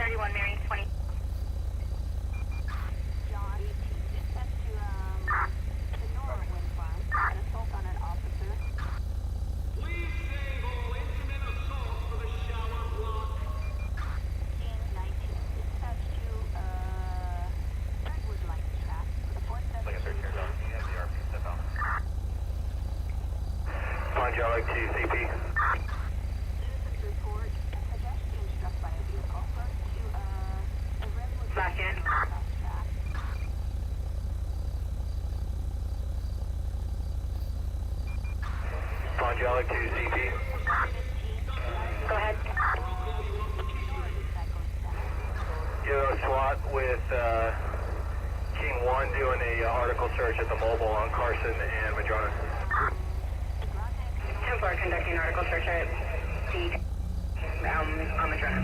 31 Mary 20. Angelic to CP. Back in. Angelic to CP. Go ahead. Yo, SWAT with King 1 doing a article search at the mobile on Carson and Madrona. Templar conducting article search at the on Madrona.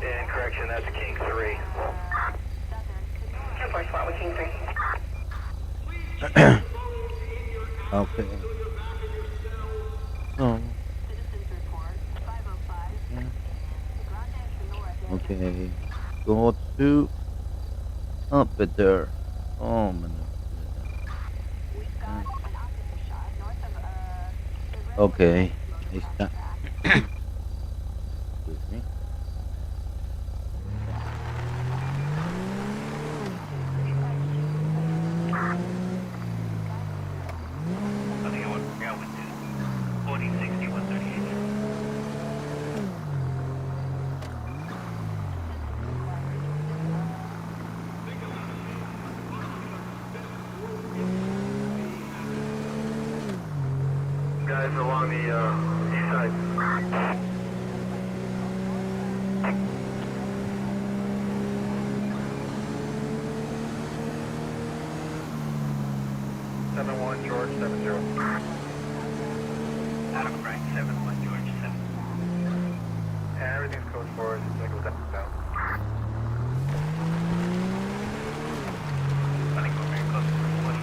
And correction, that's King 3. Templar SWAT with King 3. Okay. Oh. Okay. Go to up it there. Oh man. Okay. It's time. Excuse me. I think I went out with 4060 138. Guys along the east side. 7-1 George 7-0. Adam Frank 7-1 George 7. Yeah, everything's code forward. It's gonna go down. I think we're very close to 40.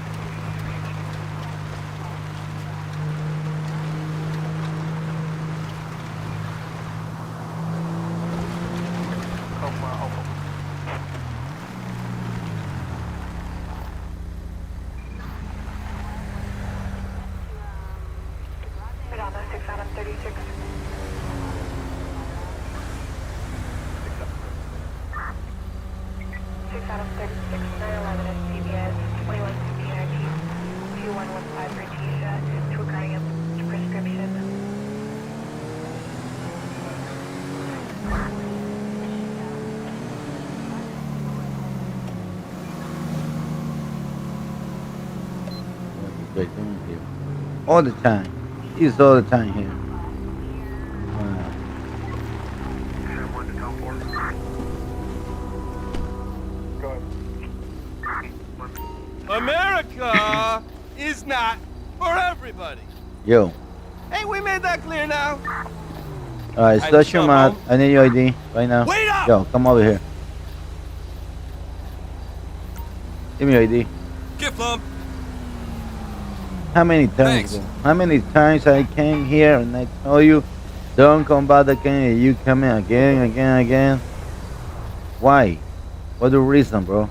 Madonna 6 out of 36. 6 out of 36, 911 is CBS, 2115 RT, 2115 for Tisha, to regarding a prescription. What they doing here? All the time. He's all the time here. America is not for everybody. Yo. Hey, we made that clear now. Alright, Hey, start your what's up, mouth. Mo? I need your ID right now. Wait up! Yo, come over here. Give me your ID. Get flump. How many times? Thanks. Bro? How many times I came here and I told you, don't come back again, and you come in again? Why? What's the reason, bro?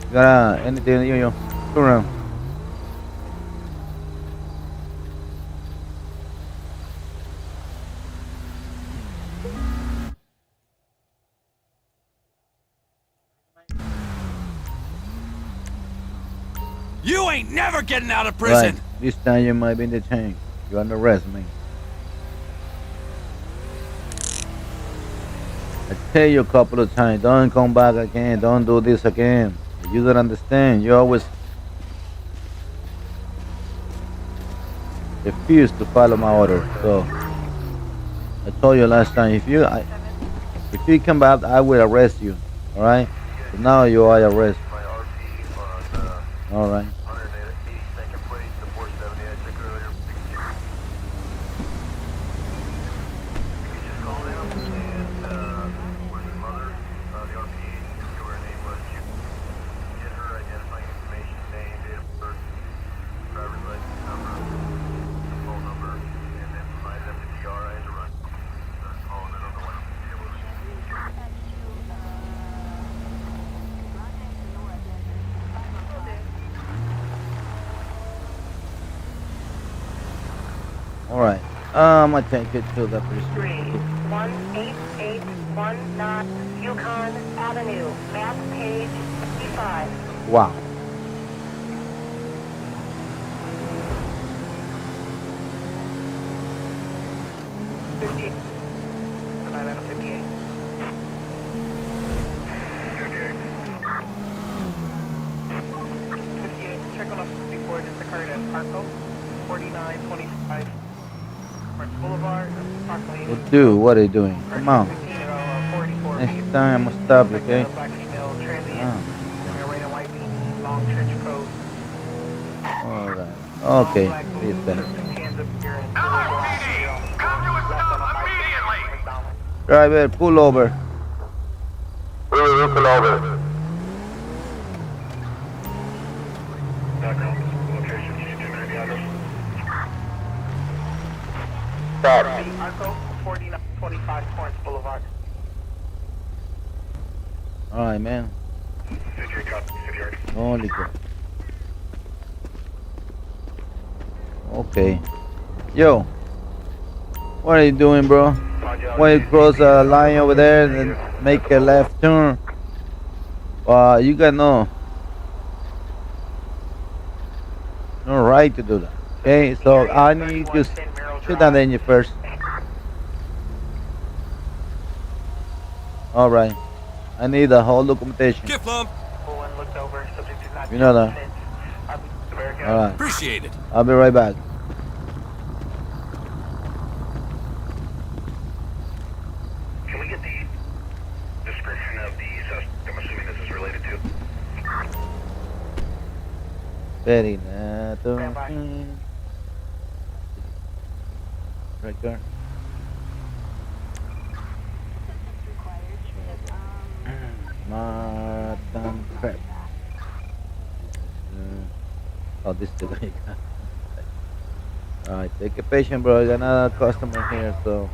You got anything, yo? Go around. You ain't never getting out of prison. Right. This time you might be detained. You're under arrest, man. I tell you a couple of times, don't come back again, don't do this again. You don't understand. You always refuse to follow my order. So I told you last time, if you come back, I will arrest you. All right? So now you are arrested. My RP on All right. 182nd place, the 470 I took earlier. We just called him and where's his mother? The RP knew her name was. Get her identifying information, name, date of birth. Alright. I'm gonna take it to the prescription. 31881 Yukon Avenue, map page 55. Wow. Check on up before this occurred at Arco, 4925 Park Boulevard, approximately Well, dude, what are you doing? Come on. 44 Next time I'm gonna stop, okay? Black female transient, Ah, red and white beanie, long trench coat. alright. Okay, please then. LSPD, come to a stop immediately! Driver, pull over. Pull over. Background, location, 290 address. Stop. Arco, 4925 Torrance Boulevard. Alright, man. City cop, city yard. Holy crap. Okay. Yo. What are you doing, bro? Why you cross a line over there and then make a left turn? You got no right to do that. Okay, so I need you to shoot that engine first. Alright. I need the whole documentation. Get plumb. Looked over, subject to not You know that. Alright. Appreciate it. I'll be right back. Can we get the description of the suspect? I'm assuming this is related to. Very nice. Right there. Martin Crab. Oh, this is the guy. Alright, take a patient, bro. I got another customer here, so.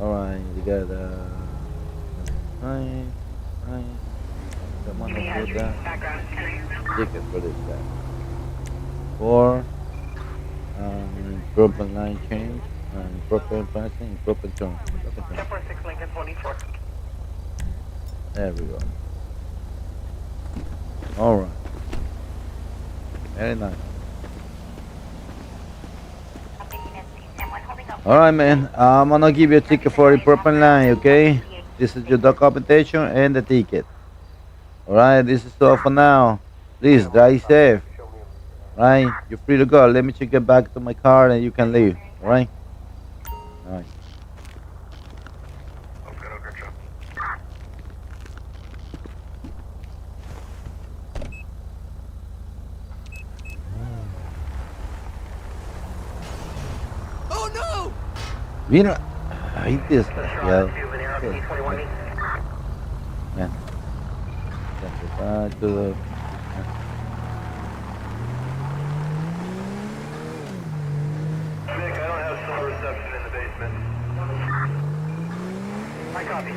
Alright, you got nine. Someone to put that ticket for this guy. 4. Broken line change. Broken pricing. Broken turn. 1046 Lincoln 24. There we go. Alright. Very nice. Alright, man. I'm gonna give you a ticket for the proper line, okay? This is your documentation and the ticket. Alright, this is all for now. Please drive safe. Right? You're free to go. Let me take it back to my car and you can leave. Alright? Alright. Oh no! Mira. Ahí te desgraciado. Man. Back to the. Nick, I don't have cell reception in the basement. I copy.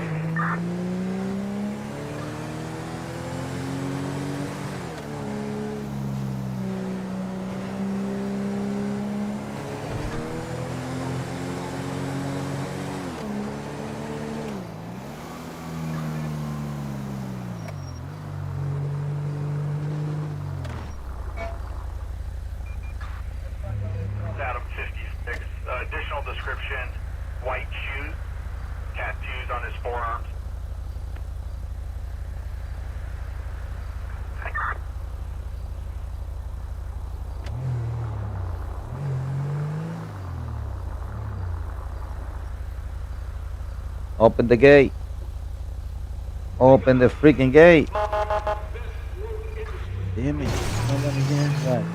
Adam 56. Additional description: white shoes, tattoos on his forearms. Open the gate. Open the freaking gate. Damn it. Nobody here. Right.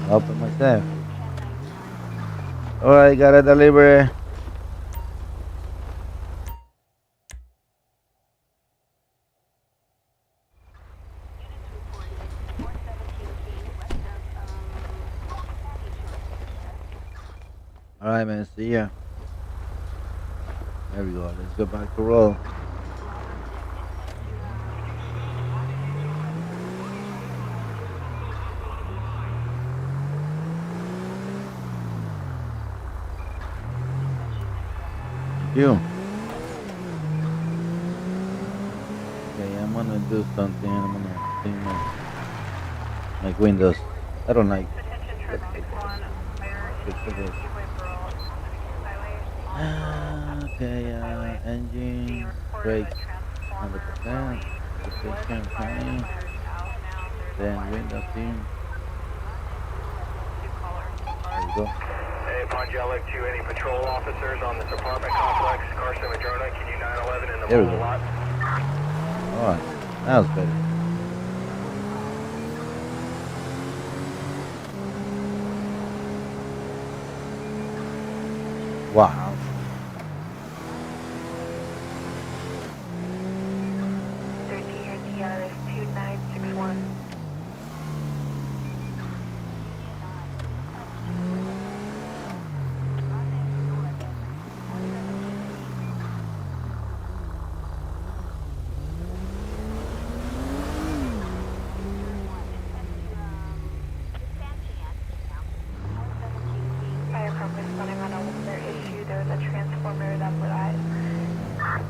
Open myself. Alright, gotta deliver. Alright, man. See ya. There we go. Let's go back to roll. You. Okay, I'm gonna do something. I'm gonna clean my windows. I don't like. Attention traffic 1, fire Good for this. highway. Okay, The engine, report brakes, of a transformer 100%. Position, fine. Then windows in. There we go. Hey, Pongelic, to any patrol officers on this apartment complex, Carson Madrona, can you 911 in the There we mobile go. lot? Alright, that was better. Wow. 13 here, TRS 2961. Fire company responding on another issue. There was a transformer that would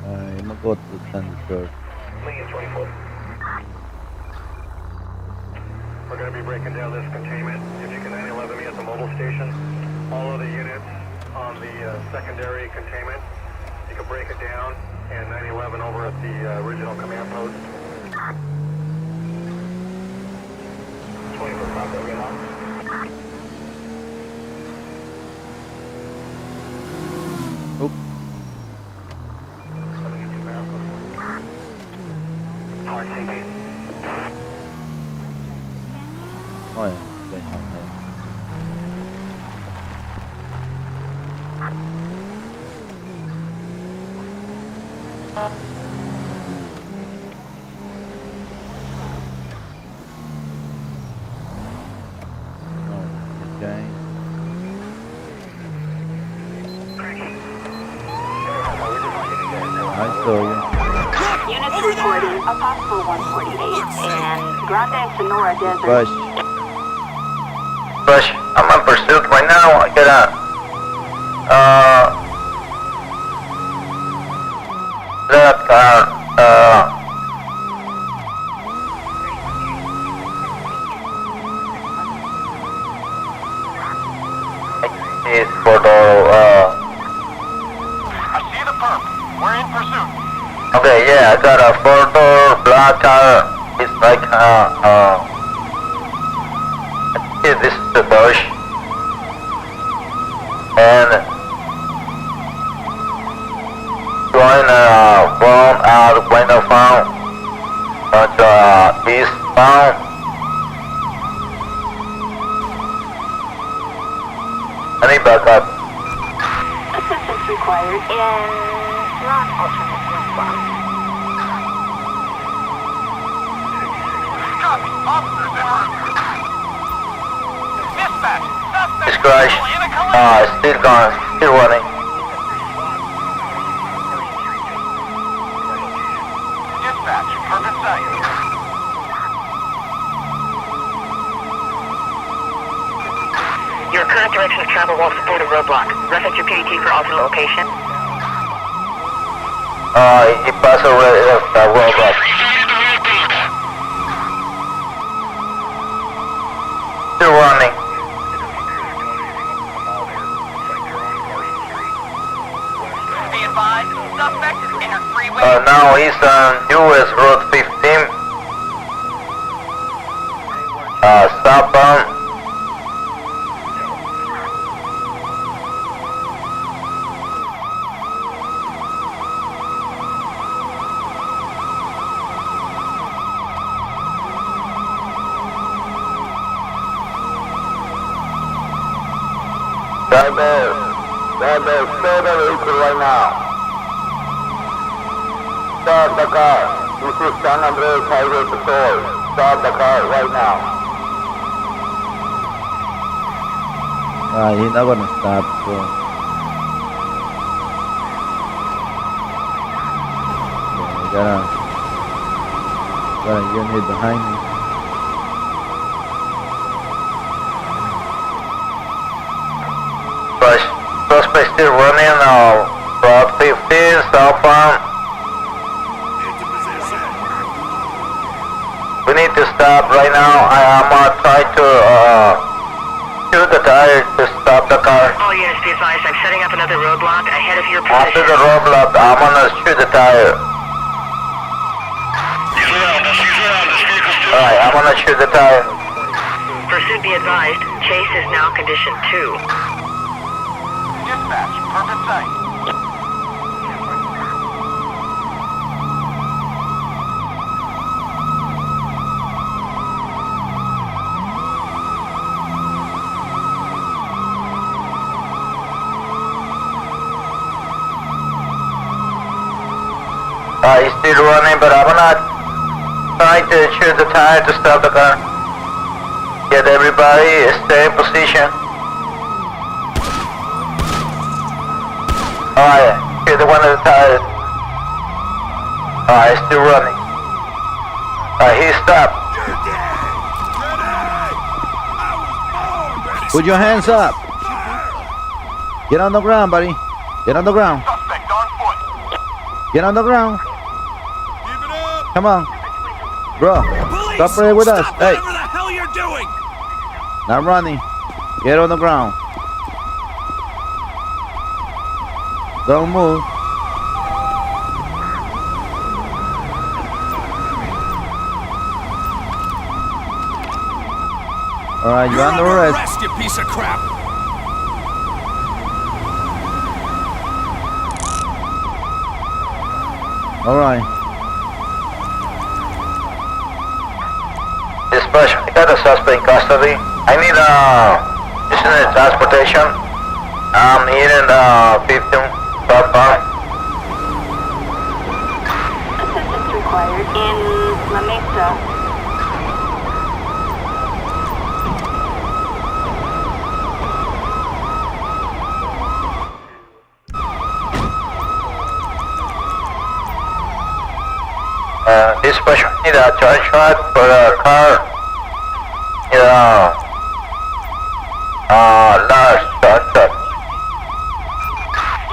Alright, I'm gonna go to the Sandy Shore. Lincoln 24. We're going to be breaking down this containment. If you can 911 me at the mobile station, all of the units on the secondary containment, you can break it down, and 911 over at the original command post. 24 copy, we on. Oop. Hard CP. Oh yeah, okay, okay. Oh, okay. I saw you. Units reporting a possible 148 and Grande Sonora Desert. Bush. Bush, I'm on pursuit right now. I got that car, is for the, I see the perp. We're in pursuit. okay, yeah, I got a 4-door black car. It's like, yeah, this is the Bush. And going from the window phone to eastbound. I need backup. Assistance required in non-alternate response. Copy. Officers en route. Dispatch. Suspect. This crash, in a collision. still going, still running. Dispatch. Perp in sight. Your current direction of travel won't support a roadblock. Reference your PDT for alternate location. He passed away the roadblock. Still running. Be advised. Suspect has entered freeway. Now he's on US Road 15. Southbound. Driver, stay the vehicle right now. Stop the car. This is San Andreas Highway Patrol. Stop the car right now. He's not gonna stop, so. Okay, got a unit behind me. But suspect still running or Route 15, southbound. Into position. We need to stop right now. I am trying to shoot the tire to stop the car. All units be advised, I'm setting up another roadblock ahead of your After position. the roadblock, I'm gonna shoot the tire. Alright, I'm gonna shoot the tire. Pursuit be advised, chase is now condition 2. Dispatch, perfect sight. He's still running, but I'm gonna try to shoot the tire to stop the car. Get everybody stay in position. Alright, shoot the one of the tires. Alright, still running. Alright, he stopped. You're dead. Ready. I was born ready. Put your hands up. Get on the ground, buddy. Get on the ground. Suspect on foot. Get on the ground. Keep it up. Come on. Bro, Police, cooperate with us. stop Hey, whatever the hell you're doing. not running. Get on the ground. Don't move. Alright, you're under arrest. You piece of crap. Alright. Dispatch, I got a suspect in custody. I need transportation. I'm here in 15 southbound. Assistance required in La Mesa. Dispatch, I need a charge shot for a car. Large charge shot.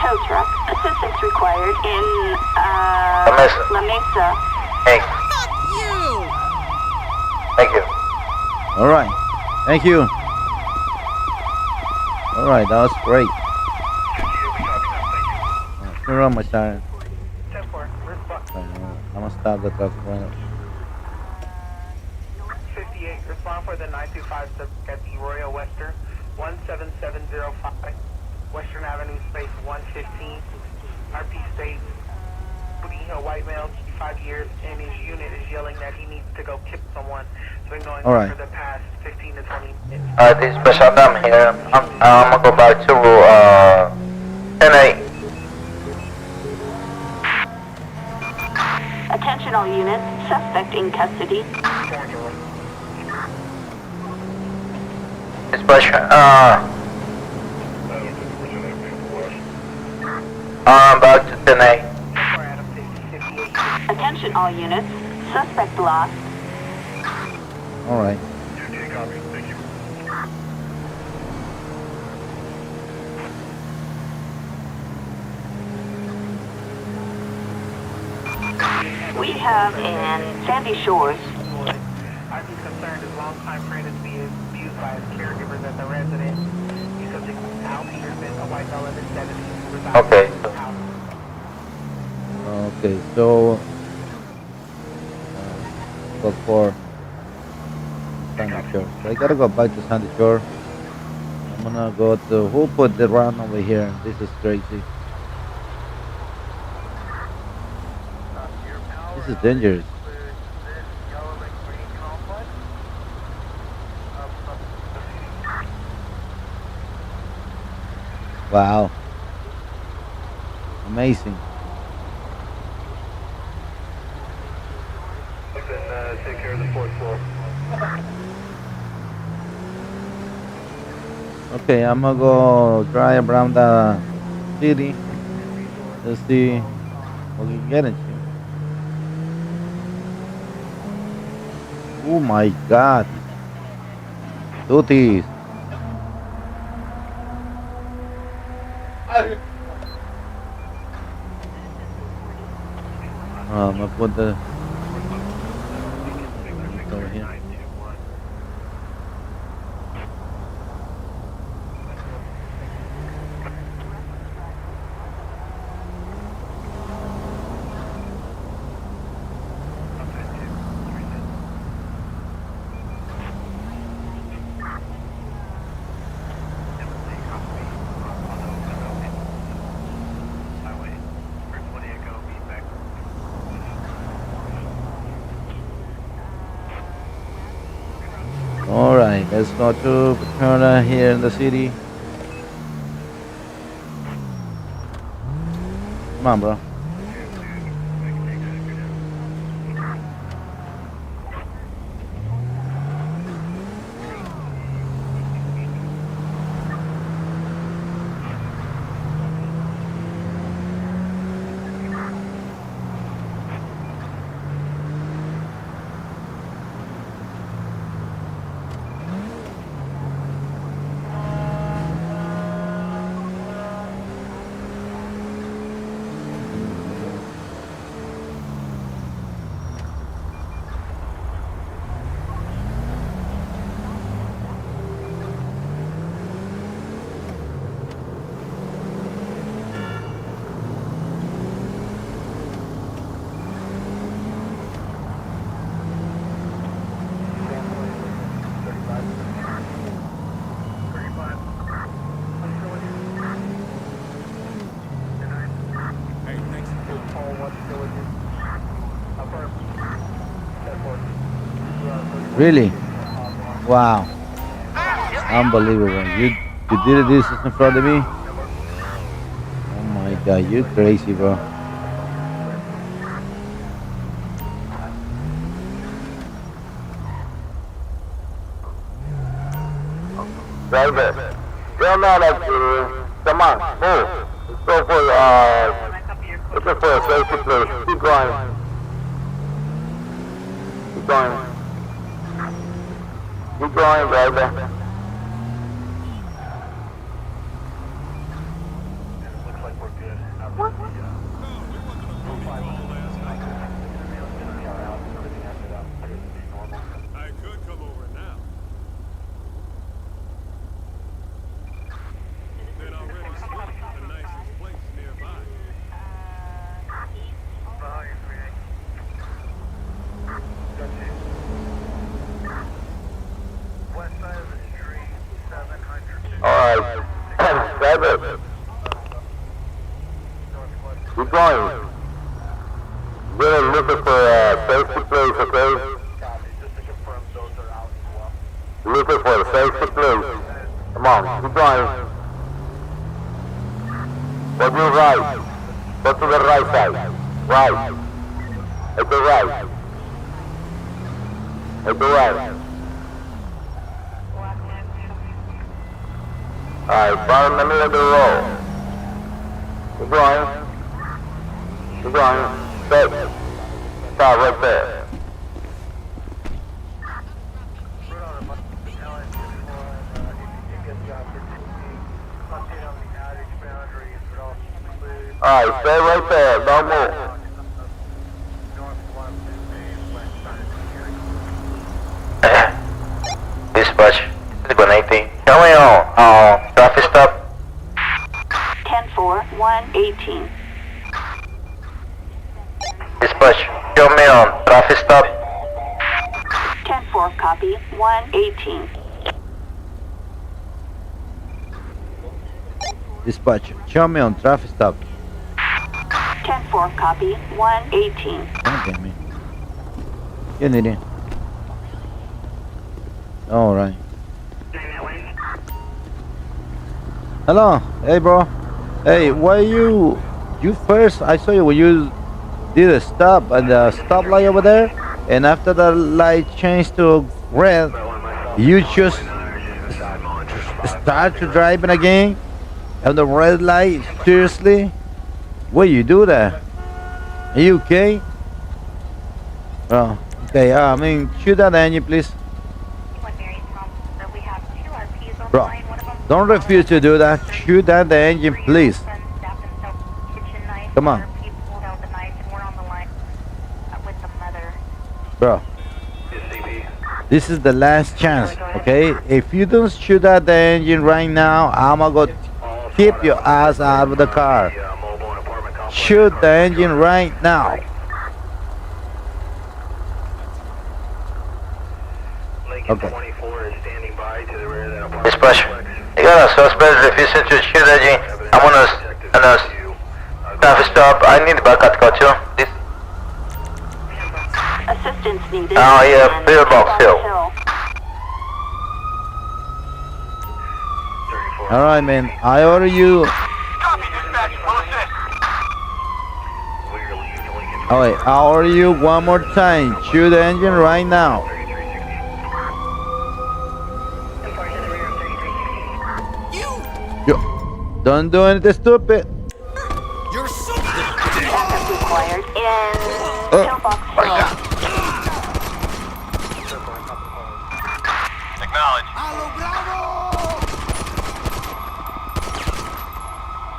Tow truck. Assistance required in La Mesa. La Mesa. Hey, Fuck you. thank you. Alright. Thank you. Alright, that was great. Turn on my siren. 10-4, I'm gonna stop the truck right now. 58, respond for the 925 subject at the Royal Western, 17705, Western Avenue, space 115. RP states, Booty Hill white male, 5 years, and his unit is yelling that he needs to go kill someone. So been going All right. for the past 15 to 20 minutes. Dispatch, I'm here. I'm gonna go back to 10-8. Attention all units. Suspect in custody. Dispatch, I'm back to 10-8. Attention all units. Suspect lost. Alright. We have in Sandy Shores. I'd be concerned as long-time friend is being abused by his caregivers at the residence. He's subject to Al Peterson, a white male in his 70s. who resides Okay. in the house. Okay, so go for Sandy Shore. So I gotta go back to Sandy Shore. I'm gonna go to who put the run over here. This is crazy. This is dangerous. Wow. Amazing. Take care of the fourth floor. Okay, I'm gonna go drive around the city to see what we can get into. Oh my god. Duties. I put the over here. All right, let's go to Paterna here in the city. Come on, bro. Really? Wow. Unbelievable. You did this in front of me? Oh my god, you crazy, bro. Driver, you're not actually. Come on, move. Let's go for, looking for a safety place. Keep going. Keep going. Keep going, driver. I could come over now. Then I'll rent a suite at the nicest place nearby. West side of the street, 700. Alright. Driver, keep going. We're looking for a safety place, okay? Just to confirm, those are out as well. Looking for a safety place. Come on, keep going. Go to the right. Go to the right side. Right. At the right. At the right. Alright, bottom in the middle of the road. Keep going. Keep going. Stop. Stop right there. Alright, stay right there. Don't move. Dispatch, 180. Tell me on traffic stop. 10-4, 118. Dispatch, show me on traffic stop. 10-4, copy, 118. Dispatch, show me on traffic stop. 10-4, copy, 118. God damn it. You need it. Alright. Hello. Hey, bro. Hey, why you first, I saw you when you did a stop at the stoplight over there, and after the light changed to red, you just start to driving again at the red light. Seriously? Why you do that? Are you okay? Oh, okay. I mean, shoot that engine, please. Bro, don't refuse to do that. Shoot that the engine, please. Come on. Bro, Is CP. this is the last chance, okay? If you don't shoot at the engine right now, I'ma go All keep SWAT your ass elements out of the car. the, mobile and apartment complex. Shoot the engine right now. Lincoln Okay. 24 is standing by to the rear of that apartment Dispatch. complex. You got a suspect refusing to shoot engine. I'm on a traffic stop. I need backup car too. This. Assistance needed. Oh, yeah, in Pillbox Hill. 34. All right, man. I order you. Copy, dispatch. We'll assist. Clearly use Lincoln Oh wait, I order you one more time. Shoot the engine right now. 3360. Report to the rear of 3360. Yo, don't do anything stupid. You're so Backup required in Pillbox Hill. Acknowledge. Allo Bravo!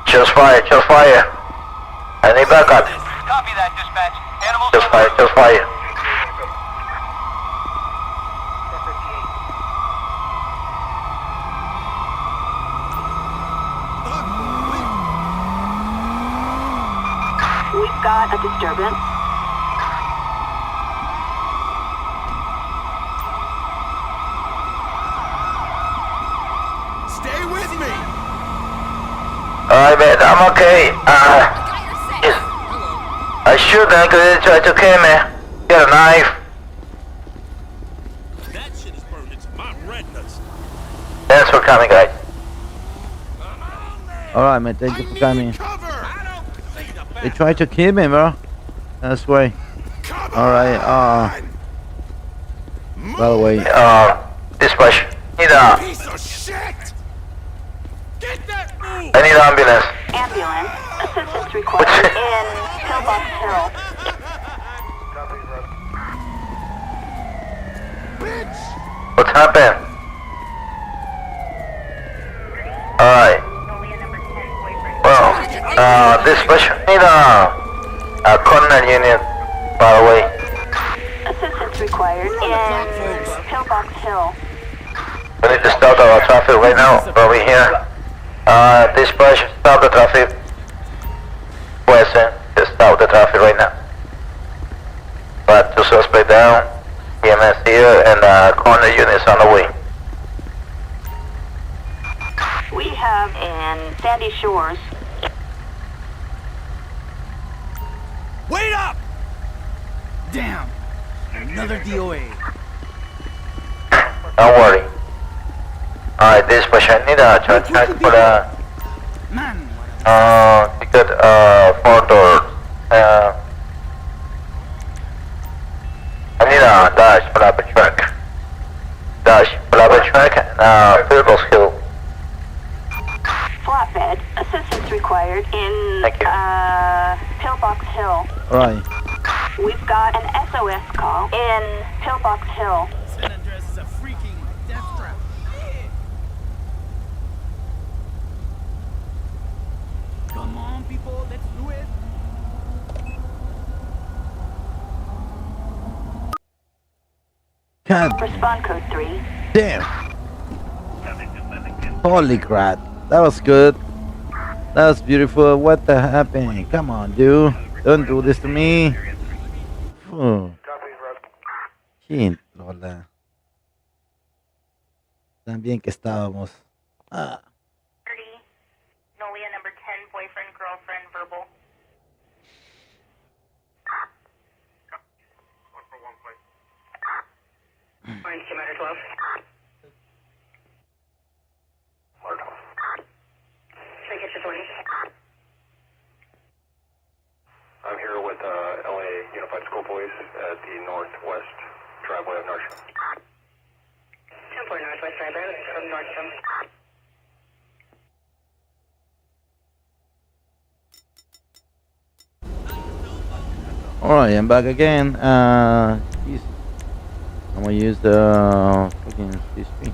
Just fire. Just fire. I need backup. Copy that, dispatch. Animals Just fire. Just fire. We've got a disturbance. Stay with me. Alright, man. I'm okay. Yes. I shoot them because they tried to kill me. Get a knife. That shit is burned into my retinas. Thanks for coming, guys. All right, man. Thank you for coming. Cover. I don't think the They tried to kill me, bro. That's why. Come All right. By the way, Dispatch. Need a. piece of shit. Get that move. I need an ambulance. Ambulance. Assistance required in Pillbox Hill. Bitch. What happened? Alright. Nolia number 10, boyfriend. Well, dispatch. Need a corner unit. By the way. Assistance required in Pillbox Hill. We need to stop our traffic right now. Over here. Dispatch. Stop the traffic. Western. Just stop the traffic right now. But two suspect down. EMS here and corner units on the way. We have in Sandy Shores. Wait up. Damn. Another DOA. Don't worry. Alright, dispatch. I need a charge for the Man. ticket 4 doors. I need a dash flapper truck. Dash flapper truck and Pillbox Hill. Flatbed. Assistance required in Thank you. Pillbox Hill. all right. We've got an SOS call in Pillbox Hill. San Andreas is a freaking death trap. Come on, people, let's do it. God Respond code 3. damn. Holy crap. That was good. That was beautiful. What the happened? Come on, dude. Don't do this to me. Phew. Chintrola. Tan bien que estábamos. Ah. 30. Nolia number 10, boyfriend, girlfriend, verbal. Orange 2 Motor 12. Should I get you 20? I'm here with LA Unified School Police at the northwest driveway of Nordstrom. 10-4 Northwest Driveway from Nordstrom. Alright, I'm back again. Jeez. I'm gonna use the fucking CSP.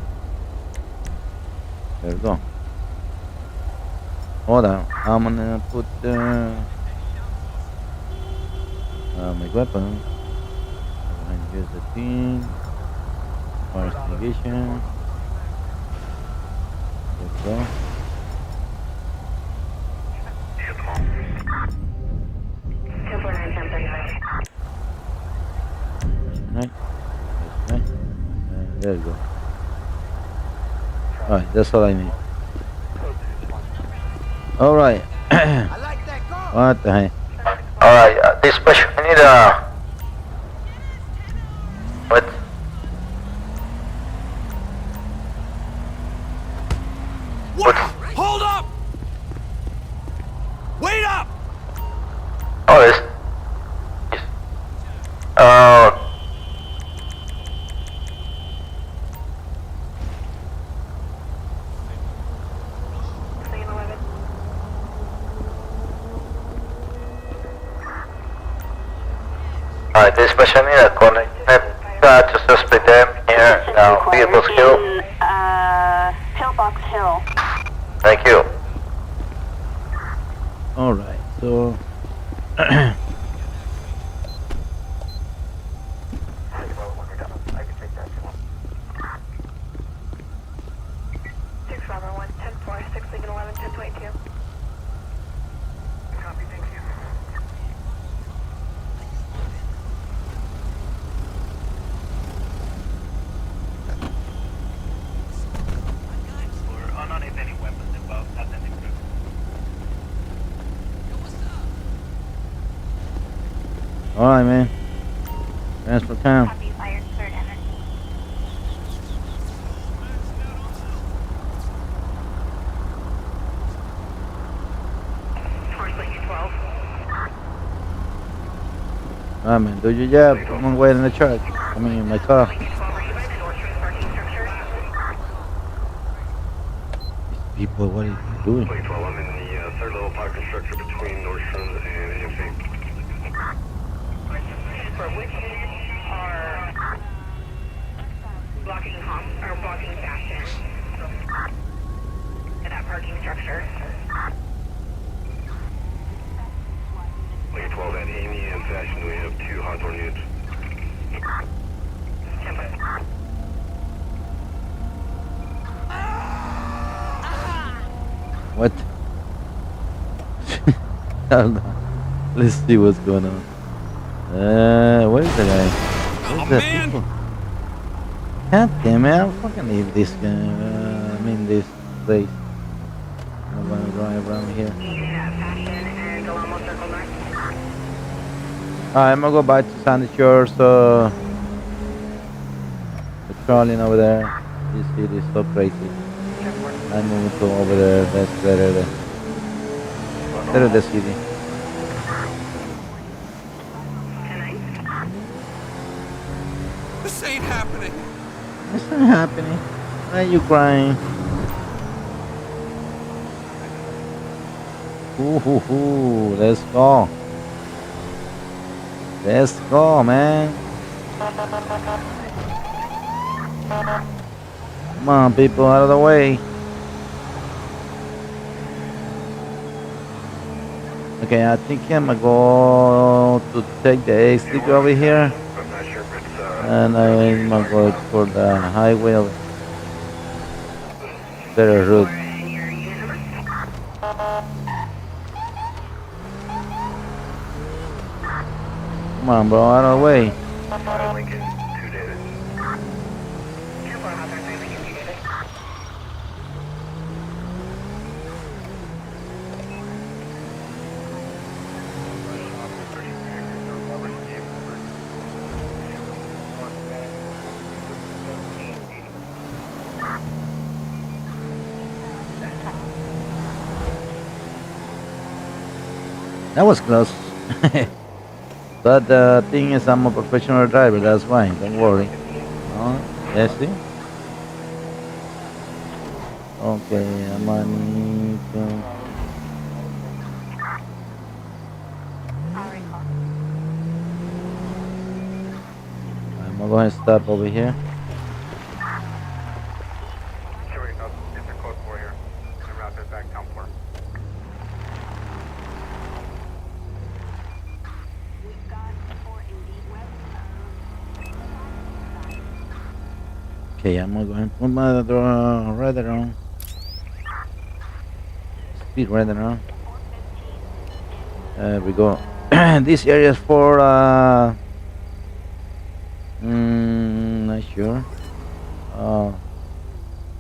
There we go. Hold on. I'm gonna put my weapon behind Here's the team. More investigation. Let's go. Right. Right. There you go. Alright, that's all I need. Alright. I like that car. What the heck? Alright, dispatch, we need a... What? What? Hold up! Wait up! Oh, this... Uh... Second 11. Alright, dispatch, I need a connect to suspect them here, now, vehicles kill. In, Pillbox Hill. Thank you. Alright, so. Six Robert 1, 10-4, 6 Lincoln 11, 1022. Copy, thank you. We're unattended any weapons above, nothing to Alright, man. Thanks for coming. Copy, fire, third energy. Towards Lincoln 12. Alright, man. Do your job. I'm gonna wait in the truck. I mean, in my car. Lincoln 12, are you back north from the parking structure? People, what are you doing? 12, I'm in the third level parking structure between Nordstrom's and AMC. For which units are blocking or blocking Bastion in that parking structure? Lincoln 12 at Amy and Fashion, we have 2 Hawthorne units. Temple. What? Hold on. Let's see what's going on. Where's the guy? Oh, Where's the man. people? God damn it, I'll fucking leave this guy. I mean, this place. I'm gonna drive around here. Fashion and Alamo Circle North. Alright, I'm gonna go back to Sandy Shores. The crawling over there. This city is so crazy. I'm moving to over there. That's better. Better the city. This ain't happening. It's not happening. Why are you crying? Ooh, let's go. Let's go, man. Come on, people, out of the way. Okay, I think I'm gonna go to take the exit over here. I'm not sure if it's, And I'm gonna go for the highway. Better route. And your unit number? Come on, bro, out of the way. Lincoln 2 David. 10-4, Hawthorne, 3 Lincoln 2 David. That was close. But the thing is, I'm a professional driver, that's why. Don't worry. Yes, see? Okay, I'm gonna need to... I'm gonna go ahead and stop over here. Sure, it's a code 4 here. I'm route this back down 4. We've got 480 west. Okay, I'm gonna go ahead and put my radar on. Speed radar on. There we go. This area is for not sure.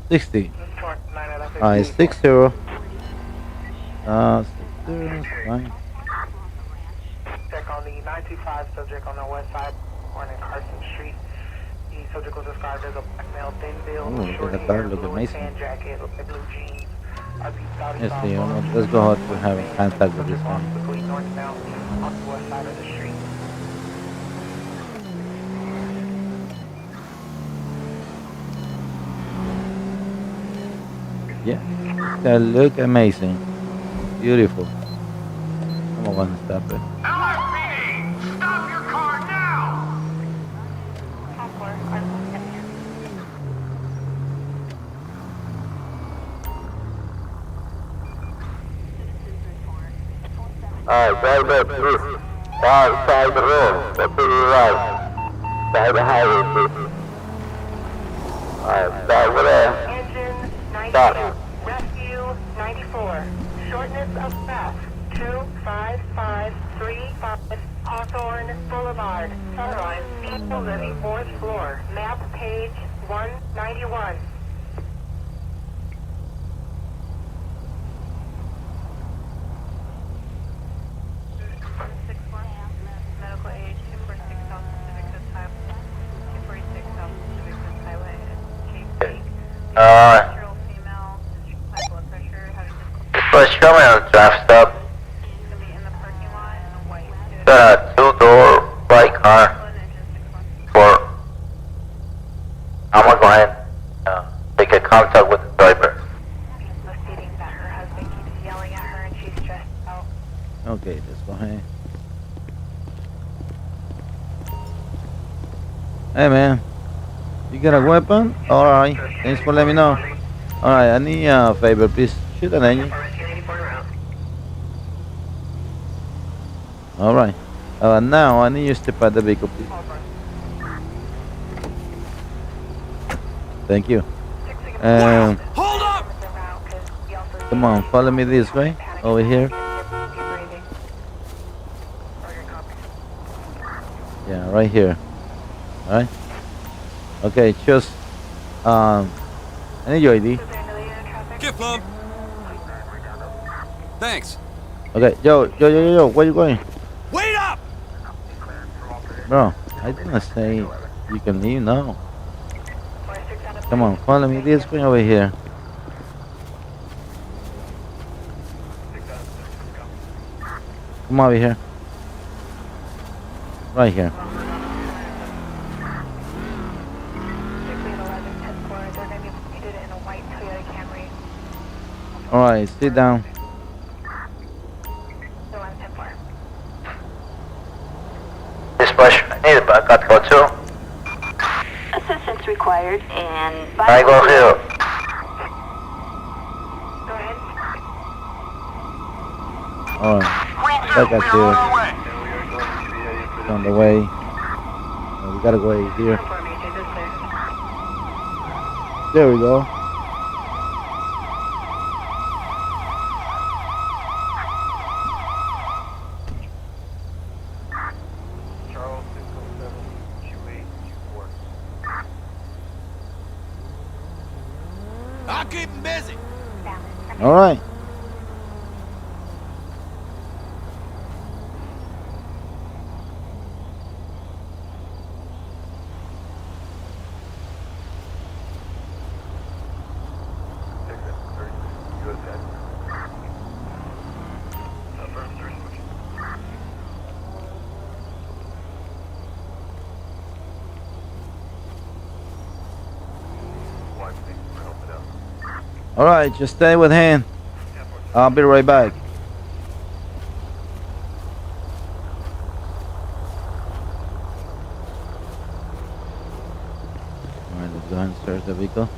60. It's 60. 60, fine. Check on the 925 subject on the west side, on Carson Street. The subject was described as a black male, thin build, Oh, look at short that hair, car, look blue amazing. tan jacket, blue jeans. Yes, let's go ahead to have contact with this one. Northbound on the west side of the street. Yeah, that look amazing. Beautiful. I'm gonna stop it. LSPD! Stop your car now! Alright, drive that through. Side the road. That's to the right. Side the highway, please. Alright, start with that. Engine 92, Stop. rescue 94, shortness of path 25535 Hawthorne Boulevard, Sunrise, vehicle living 4th floor, map page 191. Medical age 246 South Pacific Coast Highway, 246 South Pacific Coast Highway, Cape Creek. Natural female, high blood pressure, having difficulty Push, show me on the traffic stop. to be in the parking lot in a white suit. Got a two-door white car. Engine 616. For I'm gonna go ahead and make a contact with the driver. Stating that her husband keeps yelling at her and she's stressed out. Okay, let's go ahead. Hey man, you got a weapon? Alright, thanks for letting me know. Alright, I need a favor, please. Shoot an engine. Alright. Now I need you to step out the vehicle, please. Thank you. Hold up! Come on, follow me this way. Over here. Yeah, right here. Alright? Okay, just I need your ID. Gift lump. Thanks. Okay, yo, where you going? Wait up! Bro, I didn't say you can leave now. Come on, follow me this way over here. Come over here. Right here. Alright, sit down. Dispatch, I need a backup call too. Assistance required in I go here. Alright, back up here. It's on the way. We gotta go right here. There we go. Charles 607-2824. I'll keep him busy. Alright. Alright, just stay with him. I'll be right back. Alright, let's go ahead and search the vehicle.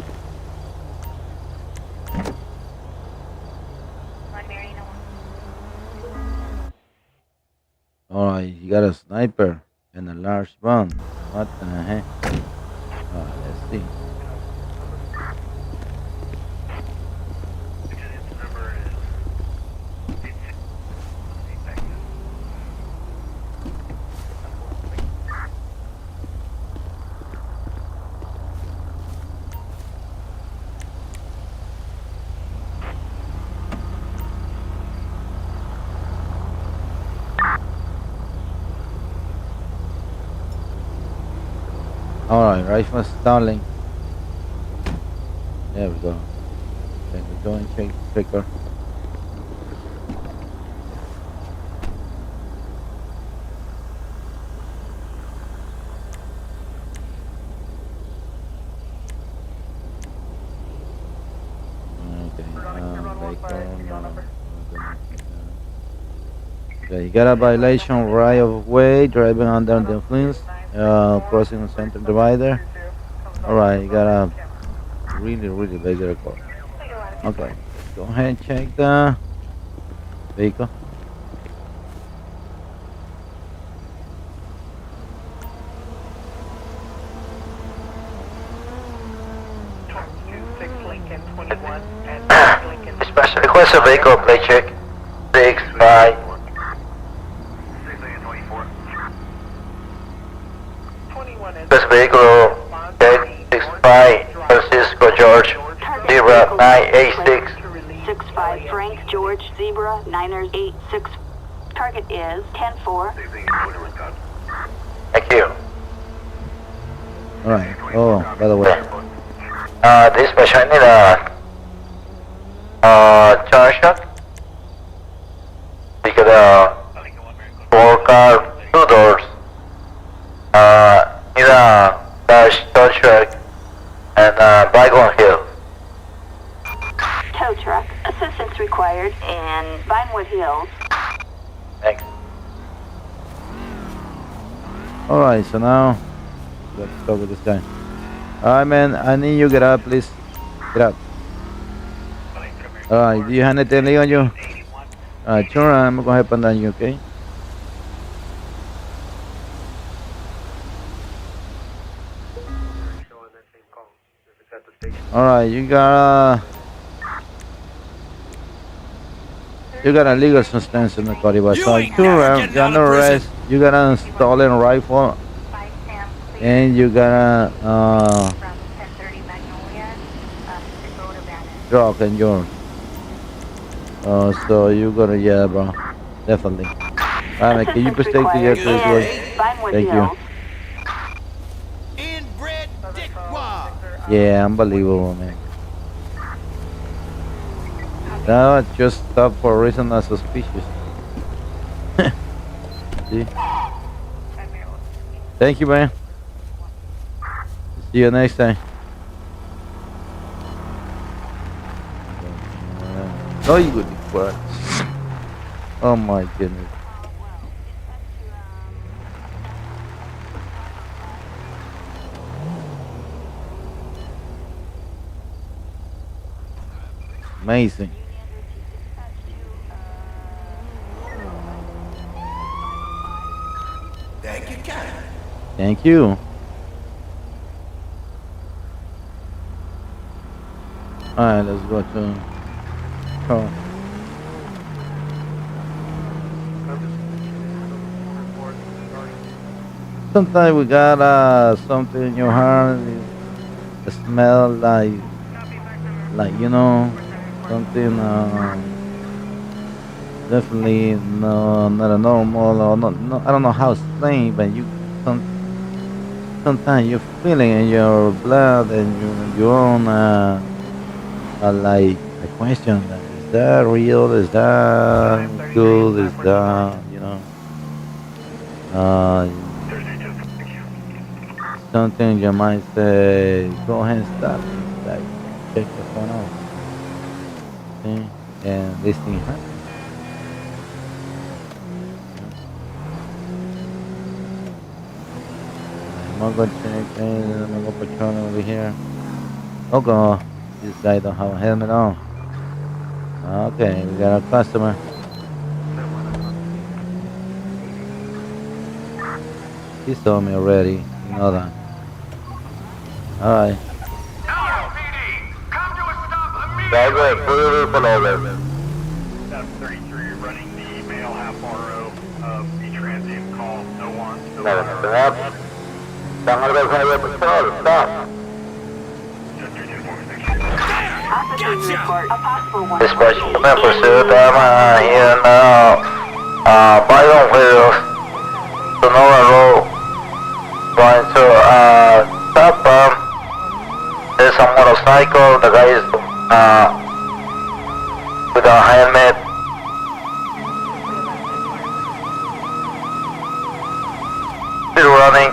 Alright, you got a sniper and a large gun. What the heck? Alright, let's see. Alright, rifle stalling. There we go. Okay, we go and check the trigger. Okay, you got a violation right of way, driving under the influence, crossing the center divider. Alright, you got a really big record. Okay, let's go ahead and check the vehicle. Dispatch, request a vehicle plate check. 65. 21 This vehicle, 65, Francisco George, Zebra 986. 65 Frank George Zebra 986. Target is 10-4. Thank you. Alright, oh, by the way, Dispatch, I need a charge shot. Because 4 car, 2 doors. Need a dash tow truck and Bygone Hill. Tow truck. Assistance required in Vinewood Hills. Thanks. alright, so now let's talk with this guy. Alright, man, I need you get up, please. Get up. Alright, do you have anything legal on you? Alright, turn around, I'm gonna go ahead and down you, okay? Alright, you got a legal substance in the Caribe. So ain't turn never around, getting got out no of prison. arrest, you got an stolen rifle, and you got a From 1030 Magnolia to go to Bannon. drug in your. So you got a, yeah, bro, definitely. Alright, man, can you please take the jet, please, in boy? Vinewood Thank you. Hills. Inbred dickwad. Yeah, unbelievable, man. That just stopped for a reason that's suspicious. See? Thank you, man. See you next time. No, you would be quiet. Oh my goodness. Amazing. Thank you, Captain. Thank you. Alright, let's go to oh. Sometimes we got something in your hand. It smell like you know something definitely not a normal or not I don't know how to explain, but you sometimes you're feeling in your blood and your own like a question that is that real, is that good, is that something your mind say go ahead and stop, like check the phone out, see? And this thing happens. I'm gonna go check in, I'm gonna go patrol over here. Okay, this guy don't have a helmet on. Okay, we got a customer. He saw me already, you know that. Alright. Driver, put it up over. Adam 33 running the male half RO of the transient call, no one, no Stop. Stop. Officers report a possible one. Dispatch, come in pursuit. I'm here now. Bygone Hills, Sonora Road, going to a motorcycle. The guy is with a helmet. Still running.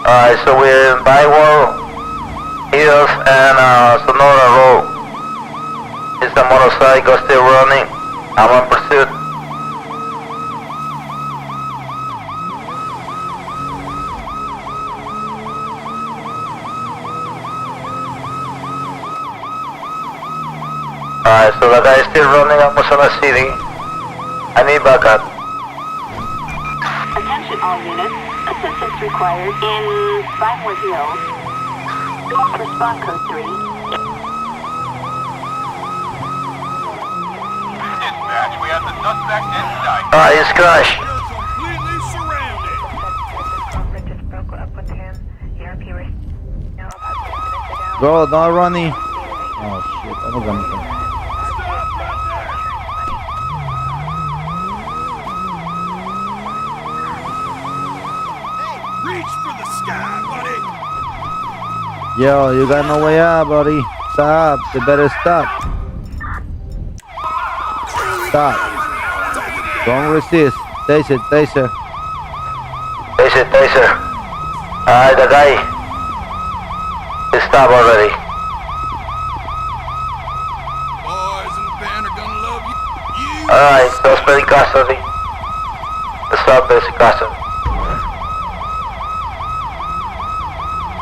Alright, so we're in Bywall Hills and Sonora Road. It's a motorcycle still running. I'm on pursuit. Alright, so the guy is still running at Musona City. I need backup. Attention all units. Assistance required in Vinewood Hills. Respond code 3. Dispatch, we have the suspect in sight. Alright, it's crashed. We're completely surrounded. Suspect just broke up with him. ERP now about 10 minutes ago. Bro, don't run me. Oh shit, ano ganito? Stop right there. Reach for the sky, buddy. Yo, you got no way out, buddy. Stop. You better stop. Stop. Don't resist. Taser, taser. Taser. Alright, the guy is stopped already. Boys in the band are gonna love you. Alright, suspect in custody. The suspect is in custody.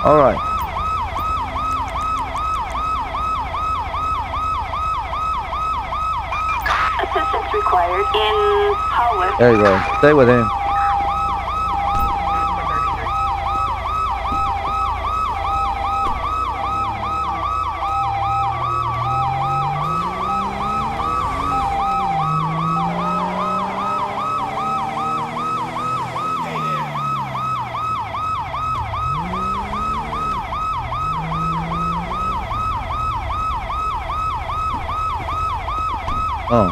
Alright. Assistance required in Howard. There you go. Stay with him. Oh.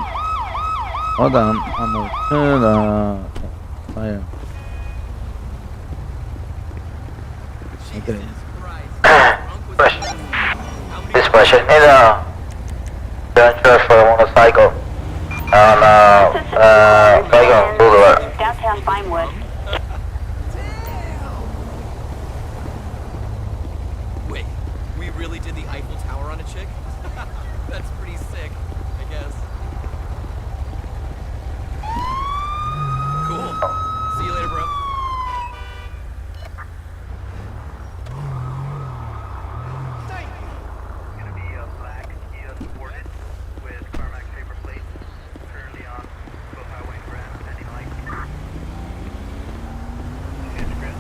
Hold on. I'm gonna turn fire. Okay. Dispatch, I need a transfer for a motorcycle on Saigon Boulevard. Downtown Vinewood. Wait, we really did the Eiffel Tower on a chick? That's pretty sick, I guess. Cool. See you later, bro. Gonna be a black Kia Sportage with Carmack paper plates, currently on both highway and Grand, pending light. It's Chris.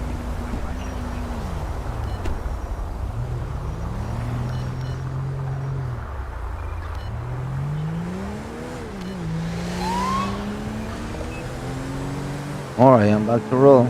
Alright, I'm back to roll.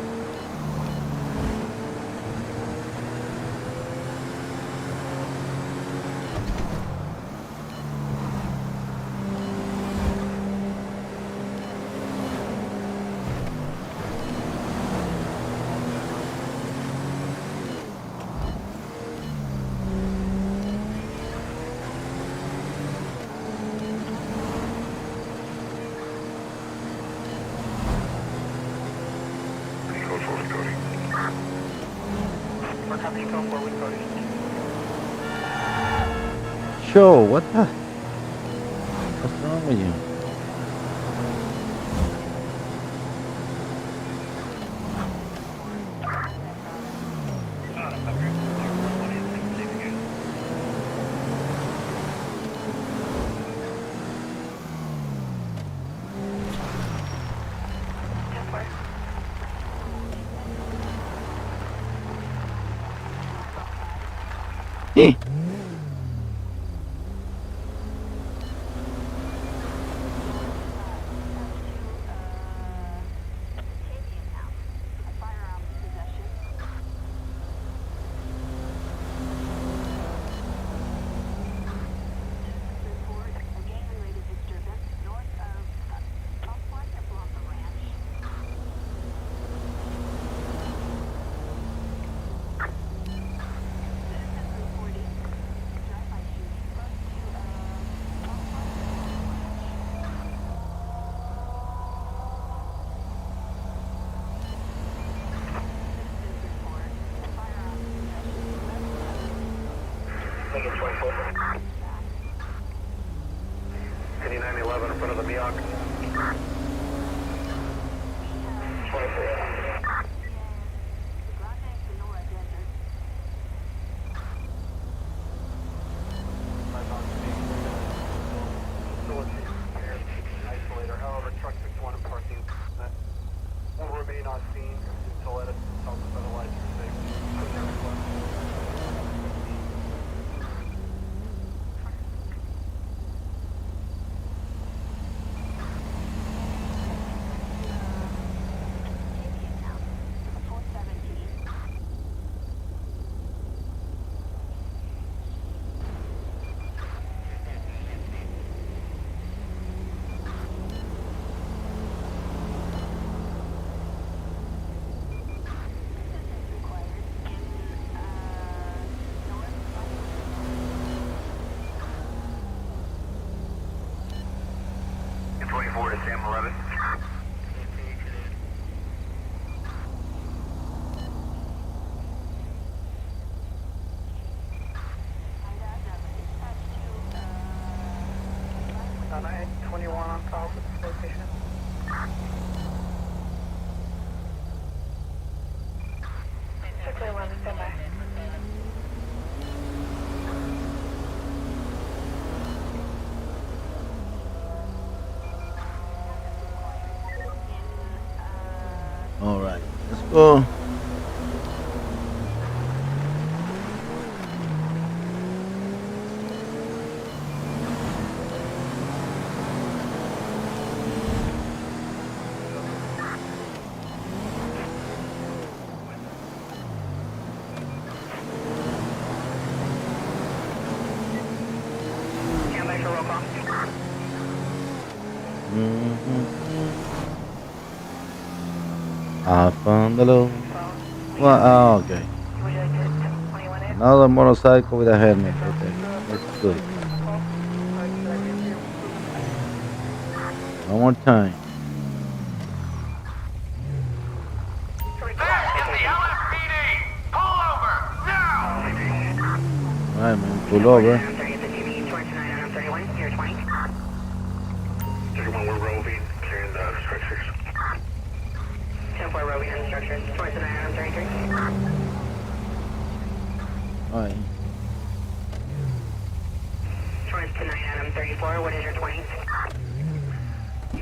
We're coming from forward coding. Show, what the? What's wrong with you? Eh. Any 911 in front of the Miak. 24. Isolator, however, truck 61 in parking will remain on scene until it tells us otherwise for safety. to Sam 11. I 21 on call for this location. Strictly 11, stand by. All right, let's go. Stand by for roll call. Up on the low. Well, oh, okay. Would you like to 21 in? Another motorcycle with a helmet. Okay, that's good. One more time. All right, man, pull over. 31, we're roving, clearing the structures. 10-4 roving on structures, 29 on 33. All right. 29 on 34, what is your 20?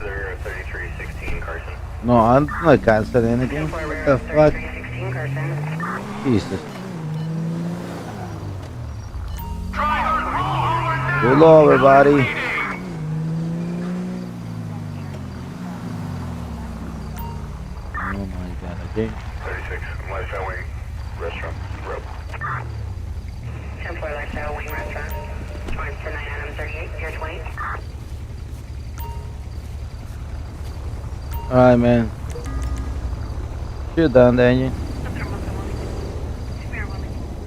They're 3316 Carson. No, I'm not canceling anything. 10-4 What rear, the fuck? 3316 Carson. Jesus. Pull over, buddy. Oh my god, okay. 36, Lifestyle Wing Restaurant, Road. 10-4 Lifestyle Wing Restaurant, 29 on 38, you're 20. Alright, man. Shoot down the engine.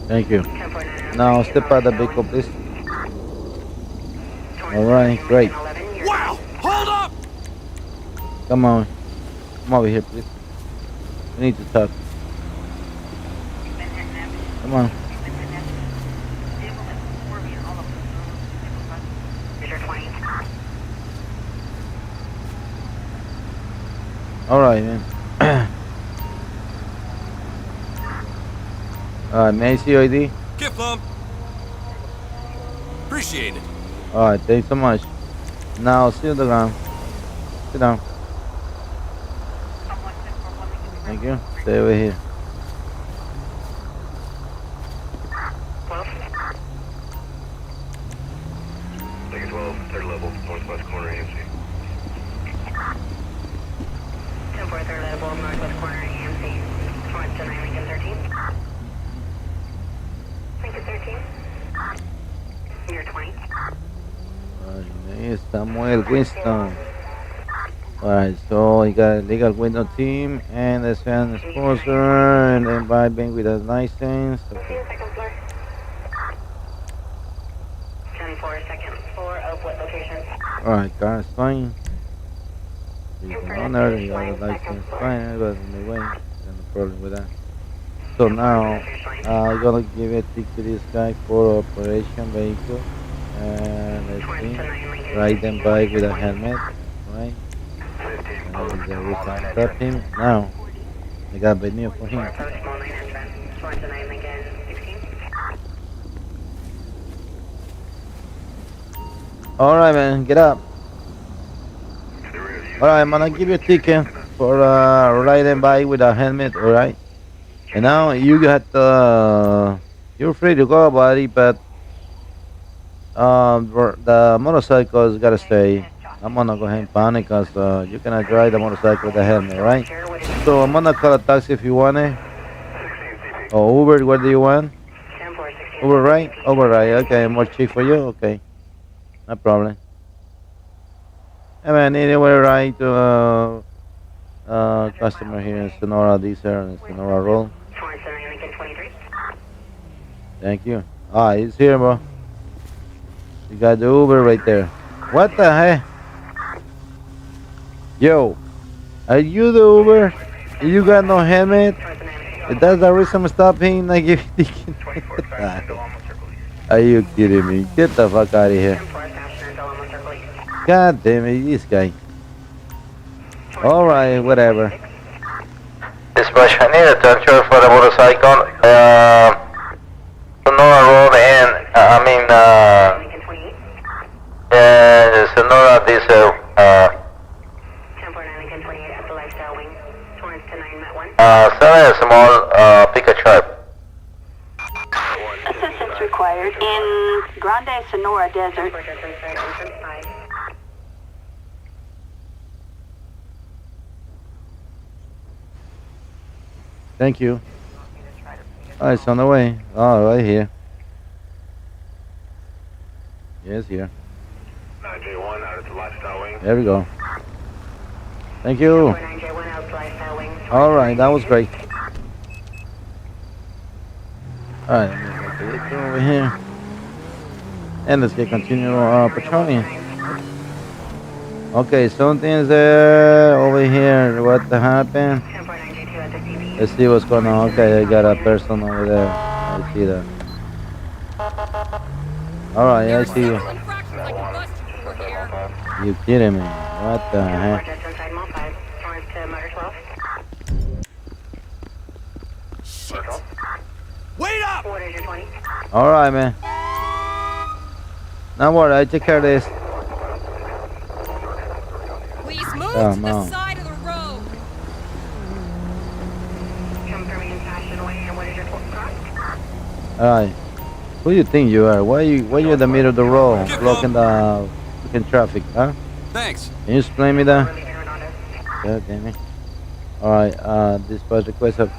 Thank you. 10-4 9 Now step out the vehicle, please. Alright, great. Wow! Hold up! Come on. Come over here, please. We need to talk. Come on. Is your 20? Alright, man. Alright, may I see your ID? Gift bump. Appreciate it. Alright, thanks so much. Now, sit on the ground. Sit down. Thank you. Stay over here. 12? Take it 12, third level, northwest corner AMC. 10-4 third level, northwest corner, EMC. 29 Lincoln 13. Lincoln 13. You're 20. Alright, Samuel Winston. Alright, so you got a legal window team and a fan sponsor and then vibing with a license. Okay. Second floor. 10-4 second floor of what location? Alright, car is fine. He's an owner, you got a license, fine, but in the way, no problem with that. So now I'm gonna give a ticket to this guy for operation vehicle. And let's see, ride them bike with a helmet, right? That is the reason I stopped him. Now I got bad news for him. All right, man, get up. All right, I'm gonna give you a ticket for riding bike with a helmet. All right. And now you got you're free to go, buddy, but the motorcycle's gotta stay. I'm gonna go ahead and panic because you cannot drive the motorcycle with a helmet, right? So I'm gonna call a taxi if you want it. Or Uber, what do you want? Uber, right? Uber, right? Okay, more cheap for you? Okay, no problem. I mean, anyway, right to customer here in Sonora Diesel and Sonora Roll. Thank you. Ah, it's here, bro. You got the Uber right there. What the heck? Yo, are you the Uber? You got no helmet? That's the reason I'm stopping. I give you ticket. Are you kidding me? Get the fuck out of here. God damn it, this guy. Alright, whatever. Dispatch, I need a transfer for the motorcycle. Sonora Road and, Sonora Diesel, 7 small, pickup truck. Assistance required in Grande Sonora Desert. Thank you. Oh, it's on the way. Oh, right here. Yes, here. 9J1 out at the lifestyle wing. There we go. Thank you. Alright, that was great. Alright, let me get the vehicle over here. And let's get continue patrolling. Okay, something's there over here. What happened? Let's see what's going on. Okay, I got a person over there. I see that. Alright, I see you. You kidding me? What the heck? Wait up! Alright, man. Don't worry, I take care of this. Please move Oh, to no. the side of the road. Alright. Who do you think you are? Why you in the middle of the road blocking the fucking traffic, huh? Thanks. Can you explain me that? God damn it. Alright, dispatch request of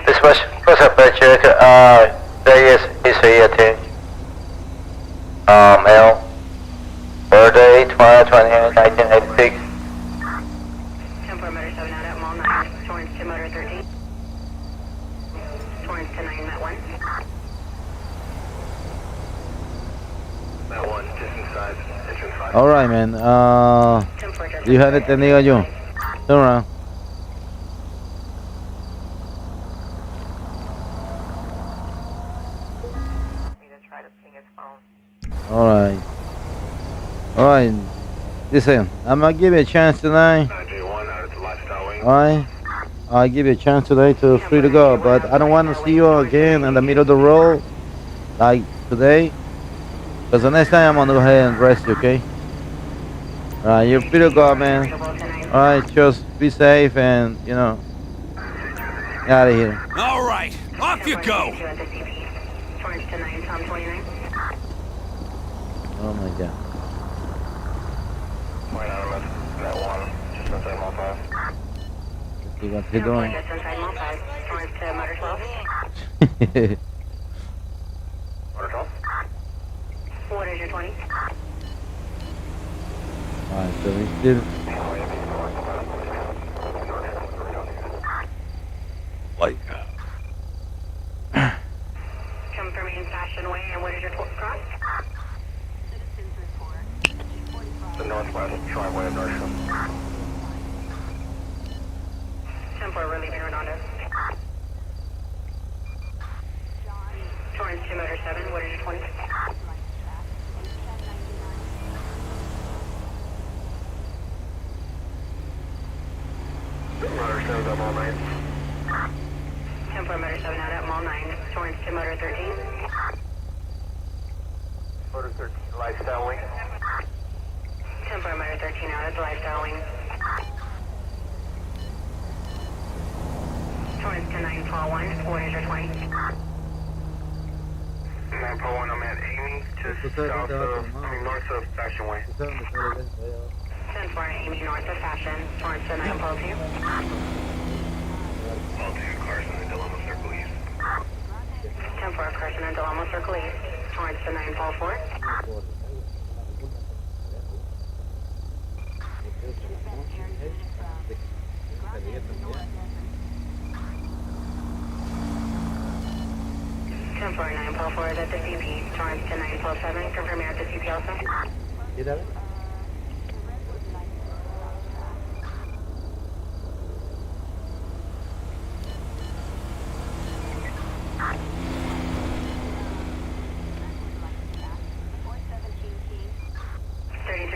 Dispatch, what's up, check, there is a change. L. Birthday, 12/28, 1986. That one, just inside, entrance 5. Alright, man. Do you have anything on you? Turn around. Alright. Alright. Listen, I'm gonna give you a chance tonight. 9J1 out at the lifestyle wing. Alright? I'll give you a chance today to free to go, but I don't want to see you again in the middle of the road like today. Because the next time I'm gonna go ahead and arrest you, okay? Alright, you're free to go, man. Alright, just be safe and, you know, get out of here. All right, off you go. Oh my god. 29 that one, just inside Mall 5. Let's see what he's doing. Order 12. What is your 20? Alright, so we still... Like, Come for me in Fashion Way, and what is your cross? The northwest driveway of Northshore. Temporarily leaving Redondo. 2 motor 7, what is your 20? Motor 7 up all night. 10-4 motor 7 out at mall 9, Torrance to motor 13. Motor 13, lifestyle wing. 10-4 motor 13 out at the lifestyle wing. Torrance to 941, what is your 20? 941, I'm at Amy, just south of, north of Fashion Way. 10-4 Amy north of Fashion, Torrance to 942. All 2 Carson and Delano Circle East. 10-4 Carson and Delamo Circle East, Torrance to 944. Ten 4 944 is at the CP, Torrance to 947, confirm you're at the CP also.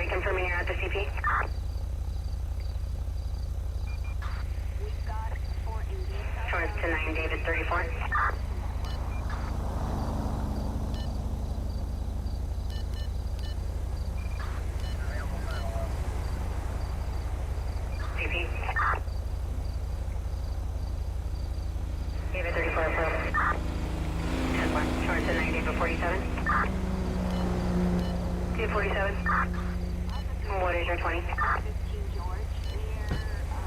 Confirming you're at the CP. Torrance to 9 David 34. CP. David 34 approach. 10-1. Torrance to 9 David 47. David 47. What is your 20?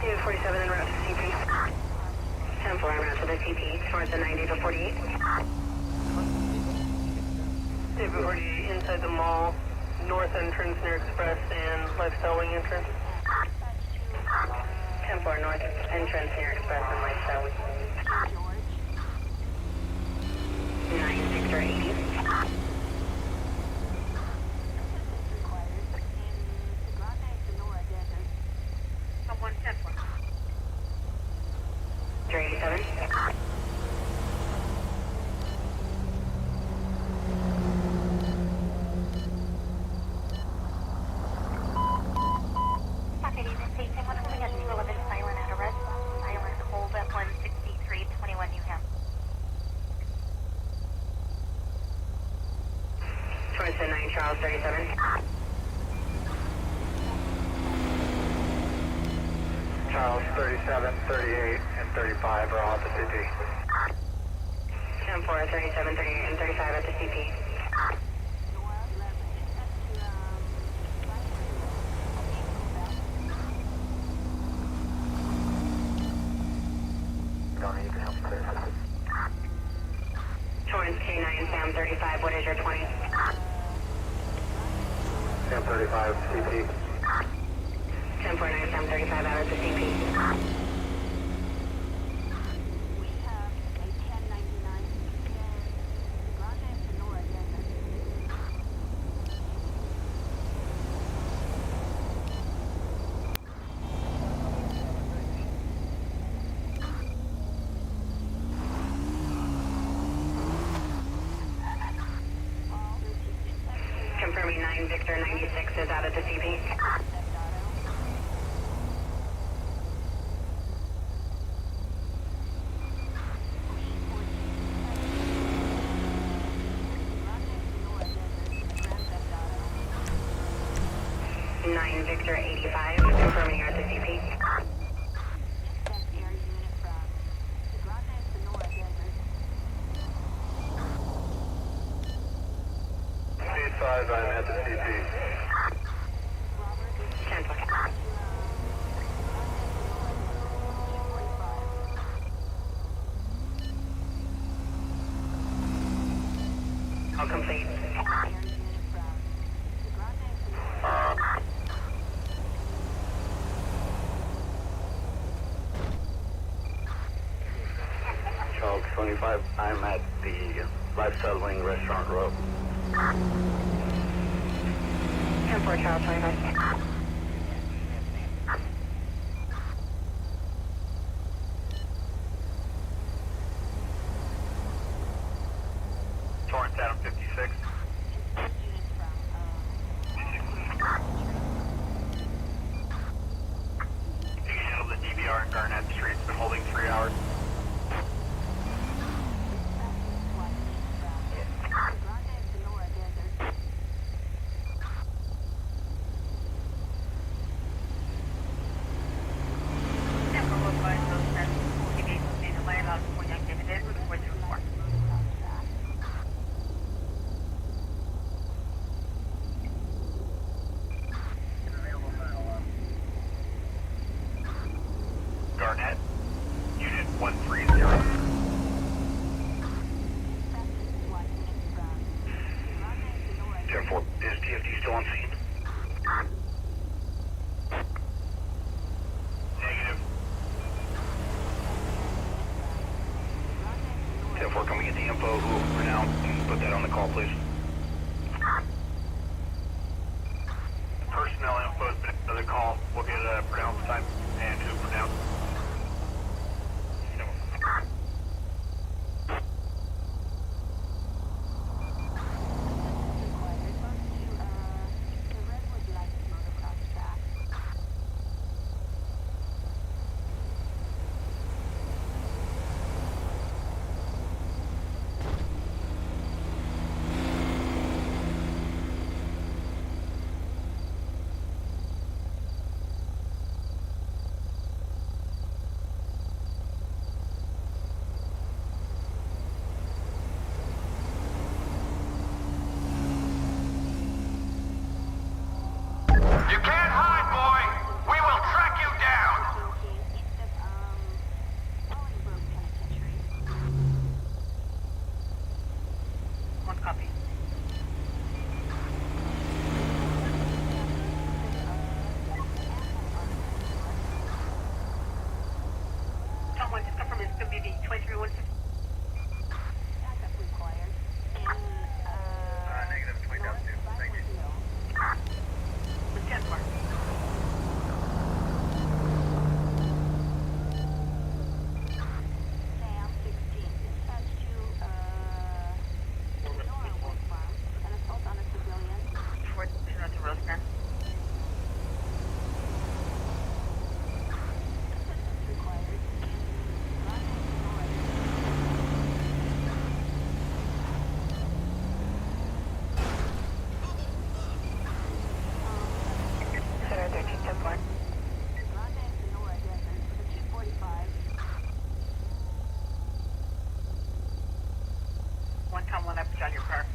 David 47 en route to the CP. 10-4 en route to the CP. Towards the 90 to 48. David 48 inside the mall, north entrance near Express and Lifestyle Wing entrance. 10-4 north entrance near Express and Lifestyle Wing. 9 Victor 80. Victor 87. Hold at 16321 Newham. Towards the 9 Charles 37. Charles 37, 38, and 35 are all at the CP. 10-4, 37, 38, and 35 at the CP. Don't need help clear. Torrance K9 Sam 35, what is your 20? Sam 35, CP. 10-4, 9 Sam 35 out of the CP. Confirming 9 Victor 96 is out of the CP. Victor 85, confirming you're at the CP. C5, I'm at the CP. 10-4. All complete. Charles 25, I'm at the Lifestyle Wing Restaurant Row. 10-4, Charles 25. Torrance still on scene? Negative. 10-4, can we get the info who pronounced and put that on the call, please? Personnel info has been another call. We'll get a pronounce time and who pronounced. You can't hide, boy! We will track you down! One copy. Someone just confirm it's going to be the 2316. Backup required. Negative, 20 down, two. Thank you. With 10-4. Sam 16. Dispatch to, Nora Wood Farm. An assault on a civilian. Before turn on to Roseman. Assistance required. Center 13, 10-4. Grande and Sonora Desert for the 245. One time, one up, John, your car.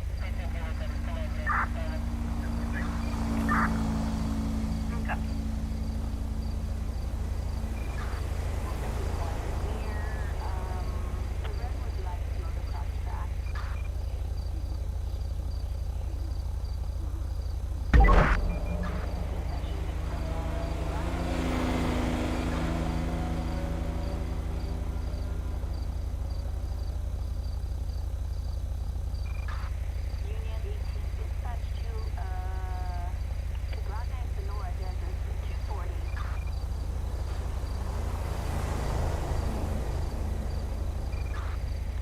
Copy. Near, the Redwood Lights motocross track. Union 18, dispatch to, Grande and Sonora Desert for 240.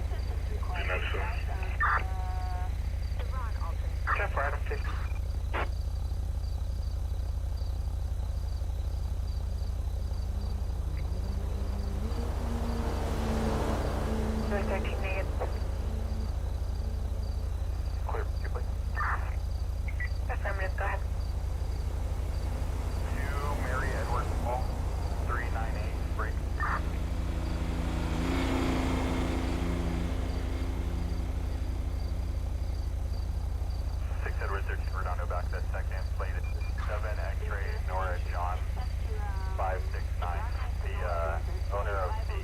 Assistance required. That's, Iran alternate. 10-4, Adam 50. Door 13, negative. Clear, you please. Affirmative, go ahead. 2 Mary Edward Paul, 398, break. 6 Edward 13, Redondo back to second, plate 7 X-ray, Nora John, 569. The owner of the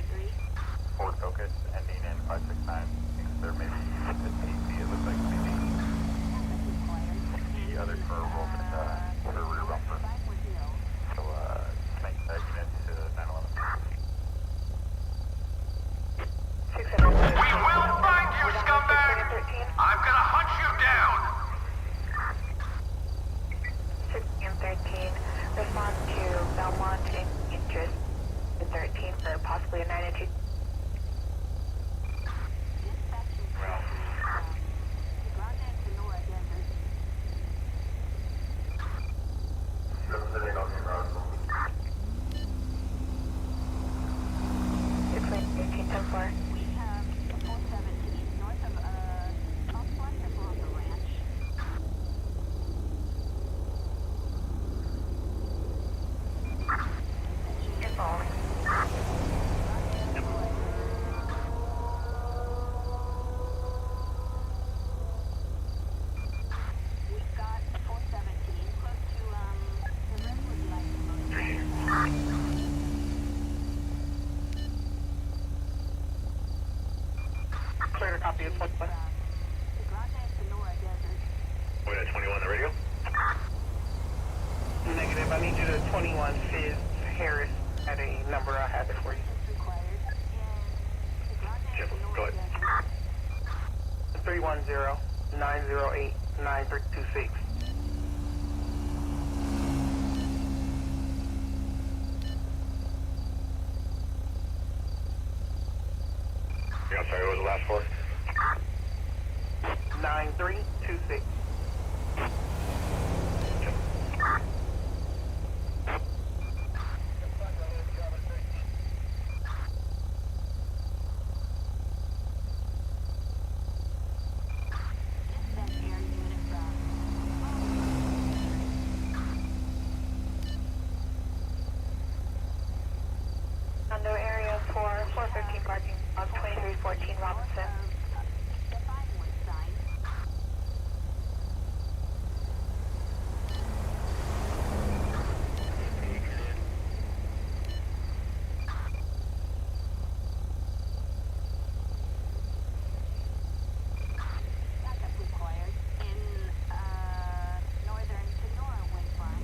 Ford Focus ending in 569, thinks there may be a TC, it looks like maybe the other car rolled in her rear bumper. So, make that unit to 911. 6 Edward. We will find you, scumbag! 13. I'm gonna hunt you down! 6 and 13. Respond to Belmont in interest 13 for possibly a 902. Dispatch required. Grande and Sonora Desert. Six 13, 10-4. We have 417 north of, southwest of Rosa Ranch. You're following. We've got 417 close to, the Redwood Lights motorcycle. Clear to copy of 1 The Grande and Sonora Desert. Wait at 21 on the radio. 21 Fizz Harris at a number I have it for you. Jim, go ahead. 310-908-9326. I'm sorry, what was the last four? 9326. Condo area for 415 parking on 2314 Robinson. Backup required in northern Sonora wind farm.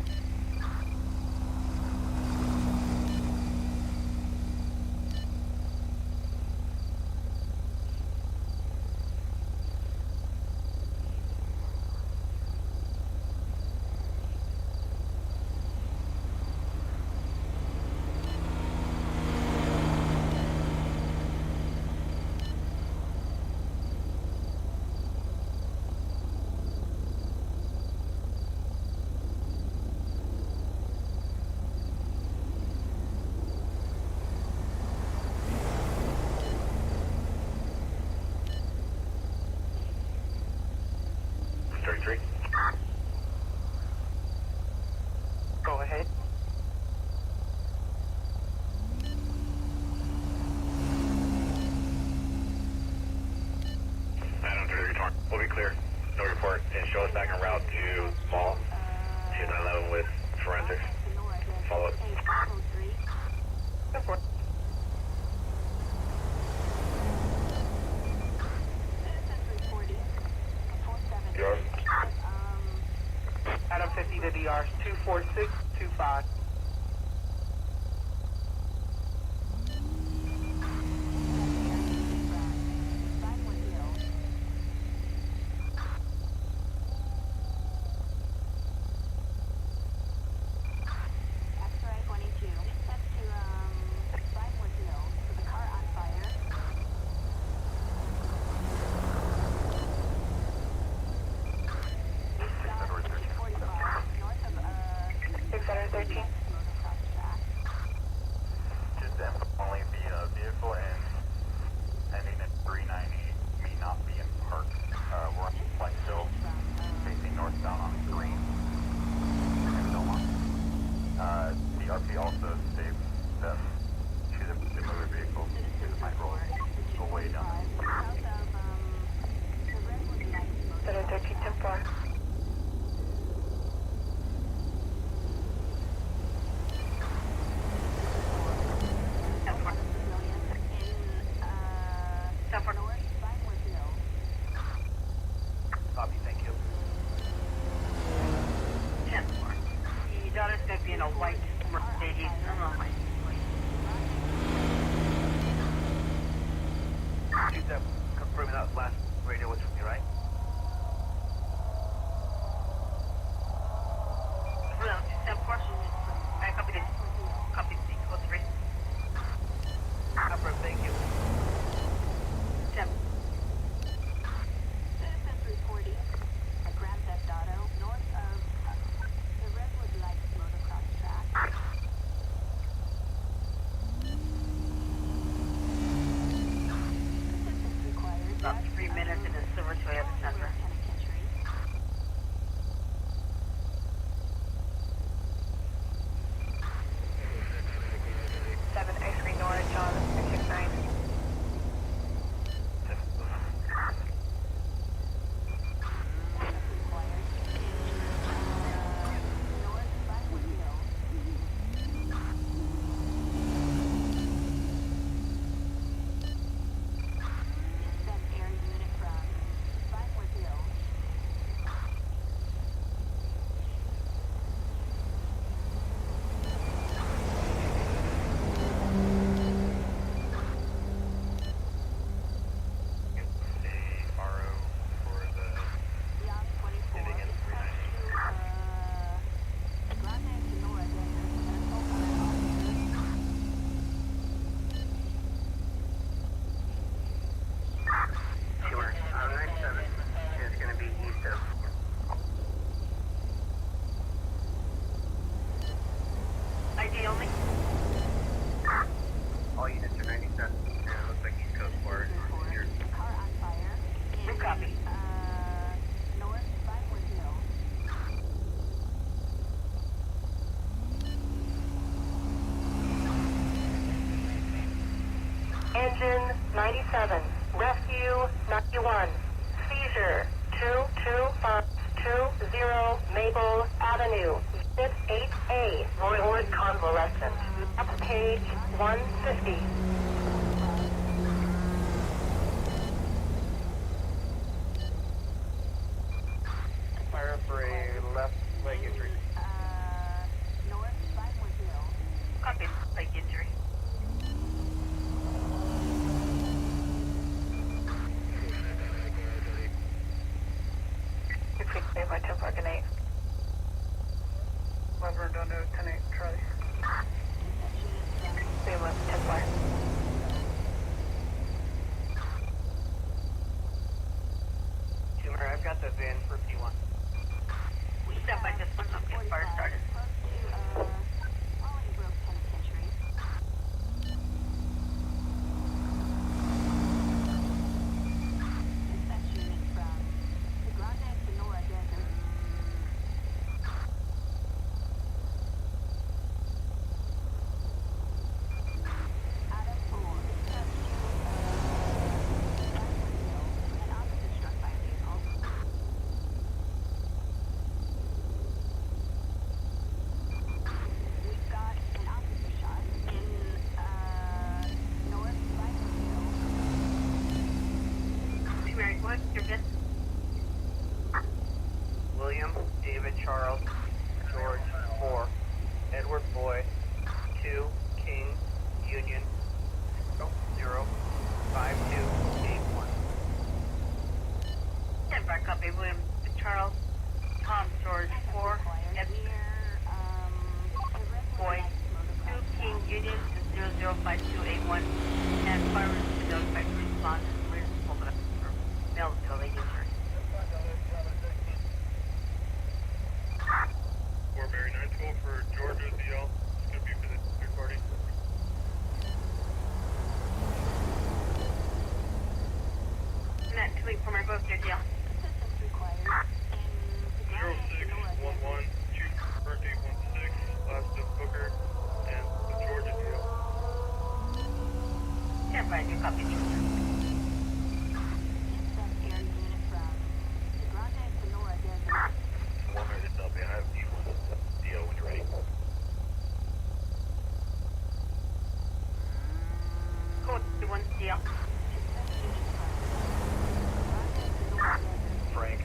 33. Go ahead. We'll be clear. No report. And show us back en route to Mall. To 911 with forensics. Follow up. 803. Report. Citizens reporting. 470. Yours. Adam 50 to DR's 24625. Vinewood Hills. X-ray 22. Dispatch to Vinewood Hills with a car on fire. Eastbound 245 north of 613. Copy. North Vinewood Hills. Engine 97. Rescue 91. Seizure 22520 Maple Avenue. Unit 8A. Roywood Convalescent. Up page 150. Fire for a left leg injury. North Vinewood Hills. Copy. Leg injury. If we stay by 10 fucking 8. Lever down to 10-8, Charlie. Stay left 10 fire. Tumor, I've got the van for P1. We step by just one up, get fire started. Close to, Bolingbroke Penitentiary. Dispatch unit from the Grande Sonora Desert. Adam 4, dispatch to, Vinewood Hills. An officer struck by a vehicle. We've got an officer shot in, North Vinewood Hills. Mary, what's your business? William, David, Charles, George, 4. Edward, Boy, 2. King, Union, 05281. 10 fire. Copy. William, Charles, Tom, George 4. Ed, Boy, 2. King, Union 005281. And fire was notified to respond to the clear hold it up for mail to leg injury. Barry 912 for Georgia DL. It's going to be for the recording. Net 2 week from our both your deal. Assistance required in the Grande Sonora Desert. 0611 Chief Birthday 16 last of Booker and the Georgia deal. 10 fire. You copy. Dispatch air unit from the Grande Sonora Desert. One minute, I'll be. I have D1 deal when you're ready. Code 1 deal. Dispatch unit from the Grande Sonora Desert. Frank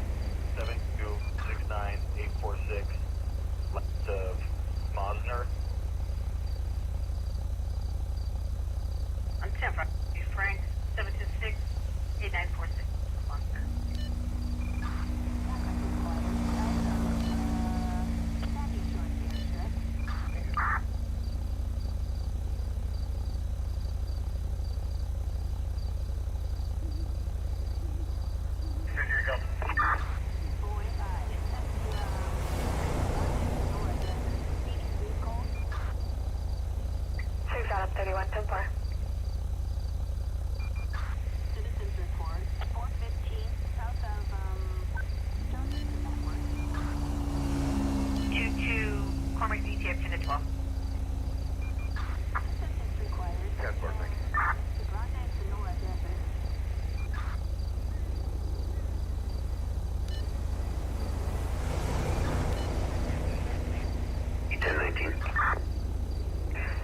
7269846 left of Mosner. I'm 10 fire. Frank 726 8946. Sandy Shores airstrip. Here you go. Boy, dispatch to, Sonora Desert. Speeding vehicle. 6 out of 31, 10 fire. Citizens report 415 south of, Stonington Network. 22 Cormac DTF to the 12. Assistance required. Yes, perfect. The Grande Sonora Desert. E1019.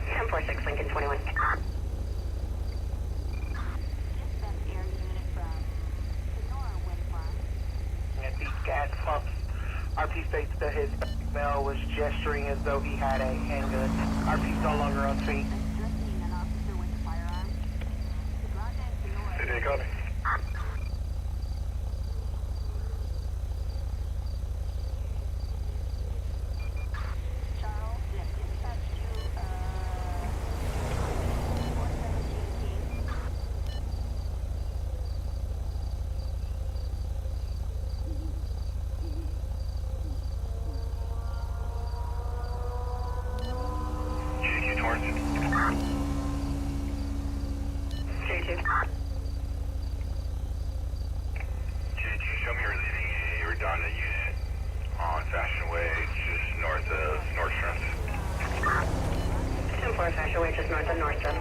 1046 Lincoln 21. Dispatch air unit from Sonora Wind Farm. At these gas pumps, RP states that his bell was gesturing as though he had a handgun. RP's no longer on scene. Addressing an officer with a firearm. The Grande Sonora City, copy. Charles, dispatch to, 417 King. GQ Torrance. J2. North Waitress north of Nordstrom.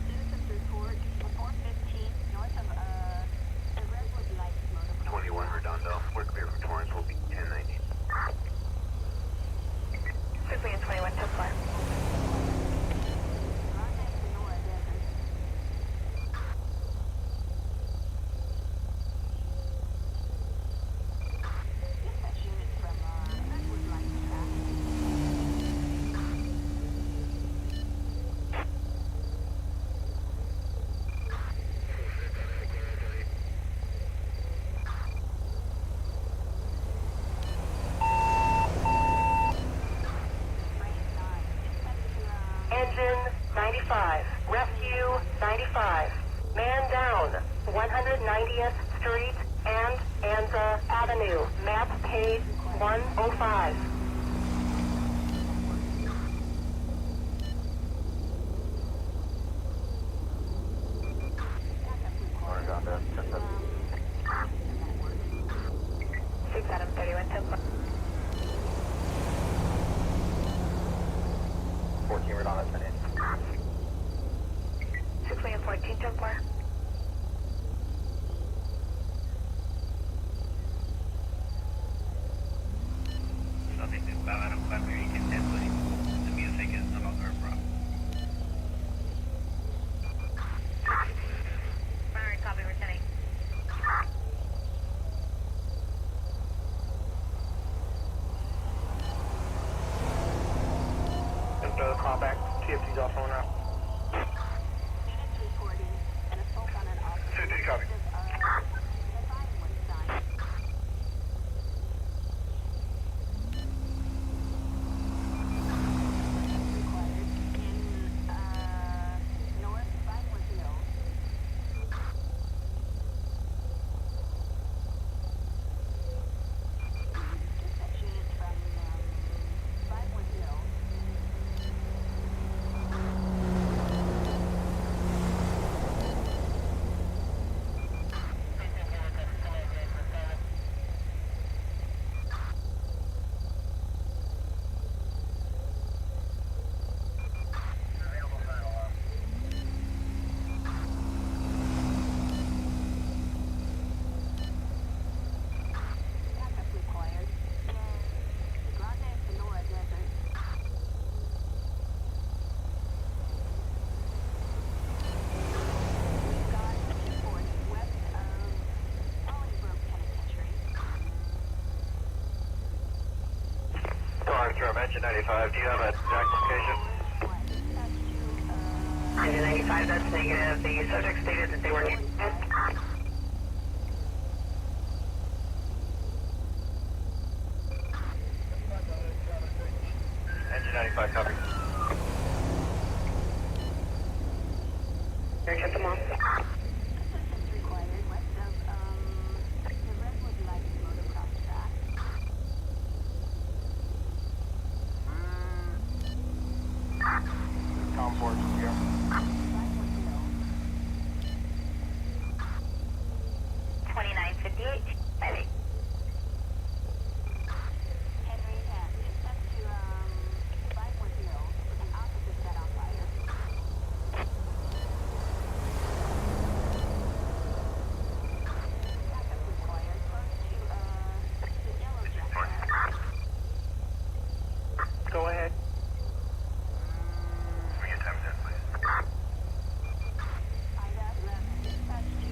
Citizens report 415 north of the Redwood Lights Motor. 21 Redondo. We're clear for Torrance. Will be 1090. 21 till 4. Rendezvous Sonora Desert. Dispatch units from Redwood Lights traffic. Engine 95. Rescue 95. Man down. 190th Street and Anza Avenue. Map page 105. Redondo. 6 Adam 31 till 4. 14 Redondo. 1080. 6 and 14 till 4. Nothing to about Adam 5 where you can definitely. The music is no longer a problem. Primary copy, we're 10 Call back. TFT's off on now. Units reporting an assault on an officer. TFT copy. The Vinewood side. Required in North Vinewood Hill. Dispatch units from Vinewood Hill. Backup required. Grande Sonora Desert. We've got 240 west of Bolingbroke Penitentiary. Torrance from Engine 95. Do you have an exact location? Dispatch to Engine 95, that's negative. The subject stated that they were near. Engine 95 copy. Check them off. assistance required west of the Redwood Lights motocross track. Tom Ford here. Vinewood Hill. 2958. 58. Henry Hess. Dispatch to Vinewood Hill. An officer set on fire. Backup required close to the Yellow Jacket. Go ahead. Can we get time 10, please? Ida 11. Dispatch to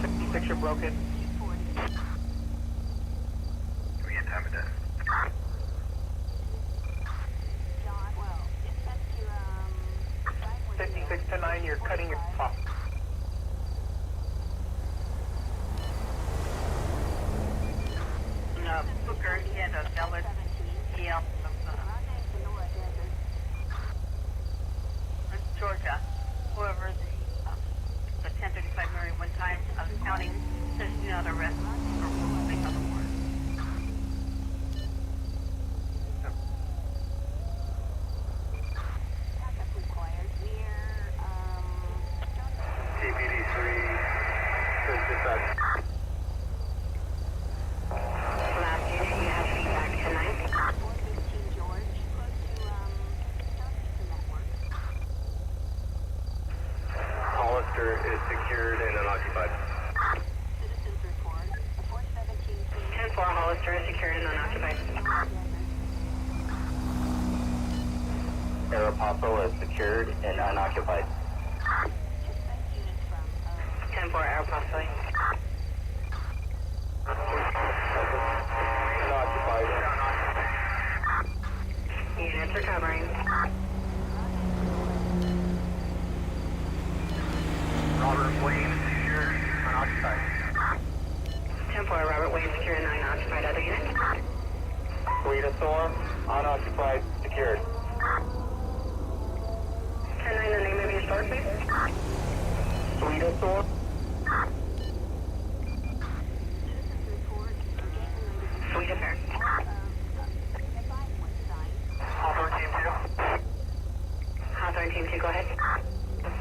56, you're broken. 240. Can we get time 10? John, well, dispatch to Vinewood Hill. 56 to 9, you're cutting your clock. Booker, he had a valid 17. EL Grande Sonora Desert. from Georgia. Whoever the 1035 Mary one time, I was counting, says, dispatch. Last unit, you have feedback 10-9. 415 George, close to, Southeastern Network. Hollister is secured and unoccupied. Citizens report. A 417 team. 10-4, Hollister is secured and unoccupied. Arapaho is secured and unoccupied. Dispatch units from, 10-4, Aeropostale. Unoccupied. Units recovering. Robert Wayne, secured, unoccupied. 10-4, Robert Wayne secured and unoccupied. Other units? Rita Thor, unoccupied, secured. 10-9, the name of your store, please? Rita Thor, citizens report. Sweet affair. Advise was signed. Hawthorne Team Hawthorne Team 2, go ahead. 2.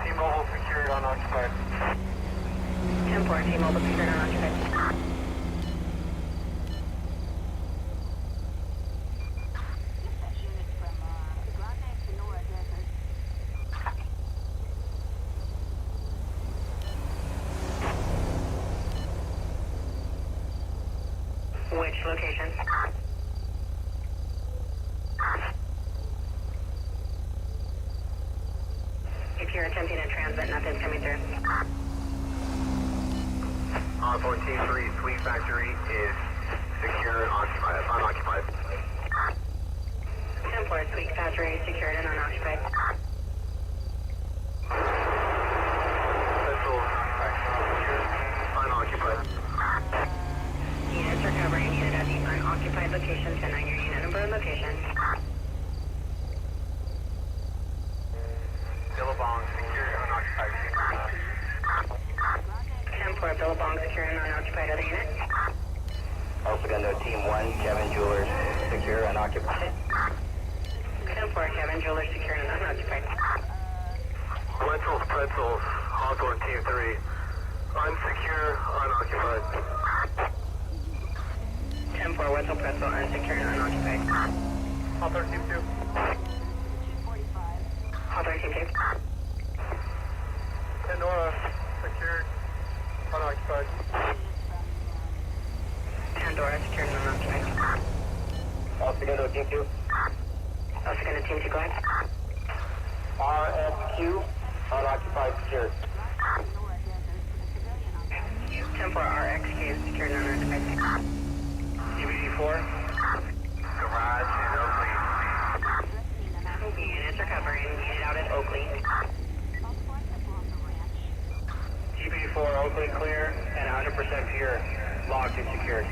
T-Mobile secured, unoccupied. 10-4, T-Mobile secured and unoccupied. Dispatch units from, Grande Sonora Desert. Which location? If you're attempting to transmit, nothing's coming through. Hawthorne Team 3, Sweet Factory is secure and unoccupied. 10-4, Sweet Factory secured and unoccupied. Central secured, unoccupied. Units recovering. Unit at the unoccupied location. 10-9, your unit number and location. Billabong secured, unoccupied. 10-4, Billabong secured and unoccupied. Other unit? Also got no Team 1, Kevin Jewelers, secure, unoccupied. 10-4, Kevin Jewelers secured and unoccupied. Wetzel's Pretzels, Hawthorne Team 3, unsecure, unoccupied. 10-4, Wetzel Pretzel unsecured and unoccupied. Hawthorne Team 2. 245. Hawthorne Team 2. Tenora, secured, unoccupied. Pandora secured and unoccupied. Also got no Team 2. Also gonna Team 2, go ahead. RSQ, unoccupied, secured. Sonora Desert. A civilian on 10-4, RXQ secured and unoccupied. DVD4, garage in Oakley. threatening an active Units recovering. Unit out at Oakley. Southwest of Bronco Ranch. DVD4, Oakley clear and 100% pure, locked and secured.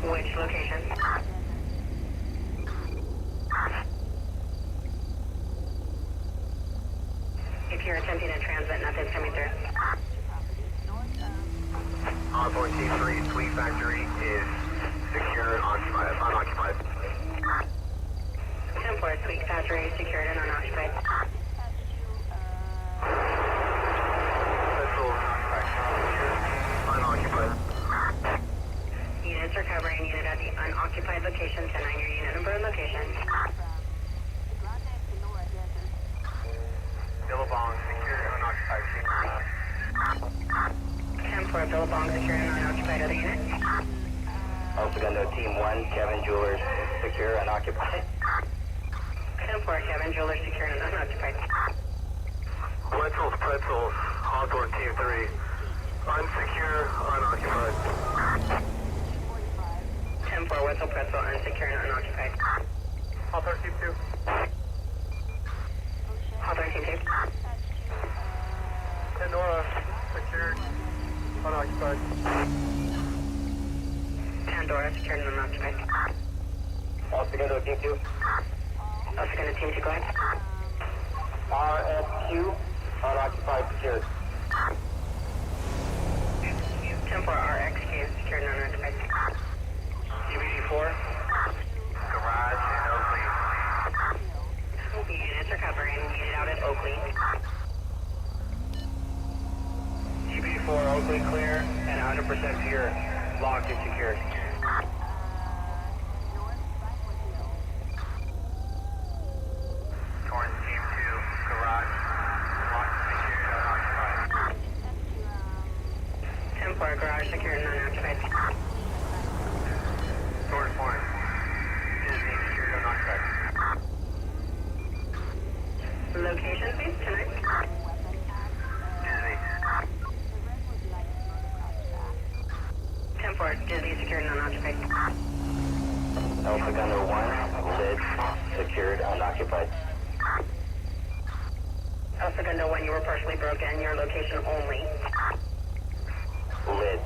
Which location? If you're attempting to transmit, nothing's coming through. Hawthorne Team 3, Sweet Factory is secure and unoccupied. 10-4, Sweet Factory secured and unoccupied. Central secured, unoccupied. Units recovering. Unit at the unoccupied location. 10-9, your unit number and location. Grande Sonora Desert. Billabong secured, unoccupied. 10-4, Billabong secured and unoccupied. Other unit? Also got no Team 1, Kevin Jewelers, secure, unoccupied. 10-4, Kevin Jewelers secured and unoccupied. Wetzel's Pretzels, Hawthorne Team 3, unsecure, unoccupied. 10-4, Wetzel Pretzel unsecured and unoccupied. Hawthorne Team 2. Hawthorne Team 2. Tenora, secured, unoccupied. Pandora secured and unoccupied. Also got no Team 2. Also gonna Team 2, go ahead. RSQ, unoccupied, secured. 10-4, RXQ secured and unoccupied. DVD4, garage in Oakley. Units recovering. Unit out at Oakley. 10-4, Oakland clear and 100% pure. Locked and secured. Torrance Team 2, garage. Locked and secured, unoccupied. 10-4, garage secured and unoccupied. Torrance 1, Disney secured, unoccupied. Location, please, tonight. Disney. 10-4, Disney secured and unoccupied. Alpha Gunner 1, lids secured, unoccupied. Alpha Gunner 1, you were partially broken. Your location only. Lids.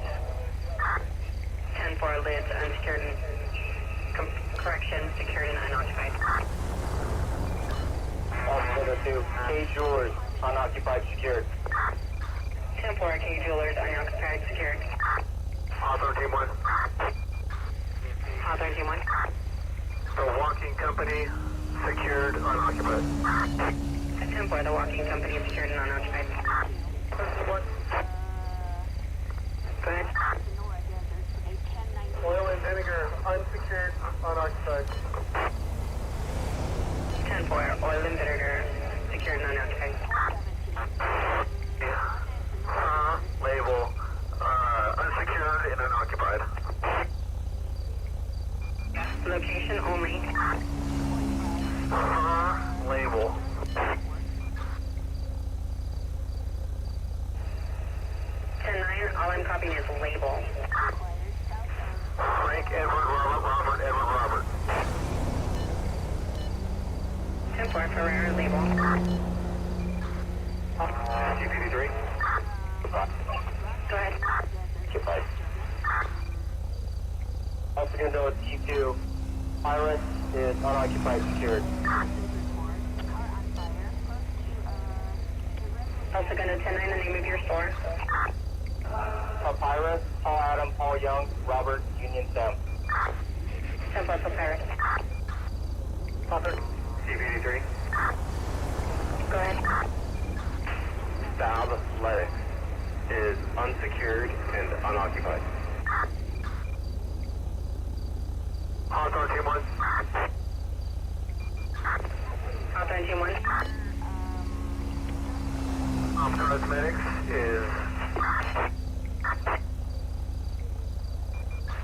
10-4, lids unsecured and correction, secured and unoccupied. Alpha Gunner 2, K Jewelers, unoccupied, secured. 10-4, K Jewelers, unoccupied, secured. Hawthorne Team 1. Hawthorne Team 1. The Walking Company, secured, unoccupied. 10-4, the walking company is secured and unoccupied. What? Go ahead. Oil and vinegar, unsecured, unoccupied. 10-4, oil and vinegar, secured and unoccupied. Label, unsecured and unoccupied. Location only. Label. 10-9, all I'm copying is label. Frank, Edward, Robert, Edward, Robert. 10-4, Ferrera, label. CPD3. Go ahead. Occupied. Alpha Gunner T2, Iris is unoccupied, secured. Alpha Gunner 10-9, the name of your store. Papyrus, Paul Adam, Paul Young, Robert, Union Sam. 10-4, Papyrus. CPD3. Go ahead. Stab Athletics is unsecured and unoccupied. Hawthorne Team 1. Hawthorne Team 1. Cosmetics is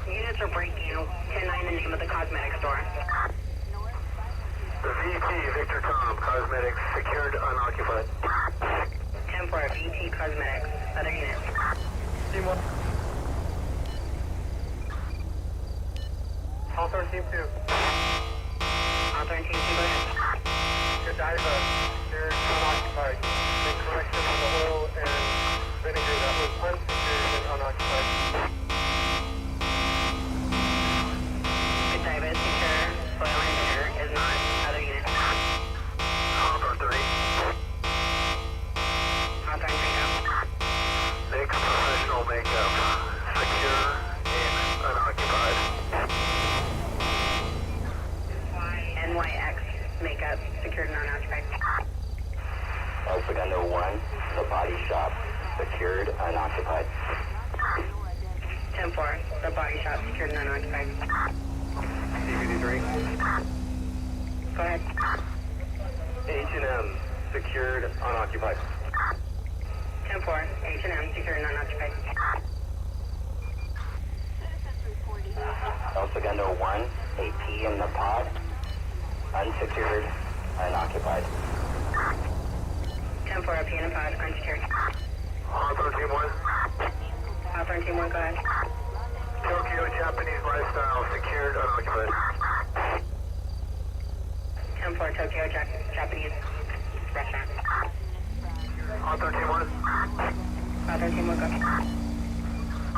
Units are breaking. 10-9, the name of the cosmetic store. the VT, Victor Tom, Cosmetics, secured, unoccupied. 10-4, VT Cosmetics. Other units. Team 1. Hawthorne Team 2. Hawthorne Team 2, go ahead. Godiva, secured, unoccupied. The correction of the oil and vinegar that was unsecured and unoccupied. Godiva, secure. Oil and vinegar is not. Other units. Hawthorne 3. Hawthorne 3, go. Nick Professional Makeup, secure and unoccupied. NYX Makeup, secured and unoccupied. Alpha Gunner 1, the body shop, secured, unoccupied. 10-4, the body shop, secured and unoccupied. CPD3. Go ahead. H&M, secured, unoccupied. 10-4, H&M, secured and unoccupied. Alpha Gunner 1, AP in the pod, unsecured, unoccupied. 10-4, AP in a pod, unsecured. Hawthorne Team 1. Hawthorne Team 1, go ahead. Tokyo Japanese Lifestyle, secured, unoccupied. 10-4, Tokyo Japanese Restaurant. Hawthorne Team 1. Hawthorne Team 1, go.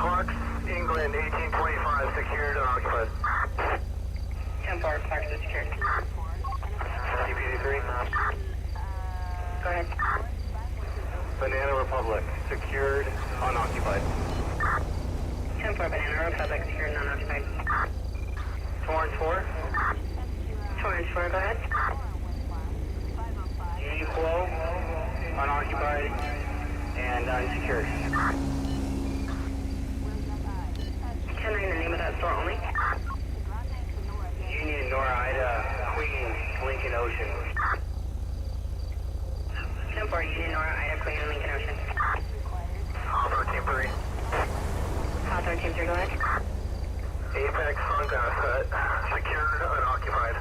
Clark's, England, 1825, secured, unoccupied. 10-4, Clark's is secured. CPD3. Go ahead. Banana Republic, secured, unoccupied. 10-4, Banana Republic, secured and unoccupied. Torrance 4. Torrance 4, go ahead. Equal, unoccupied, and unsecured. store only. Union, Nora, Ida, Queen, Lincoln Ocean. 10-4, Union, Nora, Ida, Queen, and Lincoln Ocean. Hawthorne Team 3. Hawthorne Team 3, go ahead. Apex Honda, secured, unoccupied.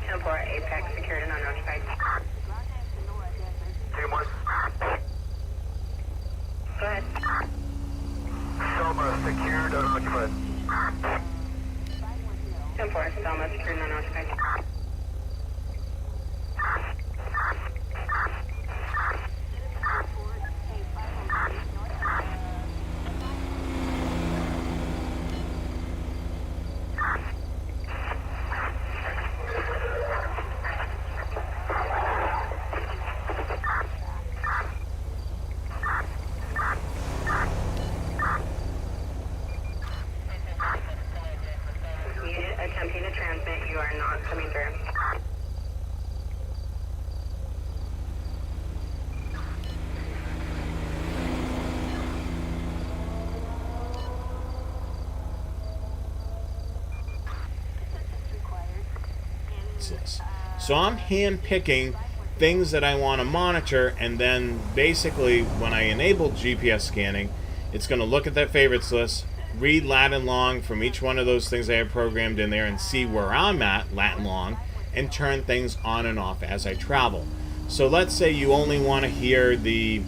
10-4, Apex, secured and unoccupied. Team 1. Go ahead. Selma, secured, unoccupied. 10-4, Selma, secured and unoccupied. Unit attempting to transmit, you are not coming through. So I'm hand picking things that I want to monitor, and then basically when I enable GPS scanning, it's going to look at that favorites list, read lat and long from each one of those things I have programmed in there and see where I'm at, lat and long, and turn things on and off as I travel. So let's say you only want to hear the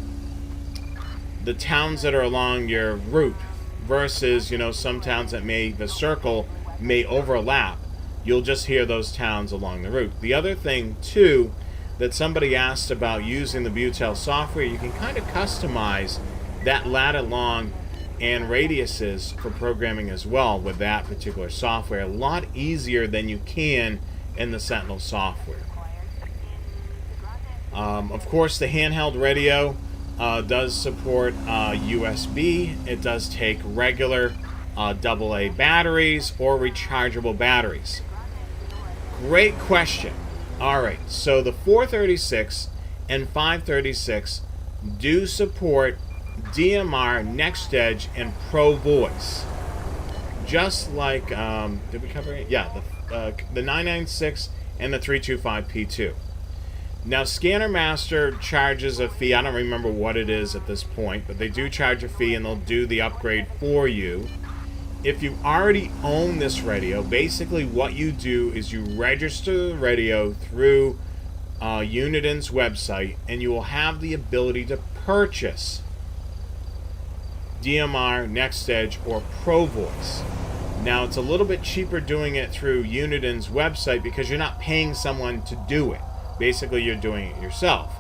towns that are along your route versus, you know, some towns that the circle may overlap. You'll just hear those towns along the route. The other thing, too, that somebody asked about using the Butel software, you can kind of customize that lat and long and radiuses for programming as well with that particular software. A lot easier than you can in the Sentinel software. Of course, the handheld radio does support USB. It does take regular AA batteries or rechargeable batteries. Great question. Alright, so the 436 and 536 do support DMR, NextEdge, and Pro Voice. Just like, did we cover it? Yeah, the 996 and the 325P2. Now, Scanner Master charges a fee. I don't remember what it is at this point, but they do charge a fee and they'll do the upgrade for you. If you already own this radio, basically what you do is you register the radio through Unidon's website, and you will have the ability to purchase DMR, NextEdge, or Pro Voice. Now, it's a little bit cheaper doing it through Unidon's website because you're not paying someone to do it. Basically, you're doing it yourself.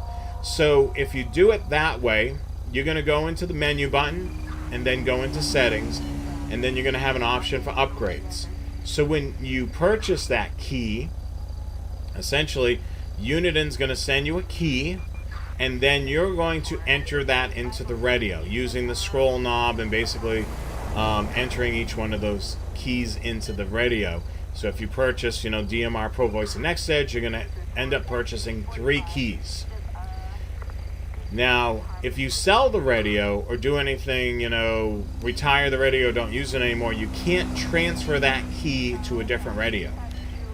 So if you do it that way, you're going to go into the menu button and then go into settings, and then you're going to have an option for upgrades. So when you purchase that key, essentially, Unidon's going to send you a key, and then you're going to enter that into the radio using the scroll knob and basically entering each one of those keys into the radio. So if you purchase, you know, DMR, Pro Voice, and NextEdge, you're going to end up purchasing 3 keys. Now, if you sell the radio or do anything, you know, retire the radio, don't use it anymore, you can't transfer that key to a different radio.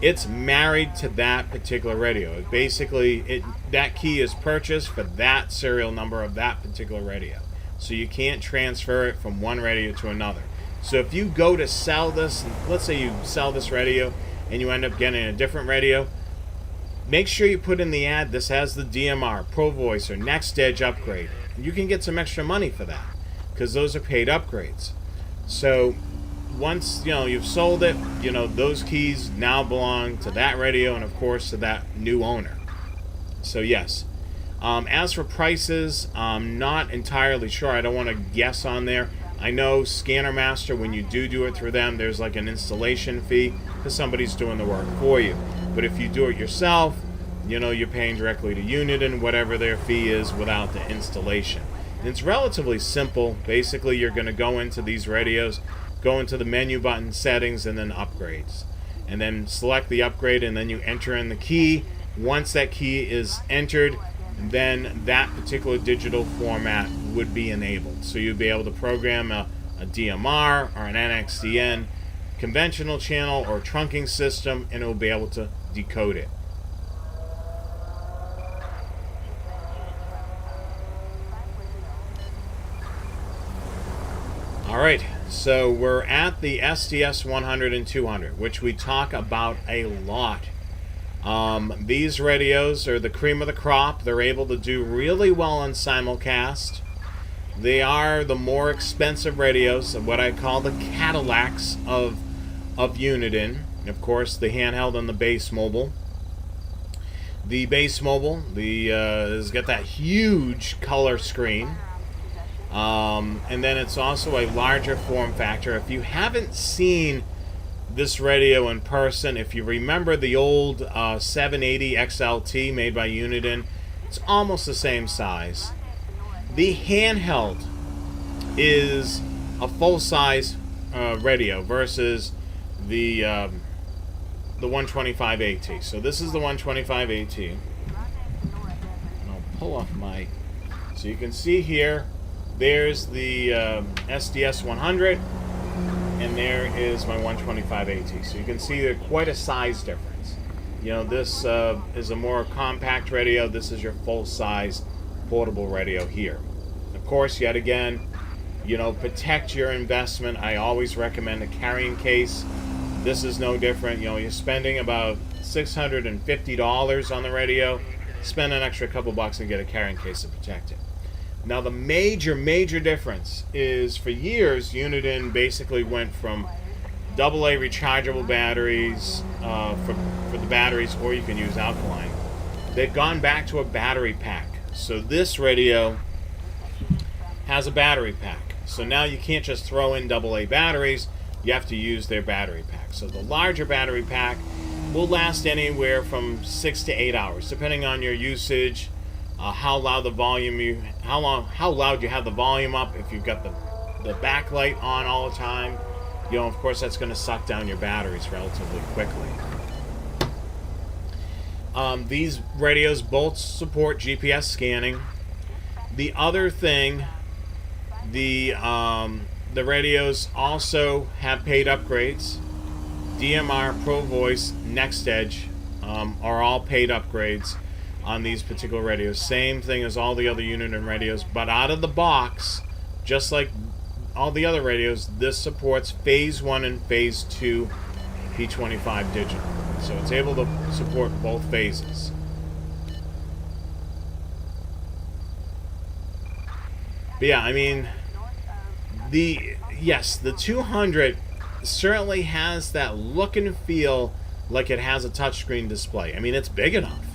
It's married to that particular radio. Basically, that key is purchased for that serial number of that particular radio. So you can't transfer it from one radio to another. So if you go to sell this, let's say you sell this radio and you end up getting a different radio, make sure you put in the ad, this has the DMR, Pro Voice, or NextEdge upgrade. You can get some extra money for that because those are paid upgrades. So once, you know, you've sold it, you know, those keys now belong to that radio and, of course, to that new owner. So, yes. As for prices, I'm not entirely sure. I don't want to guess on there. I know Scanner Master, when you do it through them, there's like an installation fee because somebody's doing the work for you. But if you do it yourself, you know, you're paying directly to Unidon, whatever their fee is without the installation. And it's relatively simple. Basically, you're going to go into these radios, go into the menu button, settings, and then upgrades. And then select the upgrade, and then you enter in the key. Once that key is entered, then that particular digital format would be enabled. So you'd be able to program a a DMR or an NXDN conventional channel or trunking system, and it will be able to decode it. Alright, so we're at the SDS 100 and 200, which we talk about a lot. These radios are the cream of the crop. They're able to do really well on simulcast. They are the more expensive radios, what I call the Cadillacs of Uniden. Of course, the handheld and the base mobile. The base mobile has got that huge color screen. And then it's also a larger form factor. If you haven't seen this radio in person, if you remember the old 780 XLT made by Uniden, it's almost the same size. The handheld is a full-size radio versus the 125 AT. So this is the 125 AT. And I'll pull off my... So you can see here, there's the SDS 100, and there is my 125 AT. So you can see there's quite a size difference. You know, this is a more compact radio. This is your full-size portable radio here. Of course, yet again, you know, protect your investment. I always recommend a carrying case. This is no different. You know, you're spending about $650 on the radio. Spend an extra couple bucks and get a carrying case to protect it. Now, the major difference is, for years, Uniden basically went from AA rechargeable batteries for the batteries, or you can use alkaline. They've gone back to a battery pack. So this radio has a battery pack. So now you can't just throw in AA batteries, you have to use their battery pack. So the larger battery pack will last anywhere from 6 to 8 hours, depending on your usage. How loud how loud you have the volume up. If you've got the backlight on all the time, you know, of course, that's going to suck down your batteries relatively quickly. These radios both support GPS scanning. The other thing, the radios also have paid upgrades. DMR, Pro Voice, NextEdge are all paid upgrades on these particular radios. Same thing as all the other Uniden radios, but out of the box, just like all the other radios, this supports phase 1 and phase 2 P25 digital. So it's able to support both phases. But yeah, I mean, the 200 certainly has that look and feel like it has a touchscreen display. I mean, it's big enough.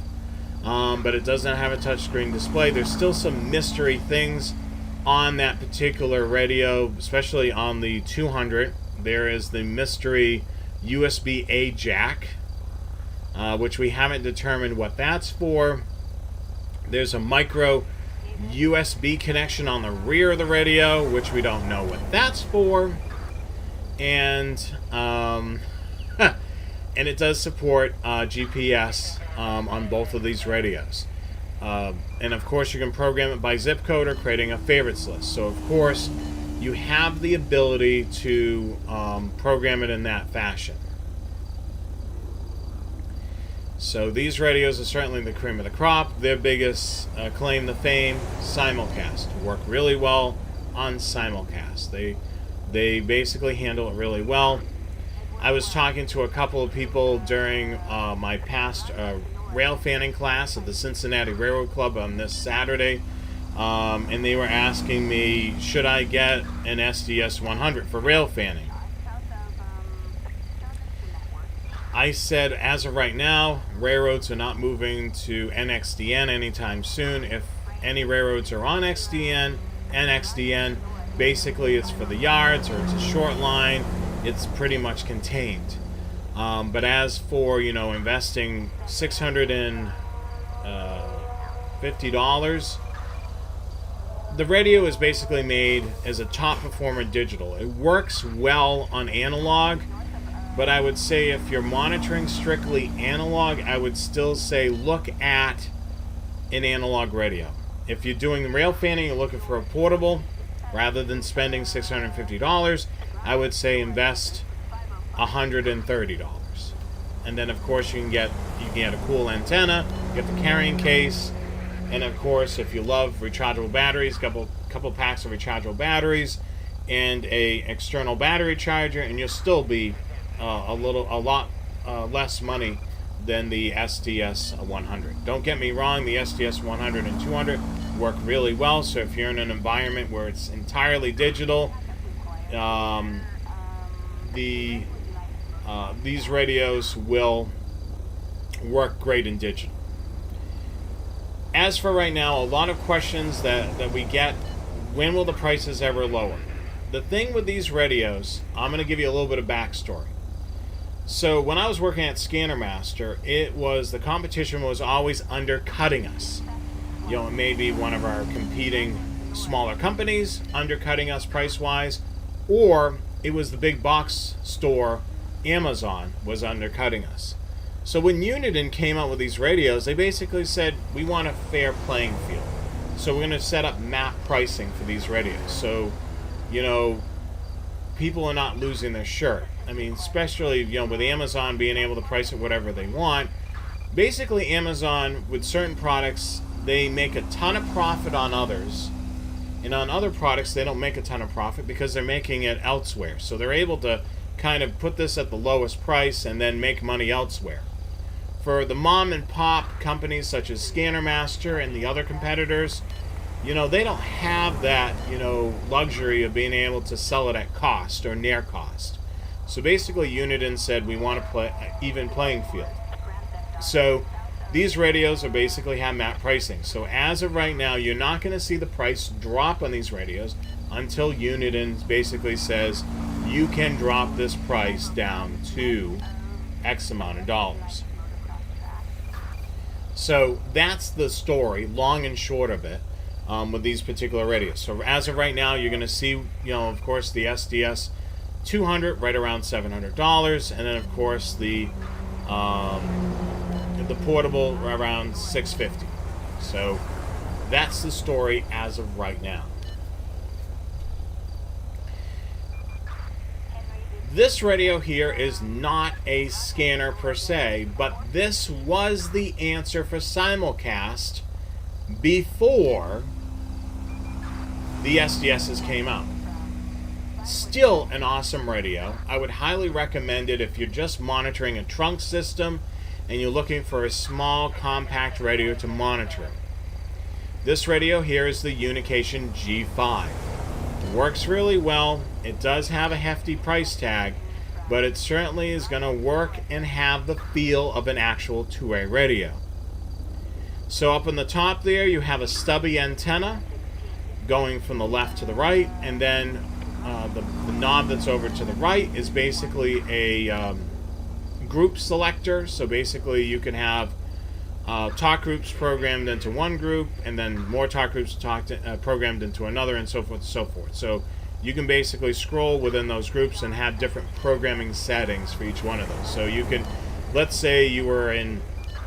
But it doesn't have a touchscreen display. There's still some mystery things on that particular radio, especially on the 200. There is the mystery USB-A jack, which we haven't determined what that's for. There's a micro USB connection on the rear of the radio, which we don't know what that's for. And and it does support GPS on both of these radios. And of course, you can program it by zip code or creating a favorites list. So of course, you have the ability to program it in that fashion. So these radios are certainly the cream of the crop. Their biggest claim to fame, simulcast. Work really well on simulcast. They basically handle it really well. I was talking to a couple of people during my past rail fanning class at the Cincinnati Railroad Club on this Saturday, and they were asking me, should I get an SDS 100 for rail fanning? I said, as of right now, railroads are not moving to NXDN anytime soon. If any railroads are on NXDN, basically it's for the yards or it's a short line. It's pretty much contained. But as for, you know, investing $650, the radio is basically made as a top performer digital. It works well on analog, but I would say if you're monitoring strictly analog, I would still say look at an analog radio. If you're doing rail fanning, you're looking for a portable, Rather than spending $650, I would say invest $130. And then of course you can get a cool antenna, get the carrying case, and of course if you love rechargeable batteries, couple packs of rechargeable batteries and a external battery charger, and you'll still be a lot less money than the STS 100. Don't get me wrong, the STS 100 and 200 work really well. So if you're in an environment where it's entirely digital, these radios will work great in digital. As for right now, a lot of questions that we get: when will the prices ever lower? The thing with these radios, I'm going to give you a little bit of backstory. So when I was working at Scannermaster, the competition was always undercutting us. You know, it may be one of our competing smaller companies undercutting us price-wise, or it was the big box store, Amazon, was undercutting us. So when Uniden came out with these radios, they basically said, we want a fair playing field. So we're going to set up map pricing for these radios. So, you know, people are not losing their shirt. I mean, especially, you know, with Amazon being able to price it whatever they want. Basically, Amazon, with certain products, they make a ton of profit on others. And on other products, they don't make a ton of profit because they're making it elsewhere. So they're able to kind of put this at the lowest price and then make money elsewhere. For the mom and pop companies such as Scannermaster and the other competitors, you know, they don't have that, you know, luxury of being able to sell it at cost or near cost. So basically Uniden said, we want to play even playing field. So these radios are basically have map pricing. So as of right now, you're not going to see the price drop on these radios until Uniden basically says you can drop this price down to X amount of dollars. So that's the story, long and short of it, with these particular radios. So as of right now, you're going to see, you know, of course, the SDS 200 right around $700, and then of course the portable around $650. So that's the story as of right now. This radio here is not a scanner per se, but this was the answer for simulcast before the SDSs came out. Still an awesome radio. I would highly recommend it if you're just monitoring a trunk system and you're looking for a small compact radio to monitor it. This radio here is the Unication G5. It works really well. It does have a hefty price tag, but it certainly is going to work and have the feel of an actual two-way radio. So up on the top there, you have a stubby antenna going from the left to the right, and then the knob that's over to the right is basically a group selector. So basically you can have talk groups programmed into one group, and then more talk groups programmed into another, and so forth and so forth. So you can basically scroll within those groups and have different programming settings for each one of those. So you can, let's say you were in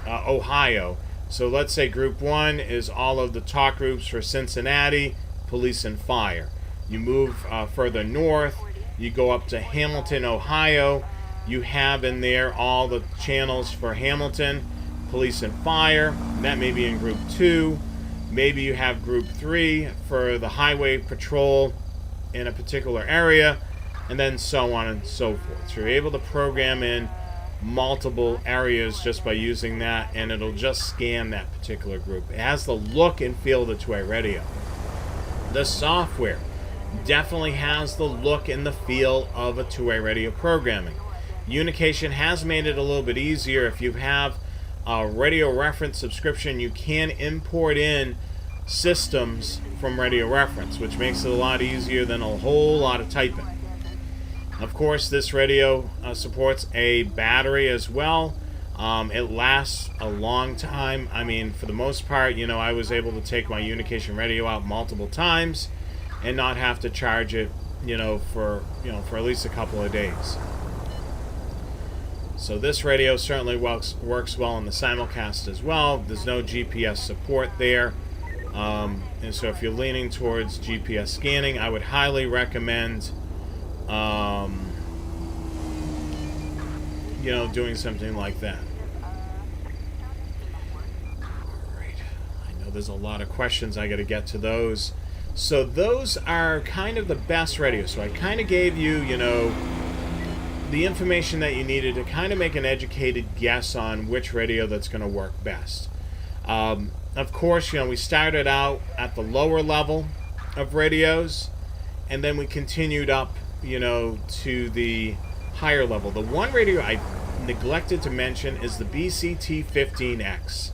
Ohio. So let's say group 1 is all of the talk groups for Cincinnati, police and fire. You move further north, you go up to Hamilton, Ohio. You have in there all the channels for Hamilton, police and fire. That may be in group 2. Maybe you have group 3 for the highway patrol in a particular area, and then so on and so forth. So you're able to program in multiple areas just by using that, and it'll just scan that particular group. It has the look and feel of the two-way radio. The software definitely has the look and the feel of a two-way radio programming. Unication has made it a little bit easier. If you have a radio reference subscription, you can import in systems from radio reference, which makes it a lot easier than a whole lot of typing. Of course, this radio supports a battery as well. It lasts a long time. I mean, for the most part, you know, I was able to take my Unication radio out multiple times and not have to charge it, for at least a couple of days. So this radio certainly works well in the simulcast as well. There's no GPS support there. And so if you're leaning towards GPS scanning, I would highly recommend, you know, doing something like that. Alright, I know there's a lot of questions, I gotta get to those. So those are kind of the best radios. So I kind of gave you, you know, the information that you needed to kind of make an educated guess on which radio that's going to work best. Of course, you know, we started out at the lower level of radios, and then we continued up, you know, to the higher level. The one radio I neglected to mention is the BCT-15X.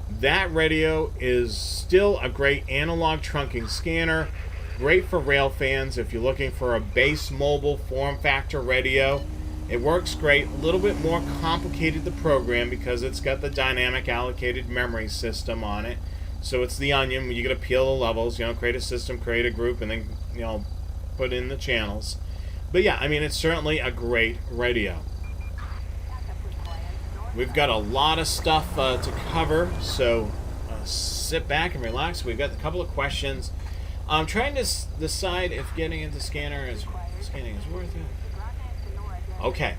That radio is still a great analog trunking scanner, great for rail fans if you're looking for a base mobile form factor radio. It works great, a little bit more complicated to program because it's got the dynamic allocated memory system on it. So it's the onion, you gotta peel the levels, you know, create a system, create a group, and then, you know, put in the channels. But yeah, I mean, it's certainly a great radio. We've got a lot of stuff to cover, so sit back and relax. We've got a couple of questions. I'm trying to decide if getting into scanning is worth it. Okay.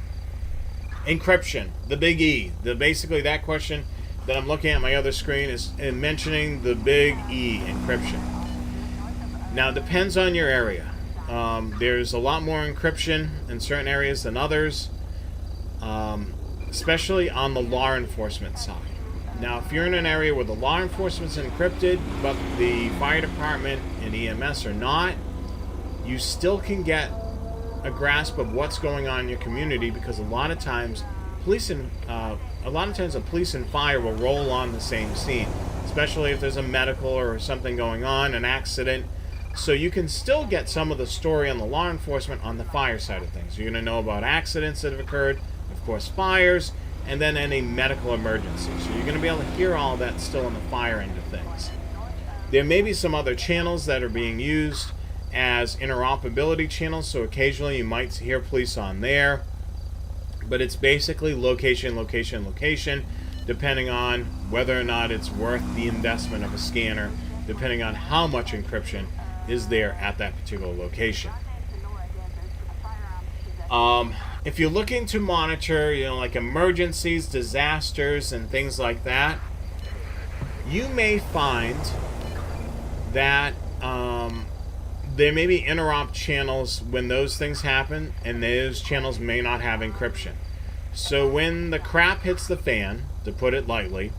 Encryption, the big E. Basically that question that I'm looking at my other screen is mentioning the big E, encryption. Now, it depends on your area. There's a lot more encryption in certain areas than others, especially on the law enforcement side. Now, if you're in an area where the law enforcement's encrypted, but the fire department and EMS are not, you still can get a grasp of what's going on in your community, because a lot of times the police and fire will roll on the same scene, especially if there's a medical or something going on, an accident. So you can still get some of the story on the law enforcement on the fire side of things. You're going to know about accidents that have occurred, of course fires, and then any medical emergency. So you're going to be able to hear all that still on the fire end of things. There may be some other channels that are being used as interoperability channels, so occasionally you might hear police on there, but it's basically location, location, location, depending on whether or not it's worth the investment of a scanner, depending on how much encryption is there at that particular location. If you're looking to monitor, you know, like emergencies, disasters, and things like that, you may find that there may be interop channels when those things happen, and those channels may not have encryption. So when the crap hits the fan, to put it lightly,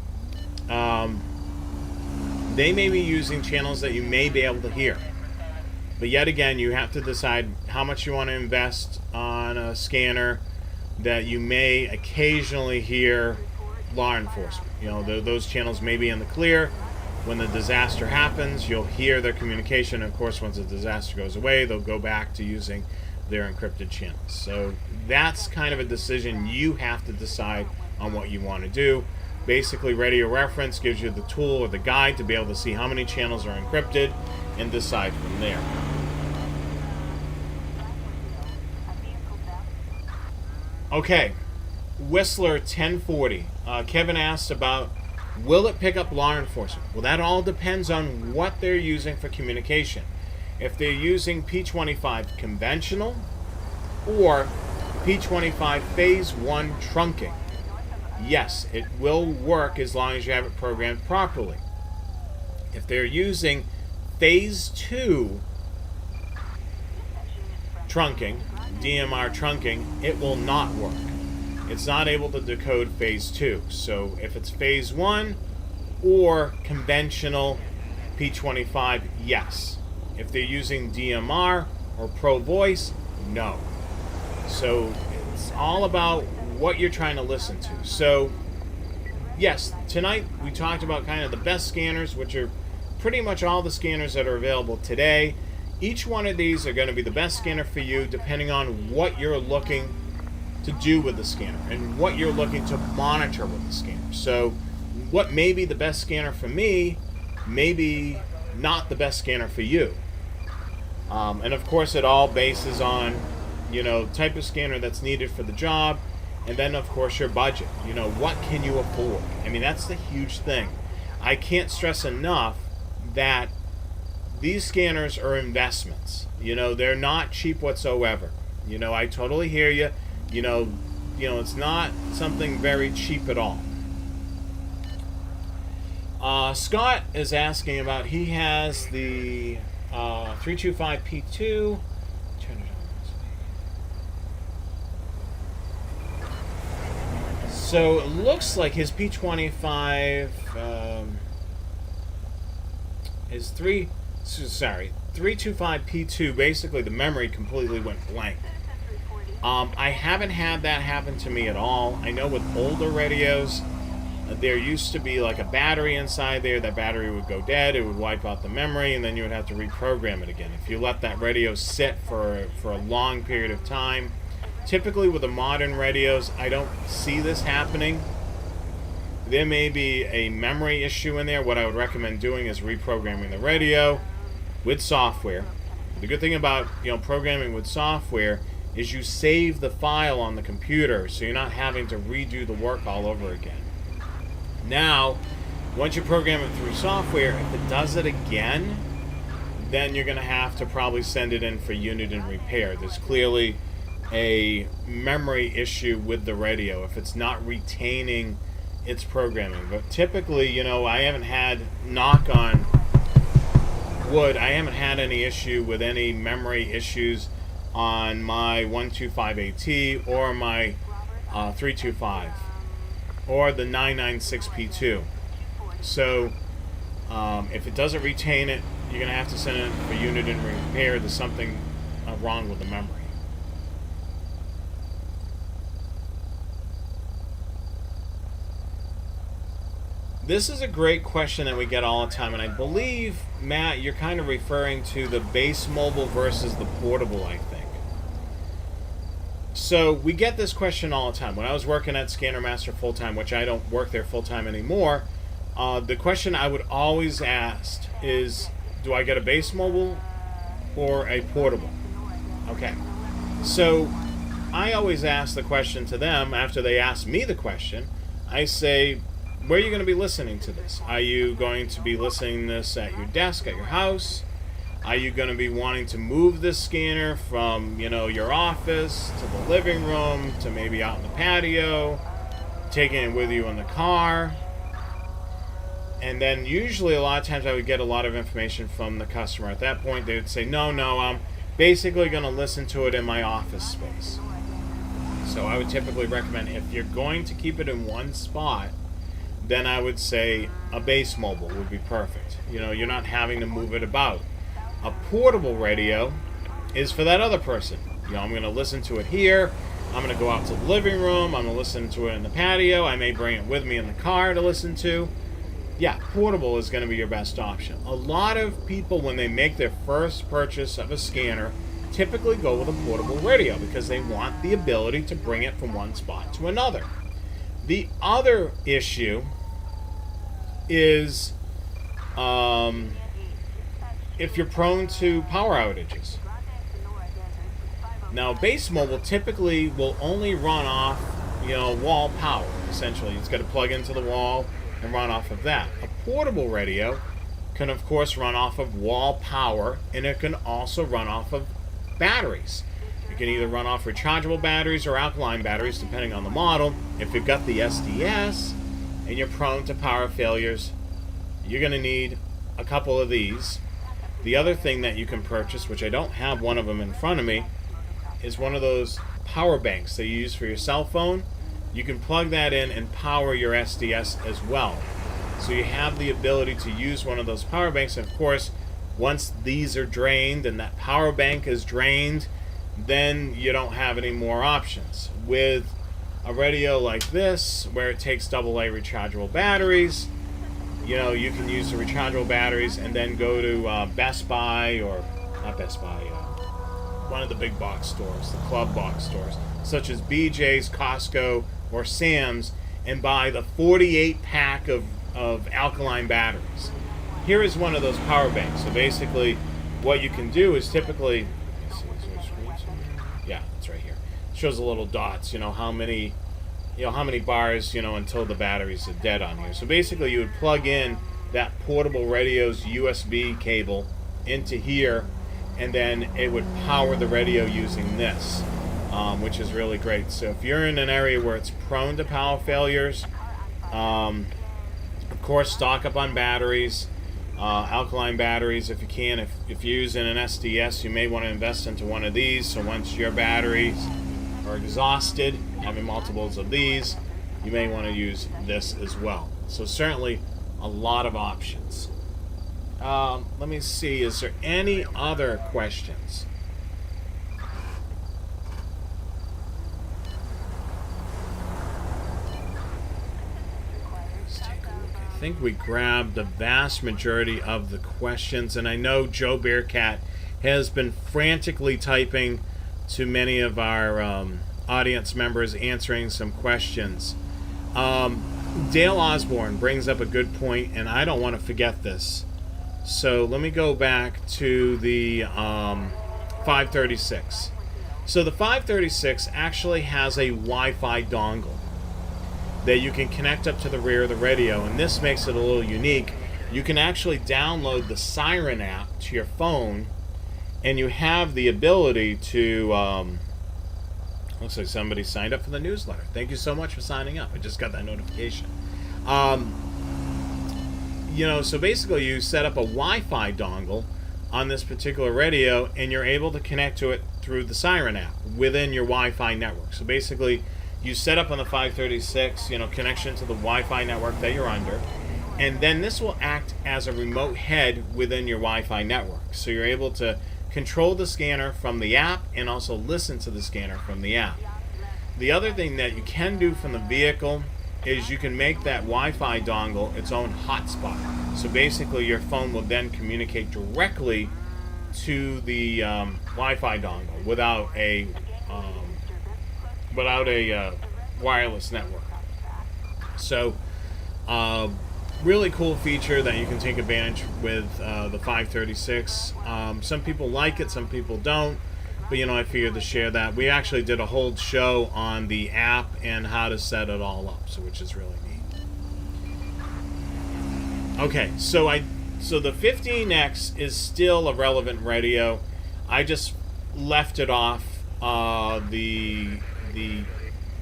they may be using channels that you may be able to hear. But yet again, you have to decide how much you want to invest on a scanner that you may occasionally hear law enforcement. You know, those channels may be in the clear. When the disaster happens, you'll hear their communication. Of course, once the disaster goes away, they'll go back to using their encrypted channels. So that's kind of a decision you have to decide on what you want to do. Basically, Radio Reference gives you the tool or the guide to be able to see how many channels are encrypted and decide from there. Okay, Whistler 1040. Kevin asked about, will it pick up law enforcement? Well, that all depends on what they're using for communication. If they're using P25 conventional or P25 Phase 1 trunking, yes, it will work as long as you have it programmed properly. If they're using Phase 2 trunking, DMR trunking, it will not work. It's not able to decode Phase 2. So if it's Phase 1 or conventional P25, yes. If they're using DMR or Pro Voice, no. So it's all about what you're trying to listen to. So yes, tonight we talked about kind of the best scanners, which are pretty much all the scanners that are available today. Each one of these are going to be the best scanner for you depending on what you're looking to do with the scanner and what you're looking to monitor with the scanner. So what may be the best scanner for me may be not the best scanner for you. And of course it all bases on, you know, type of scanner that's needed for the job, and then of course your budget. You know, what can you afford? I mean, that's the huge thing. I can't stress enough that these scanners are investments. You know, they're not cheap whatsoever. You know, I totally hear you. You know, it's not something very cheap at all. Scott is asking about, he has the 325P2. So it looks like his P25 is 325P2. Basically, the memory completely went blank. I haven't had that happen to me at all. I know with older radios, there used to be like a battery inside there. That battery would go dead. It would wipe out the memory, and then you would have to reprogram it again. If you let that radio sit for a long period of time. Typically with the modern radios, I don't see this happening. There may be a memory issue in there. What I would recommend doing is reprogramming the radio with software. The good thing about programming with software is you save the file on the computer, so you're not having to redo the work all over again. Now, once you program it through software, if it does it again, then you're going to have to probably send it in for unit and repair. There's clearly a memory issue with the radio if it's not retaining its programming. But typically, I haven't had, knock on wood, I haven't had any issue with any memory issues on my 125AT or my 325 or the 996P2. So if it doesn't retain it, you're going to have to send it for unit and repair. There's something wrong with the memory. This is a great question that we get all the time, and I believe, Matt, you're kind of referring to the base mobile versus the portable, I think. So we get this question all the time. When I was working at Scanner Master full-time, which I don't work there full-time anymore, the question I would always ask is, do I get a base mobile or a portable? Okay. So I always ask the question to them after they ask me the question. I say, where are you going to be listening to this? Are you going to be listening to this at your desk, at your house? Are you going to be wanting to move this scanner from, your office to the living room to maybe out in the patio, taking it with you in the car? And then usually a lot of times I would get a lot of information from the customer. At that point they would say, no, I'm basically going to listen to it in my office space. So I would typically recommend, if you're going to keep it in one spot, then I would say a base mobile would be perfect. You're not having to move it about. A portable radio is for that other person. I'm going to listen to it here. I'm going to go out to the living room. I'm going to listen to it in the patio. I may bring it with me in the car to listen to. Yeah, portable is going to be your best option. A lot of people, when they make their first purchase of a scanner, typically go with a portable radio because they want the ability to bring it from one spot to another. The other issue is if you're prone to power outages. Now, base mobile typically will only run off, wall power, essentially. It's got to plug into the wall and run off of that. A portable radio can, of course, run off of wall power, and it can also run off of batteries. You can either run off rechargeable batteries or alkaline batteries, depending on the model. If you've got the SDS and you're prone to power failures, you're going to need a couple of these. The other thing that you can purchase, which I don't have one of them in front of me, is one of those power banks that you use for your cell phone. You can plug that in and power your SDS as well. So you have the ability to use one of those power banks. And of course, once these are drained and that power bank is drained, then you don't have any more options. With a radio like this, where it takes AA rechargeable batteries, you can use the rechargeable batteries and then go to Best Buy, or not Best Buy, one of the big box stores, the club box stores, such as BJ's, Costco, or Sam's, and buy the 48 pack of alkaline batteries. Here is one of those power banks. So basically, what you can do is typically, yeah, it's right here. It shows the little dots. How many bars, until the batteries are dead on here. So basically, you would plug in that portable radio's USB cable into here, and then it would power the radio using this, which is really great. So if you're in an area where it's prone to power failures, of course, stock up on batteries, alkaline batteries if you can. If you're using an SDS, you may want to invest into one of these, so once your batteries are exhausted, having multiples of these, you may want to use this as well. So certainly a lot of options. Let me see, is there any other questions? Let's take a look. I think we grabbed the vast majority of the questions, and I know Joe Bearcat has been frantically typing to many of our audience members, answering some questions. Dale Osborne brings up a good point, and I don't want to forget this. So let me go back to the 536. So the 536 actually has a Wi-Fi dongle that you can connect up to the rear of the radio, and this makes it a little unique. You can actually download the Siren app to your phone, and you have the ability to looks like somebody signed up for the newsletter. Thank you so much for signing up. I just got that notification. So basically you set up a Wi-Fi dongle on this particular radio, and you're able to connect to it through the Siren app within your Wi-Fi network. So basically you set up on the 536, connection to the Wi-Fi network that you're under, and then this will act as a remote head within your Wi-Fi network. So you're able to control the scanner from the app and also listen to the scanner from the app. The other thing that you can do from the vehicle is you can make that Wi-Fi dongle its own hotspot. So basically your phone will then communicate directly to the Wi-Fi dongle without a wireless network. So really cool feature that you can take advantage with the 536. Some people like it, some people don't, but I figured to share that. We actually did a whole show on the app and how to set it all up, so which is really neat. Okay, so the 15X is still a relevant radio. I just left it off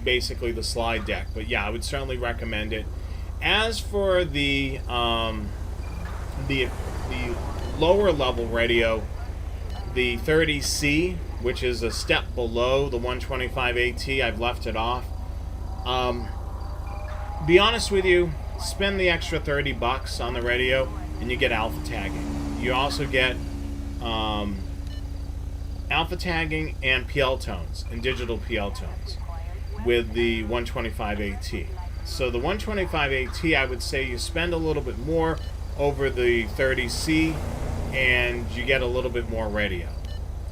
basically the slide deck, but yeah, I would certainly recommend it. As for the lower level radio, the 30C, which is a step below the 125 AT, I've left it off. Be honest with you, spend the extra $30 on the radio and you get alpha tagging. You also get alpha tagging and PL tones, and digital PL tones with the 125 AT. So the 125 AT, I would say you spend a little bit more over the 30C and you get a little bit more radio.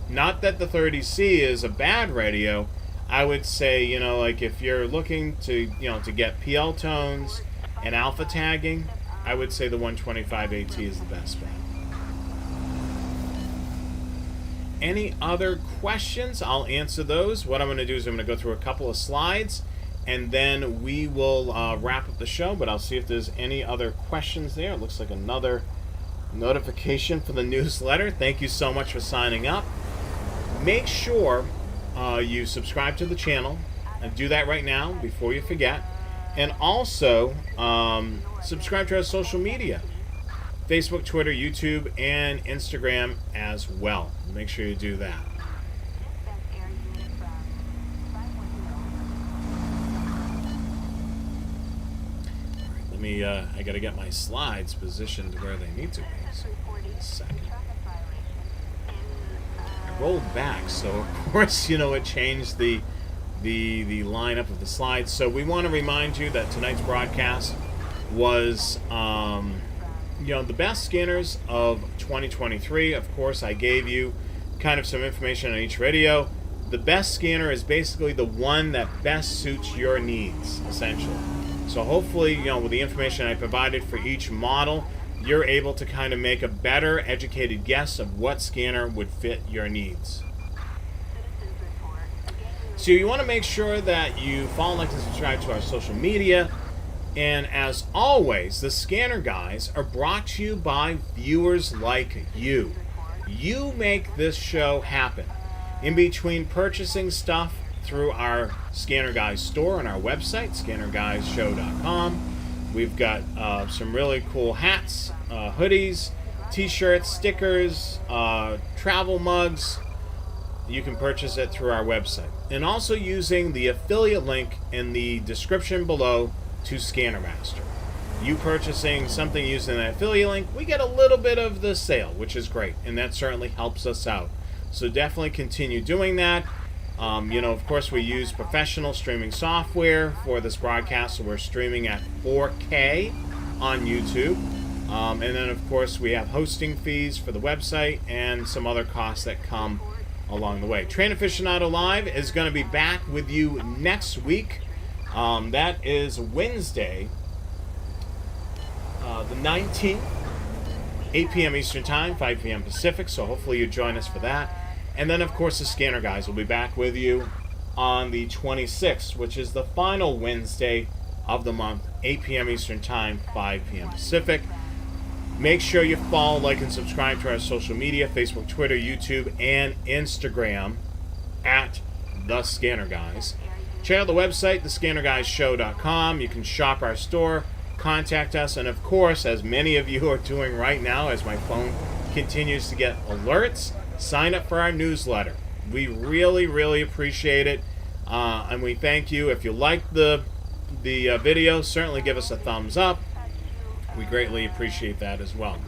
Not that the 30C is a bad radio. I would say, like if you're looking to, to get PL tones and alpha tagging, I would say the 125 AT is the best bet. Any other questions? I'll answer those. What I'm going to do is I'm going to go through a couple of slides, and then we will wrap up the show, but I'll see if there's any other questions there. It looks like another notification for the newsletter. Thank you so much for signing up. Make sure you subscribe to the channel, and do that right now before you forget. And also subscribe to our social media, Facebook, Twitter, YouTube, and Instagram as well. Make sure you do that. I gotta get my slides positioned where they need to be. So, a second. I rolled back, so of course, it changed the lineup of the slides. So we want to remind you that tonight's broadcast was, the best scanners of 2023. Of course, I gave you kind of some information on each radio. The best scanner is basically the one that best suits your needs, essentially. So hopefully, with the information I provided for each model, you're able to kind of make a better educated guess of what scanner would fit your needs. So you want to make sure that you follow, like, and subscribe to our social media, And as always, the Scanner Guys are brought to you by viewers like you. You make this show happen. In between purchasing stuff through our Scanner Guys store on our website, scannerguyshow.com, we've got some really cool hats, hoodies, t-shirts, stickers, travel mugs. You can purchase it through our website. And also using the affiliate link in the description below to ScannerMaster. You purchasing something using that affiliate link, we get a little bit of the sale, which is great. And that certainly helps us out. So definitely continue doing that. Of course, we use professional streaming software for this broadcast, so we're streaming at 4K on YouTube. And then, of course, we have hosting fees for the website and some other costs that come along the way. Train Aficionado Live is going to be back with you next week. That is Wednesday, the 19th, 8 p.m. Eastern Time, 5 p.m. Pacific, so hopefully you join us for that. And then, of course, the Scanner Guys will be back with you on the 26th, which is the final Wednesday of the month, 8 p.m. Eastern Time, 5 p.m. Pacific. Make sure you follow, like, and subscribe to our social media, Facebook, Twitter, YouTube, and Instagram at The Scanner Guys. Check out the website, thescannerguyshow.com. You can shop our store, contact us, and of course, as many of you are doing right now, as my phone continues to get alerts, sign up for our newsletter. We really, really appreciate it, and we thank you. If you like the video, certainly give us a thumbs up. We greatly appreciate that as well.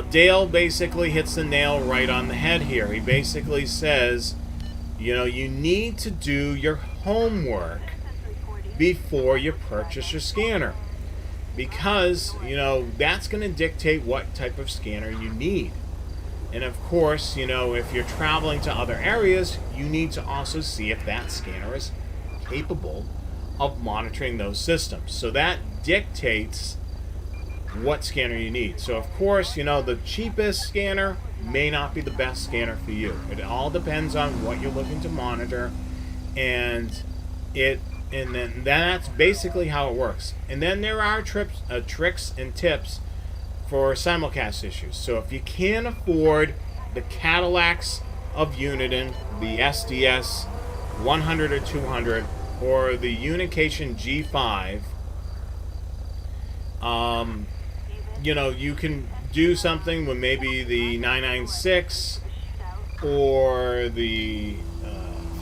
Dale basically hits the nail right on the head here. He basically says, you need to do your homework before you purchase your scanner. Because, that's going to dictate what type of scanner you need. And of course, if you're traveling to other areas, you need to also see if that scanner is capable of monitoring those systems. So that dictates what scanner you need. So of course, the cheapest scanner may not be the best scanner for you. It all depends on what you're looking to monitor, and then that's basically how it works. And then there are tricks and tips for simulcast issues. So if you can't afford the Cadillacs of Uniden, the SDS 100 or 200, or the Unication G5, you can do something with maybe the 996 or the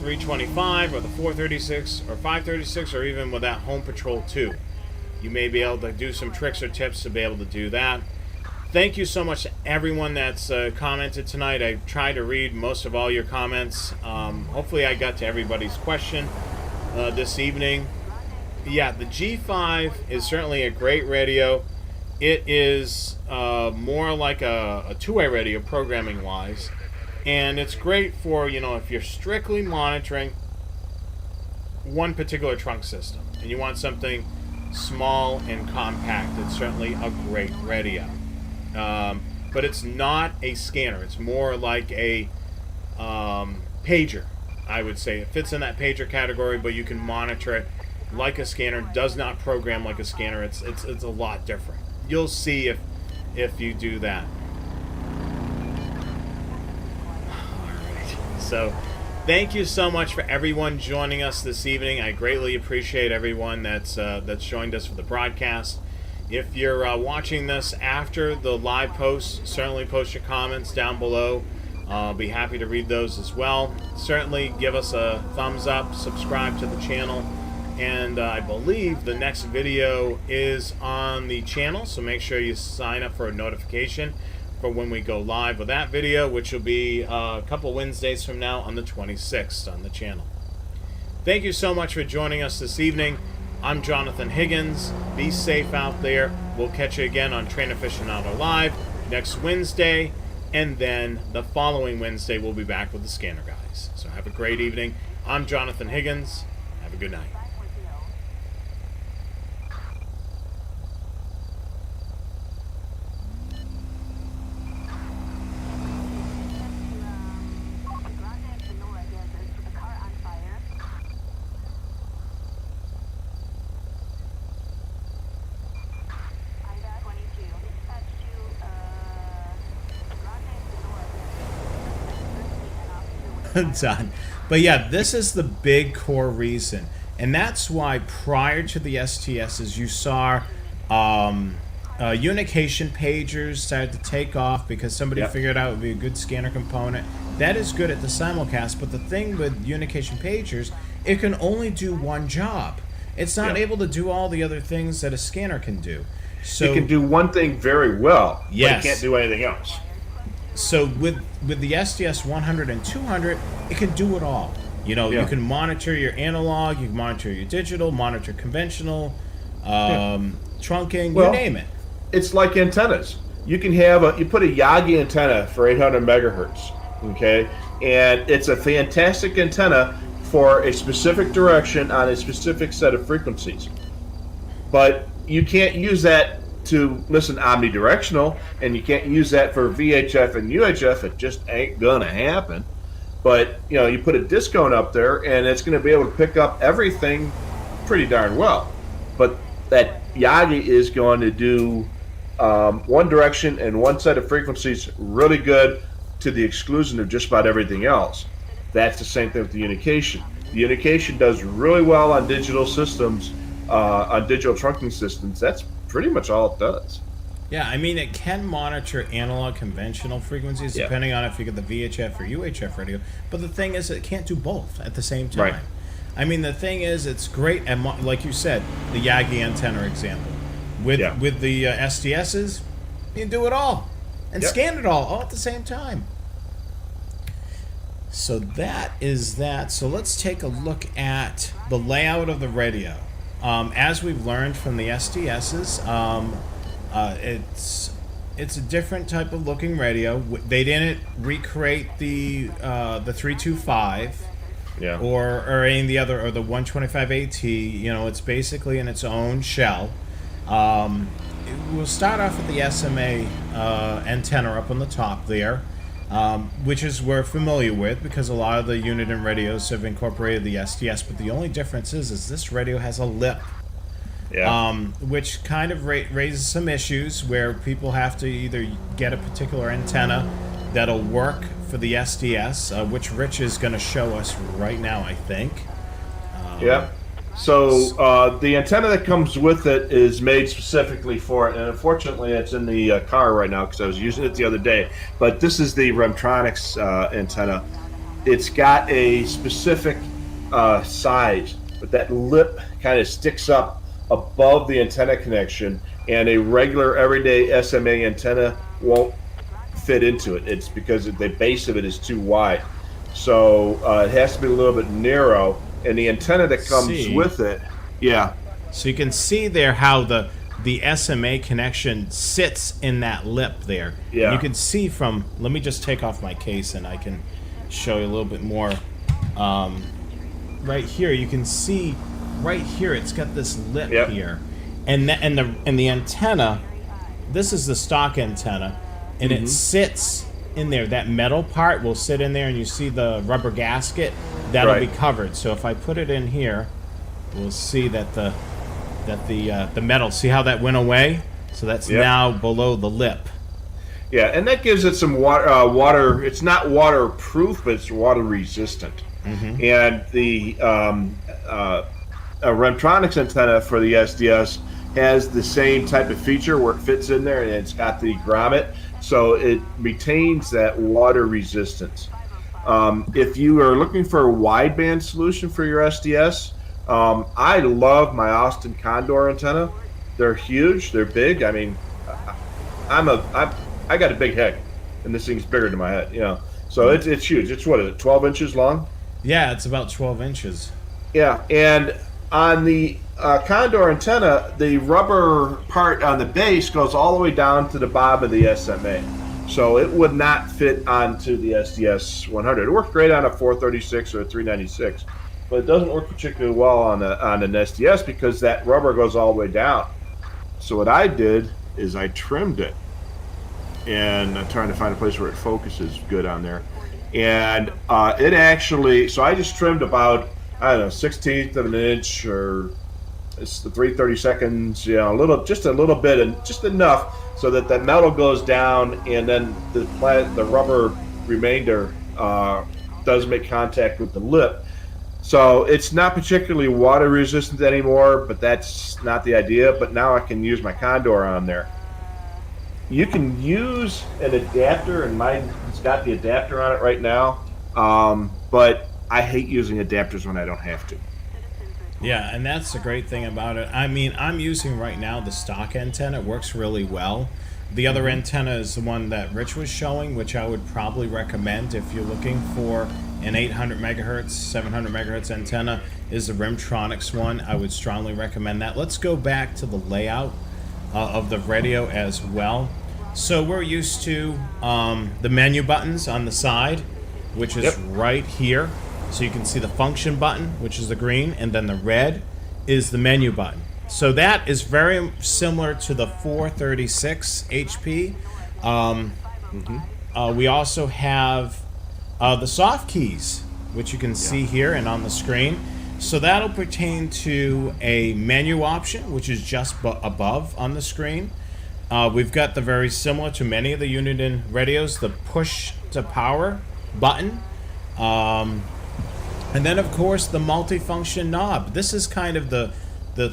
325 or the 436 or 536, or even with that Home Patrol 2. You may be able to do some tricks or tips to be able to do that. Thank you so much to everyone that's commented tonight. I tried to read most of all your comments. Hopefully I got to everybody's question this evening. Yeah, the G5 is certainly a great radio. It is more like a two-way radio programming-wise. And it's great for, if you're strictly monitoring one particular trunk system and you want something small and compact, it's certainly a great radio. But it's not a scanner. It's more like a pager, I would say. It fits in that pager category, but you can monitor it like a scanner. Does not program like a scanner. It's a lot different. You'll see if you do that. So, thank you so much for everyone joining us this evening. I greatly appreciate everyone that's joined us for the broadcast. If you're watching this after the live post, certainly post your comments down below. I'll be happy to read those as well. Certainly give us a thumbs up, subscribe to the channel, and I believe the next video is on the channel, so make sure you sign up for a notification for when we go live with that video, which will be a couple Wednesdays from now on the 26th on the channel. Thank you so much for joining us this evening. I'm Jonathan Higgins. Be safe out there. We'll catch you again on Train Aficionado Live next Wednesday, and then the following Wednesday we'll be back with the Scanner Guys. So have a great evening. I'm Jonathan Higgins. Have a good night. done. But yeah, this is the big core reason. And that's why prior to the STSs, you saw unication pagers started to take off because somebody figured out it would be a good scanner component. That is good at the simulcast, but the thing with unication pagers, it can only do one job. It's not able to do all the other things that a scanner can do. So it can do one thing very well, yes, but it can't do anything else. So with the SDS 100 and 200, it can do it all. You know, you can monitor your analog, you can monitor your digital, monitor conventional, trunking, you name it. It's like antennas. You can have you put a Yagi antenna for 800 megahertz, okay, and it's a fantastic antenna for a specific direction on a specific set of frequencies. But you can't use that to listen omnidirectional, and you can't use that for VHF and UHF. It just ain't gonna happen. But you know, you put a discone up there, and it's going to be able to pick up everything pretty darn well. But that Yagi is going to do one direction and one set of frequencies really good, to the exclusion of just about everything else. That's the same thing with the unication. The unication does really well on digital systems, on digital trunking systems. That's pretty much all it does. Yeah, I mean, it can monitor analog conventional frequencies depending on if you get the VHF or UHF radio. But the thing is, it can't do both at the same time. Right. I mean, the thing is, it's great, and like you said, the Yagi antenna example. With the SDSs, you can do it all and scan it all at the same time. So that is that. So let's take a look at the layout of the radio. As we've learned from the SDSs, it's a different type of looking radio. They didn't recreate the 325, or any of the other, or the 125 AT. You know, it's basically in its own shell. We'll start off with the SMA antenna up on the top there, which is we're familiar with because a lot of the Uniden radios have incorporated the SDS. But the only difference is this radio has a lip. Which kind of raises some issues where people have to either get a particular antenna that'll work for the SDS, which Rich is going to show us right now, I think. So the antenna that comes with it is made specifically for it, and unfortunately it's in the car right now because I was using it the other day. But this is the Remtronics antenna. It's got a specific size, but that lip kind of sticks up above the antenna connection, and a regular everyday SMA antenna won't fit into it. It's because the base of it is too wide, so it has to be a little bit narrow, and the antenna that comes with it so you can see there how the SMA connection sits in that lip there. You can see from, let me just take off my case and I can show you a little bit more. Right here you can see right here it's got this lip here, and the antenna, this is the stock antenna, and it sits in there. That metal part will sit in there, and you see the rubber gasket that'll be covered. So if I put it in here, we'll see that the metal, see how that went away? So that's now below the lip. And that gives it some water. It's not waterproof, but it's water resistant. And the Remtronics antenna for the SDS has the same type of feature where it fits in there, and it's got the grommet, so it retains that water resistance. If you are looking for a wideband solution for your SDS, I love my Austin Condor antenna. They're huge, they're big. I mean, I got a big head, and this thing's bigger than my head, you know. So it's huge. It's what is it, 12 inches long? Yeah, it's about 12 inches. And on the Condor antenna, the rubber part on the base goes all the way down to the bob of the SMA. So it would not fit onto the SDS 100. It works great on a 436 or a 396, but it doesn't work particularly well on an SDS because that rubber goes all the way down. So what I did is I trimmed it, and I'm trying to find a place where it focuses good on there. And it actually, so I just trimmed about, I don't know, 1/16 of an inch, or it's the 3/32, you know, just a little bit, and just enough so that the metal goes down, and then the rubber remainder does make contact with the lip. So it's not particularly water resistant anymore, but that's not the idea. But now I can use my Condor on there. You can use an adapter, and mine's got the adapter on it right now. But I hate using adapters when I don't have to. Yeah, and that's the great thing about it. I mean, I'm using right now the stock antenna. It works really well. The other antenna is the one that Rich was showing, which I would probably recommend if you're looking for an 800 megahertz, 700 megahertz antenna, is the Rimtronics one. I would strongly recommend that. Let's go back to the layout of the radio as well. So we're used to the menu buttons on the side, which is right here. So you can see the function button, which is the green, and then the red is the menu button. So that is very similar to the 436 HP. We also have the soft keys, which you can see here and on the screen. So that'll pertain to a menu option, which is just above on the screen. We've got the very similar to many of the Uniden radios, the push to power button. And then, of course, the multifunction knob. This is kind of the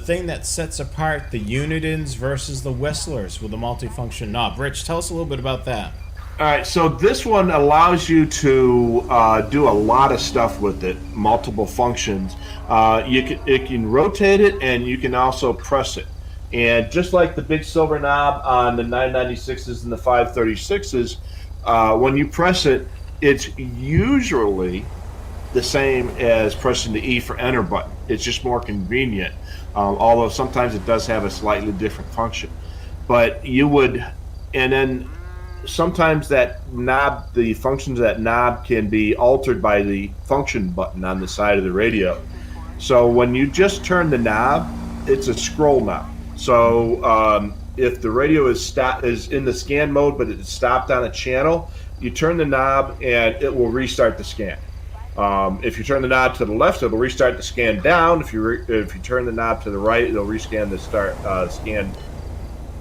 thing that sets apart the Unidens versus the Whistlers with the multifunction knob. Rich, tell us a little bit about that. All right, so this one allows you to do a lot of stuff with it, multiple functions. It can rotate it, and you can also press it. And just like the big silver knob on the 996s and the 536s, when you press it, it's usually the same as pressing the E for enter button. It's just more convenient, although sometimes it does have a slightly different function. But you would, and then sometimes that knob, the functions of that knob can be altered by the function button on the side of the radio. So when you just turn the knob, it's a scroll knob. So if the radio is in the scan mode but it's stopped on a channel, you turn the knob and it will restart the scan. If you turn the knob to the left, it'll restart the scan down. If you turn the knob to the right, it'll rescan the scan.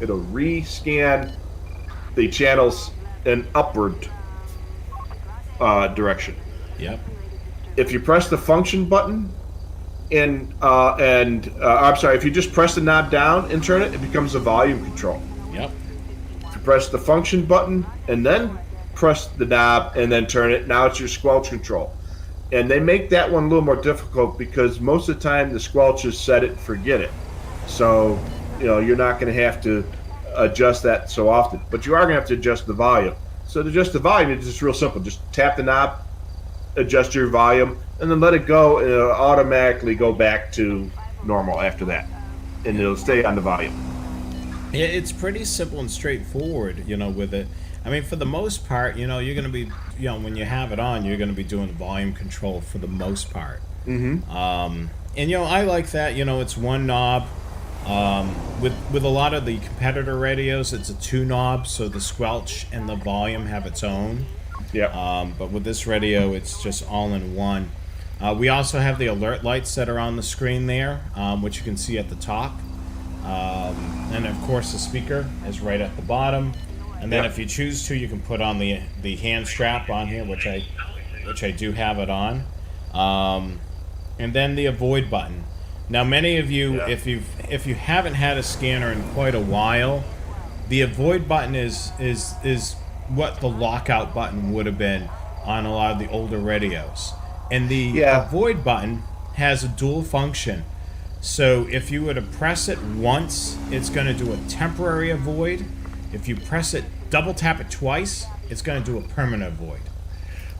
It'll rescan the channels in upward direction. Yep. If you press the function button, if you just press the knob down and turn it, it becomes a volume control. Yep. If you press the function button and then press the knob and then turn it, now it's your squelch control. And they make that one a little more difficult because most of the time the squelch is set it and forget it. So, you're not going to have to adjust that so often. But you are going to have to adjust the volume. So to adjust the volume, it's just real simple. Just tap the knob, adjust your volume, and then let it go, and it'll automatically go back to normal after that. And it'll stay on the volume. Yeah, it's pretty simple and straightforward, with it. I mean, for the most part, you're going to be, when you have it on, you're going to be doing volume control for the most part. Mm-hmm. And, I like that, it's one knob. With a lot of the competitor radios, it's a two knob, so the squelch and the volume have its own. Yeah. But with this radio, it's just all in one. We also have the alert lights that are on the screen there, which you can see at the top. And, of course, the speaker is right at the bottom. And then if you choose to, you can put on the hand strap on here, which I do have it on. And then the avoid button. Now, many of you, if you haven't had a scanner in quite a while, the avoid button is what the lockout button would have been on a lot of the older radios. And the avoid button has a dual function. So if you were to press it once, it's going to do a temporary avoid. If you press it, double tap it twice, it's going to do a permanent avoid.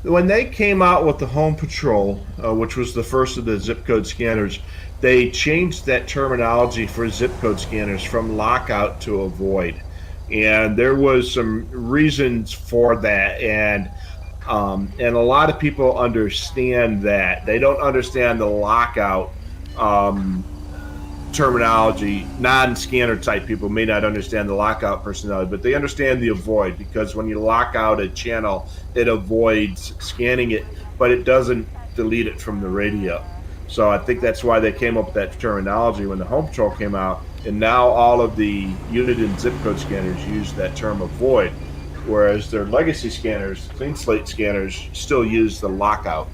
When they came out with the Home Patrol, which was the first of the zip code scanners, they changed that terminology for zip code scanners from lockout to avoid. And there was some reasons for that, and a lot of people understand that. They don't understand the lockout terminology. Non-scanner type people may not understand the lockout personality, but they understand the avoid, because when you lock out a channel, it avoids scanning it, but it doesn't delete it from the radio. So I think that's why they came up with that terminology when the Home Patrol came out, and now all of the Uniden zip code scanners use that term avoid. whereas their legacy scanners, clean slate scanners, still use the lockout.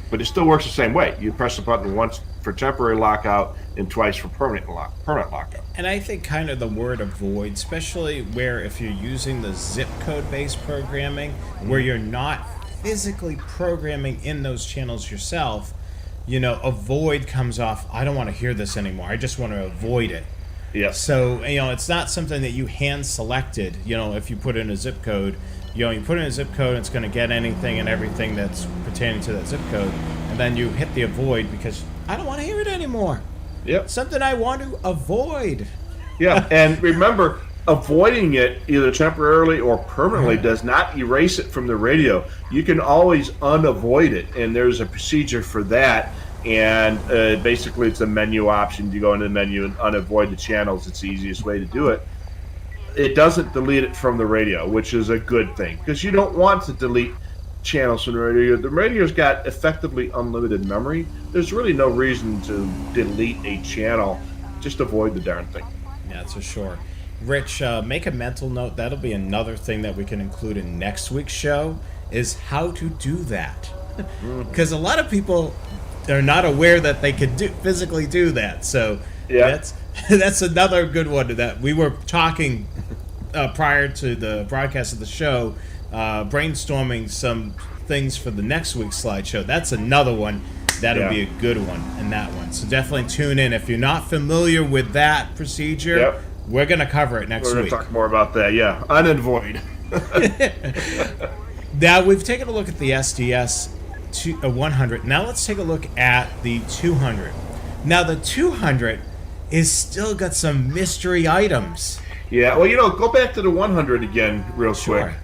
But it still works the same way. You press the button once for temporary lockout and twice for permanent lockout. And I think kind of the word avoid, especially where if you're using the zip code based programming, where you're not physically programming in those channels yourself, avoid comes off, I don't want to hear this anymore. I just want to avoid it. Yeah. So, it's not something that you hand selected, if you put in a zip code. You put in a zip code, it's going to get anything and everything that's pertaining to that zip code. And then you hit the avoid because I don't want to hear it anymore. Yep. Something I want to avoid. Yeah, and remember, avoiding it either temporarily or permanently does not erase it from the radio. You can always unavoid it, and there's a procedure for that. And basically, it's a menu option. You go into the menu and unavoid the channels. It's the easiest way to do it. It doesn't delete it from the radio, which is a good thing, because you don't want to delete channels from the radio. The radio's got effectively unlimited memory. There's really no reason to delete a channel. Just avoid the darn thing. Yeah, that's for sure. Rich, make a mental note. That'll be another thing that we can include in next week's show, is how to do that. Because a lot of people are not aware that they could physically do that. So yeah. That's another good one that we were talking prior to the broadcast of the show, brainstorming some things for the next week's slideshow. That's another one. That'll be a good one in that one. So definitely tune in. If you're not familiar with that procedure, we're going to cover it next week. We're going to talk more about that, unavoid. Now, we've taken a look at the SDS 100. Now let's take a look at the 200. Now the 200 is still got some mystery items. Yeah, well, go back to the 100 again real quick.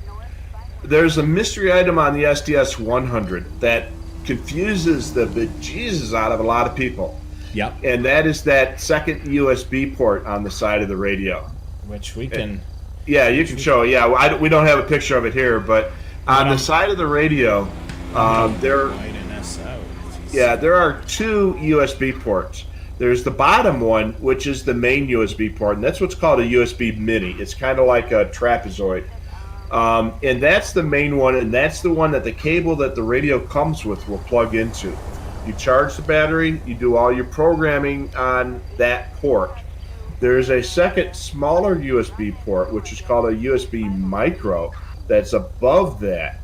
There's a mystery item on the SDS 100 that confuses the bejesus out of a lot of people. Yep. And that is that second USB port on the side of the radio. Which we can... Yeah, you can show. Yeah, we don't have a picture of it here, but on the side of the radio, there are two USB ports. There's the bottom one, which is the main USB port, and that's what's called a USB Mini. It's kind of like a trapezoid. And that's the main one, and that's the one that the cable that the radio comes with will plug into. You charge the battery, you do all your programming on that port. There's a second smaller USB port, which is called a USB Micro, that's above that.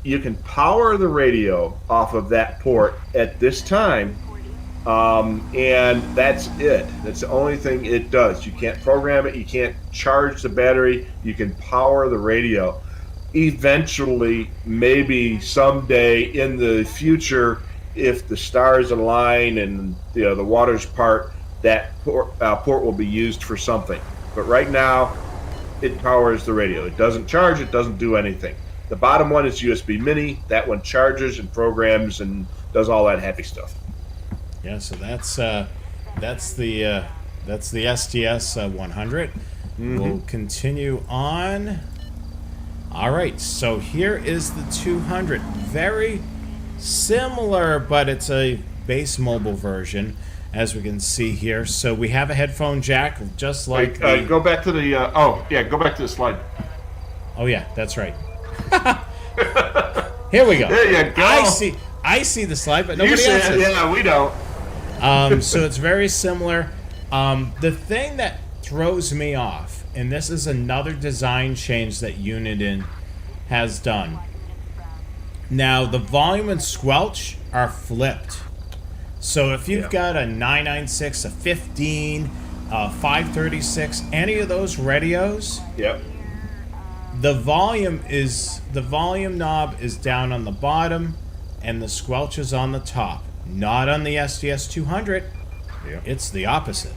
You can power the radio off of that port at this time, and that's it. That's the only thing it does. You can't program it, you can't charge the battery, you can power the radio. Eventually, maybe someday in the future, if the stars align and the waters part, that port will be used for something. But right now, it powers the radio. It doesn't charge, it doesn't do anything. The bottom one is USB Mini. That one charges and programs and does all that happy stuff. Yeah, so that's the SDS 100. We'll continue on. All right, so here is the 200. Very similar, but it's a base mobile version, as we can see here. So we have a headphone jack, just like go back to the go back to the slide. Oh yeah, that's right. Here we go. There you go. I see the slide, but nobody else does. Yeah, we don't. So it's very similar. The thing that throws me off, and this is another design change that Uniden has done. Now, the volume and squelch are flipped. So if you've got a 996, a 15, a 536, any of those radios, the volume knob is down on the bottom and the squelch is on the top. Not on the SDS 200. It's the opposite.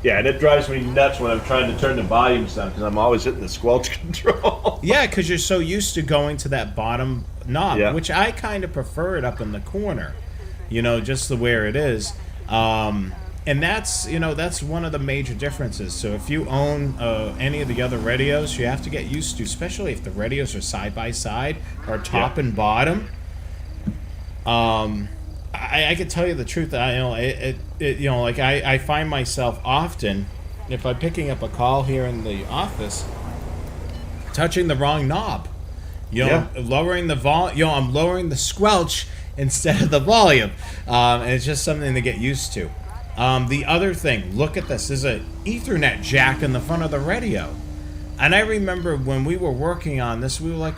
Yeah, and it drives me nuts when I'm trying to turn the volumes down because I'm always hitting the squelch control. Yeah, because you're so used to going to that bottom knob, which I kind of prefer it up in the corner, just the where it is. And that's one of the major differences. So if you own any of the other radios, you have to get used to, especially if the radios are side by side or top and bottom. I could tell you the truth. I find myself often, if I'm picking up a call here in the office, touching the wrong knob. You know, lowering the I'm lowering the squelch instead of the volume. And it's just something to get used to. The other thing, look at this. There's an Ethernet jack in the front of the radio. And I remember when we were working on this, we were like,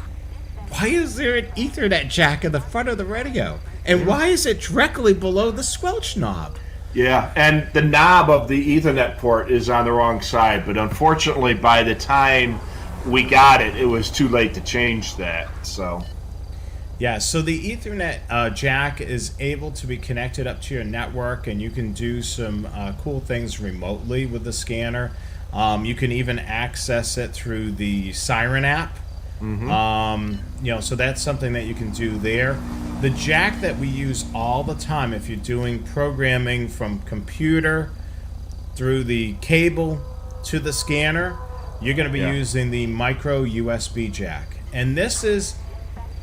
why is there an Ethernet jack in the front of the radio? And why is it directly below the squelch knob? Yeah, and the knob of the Ethernet port is on the wrong side. But unfortunately, by the time we got it, it was too late to change that. So, yeah, so the Ethernet jack is able to be connected up to your network, and you can do some cool things remotely with the scanner. You can even access it through the Siren app. So that's something that you can do there. The jack that we use all the time, if you're doing programming from computer through the cable to the scanner, you're going to be using the micro USB jack. And this is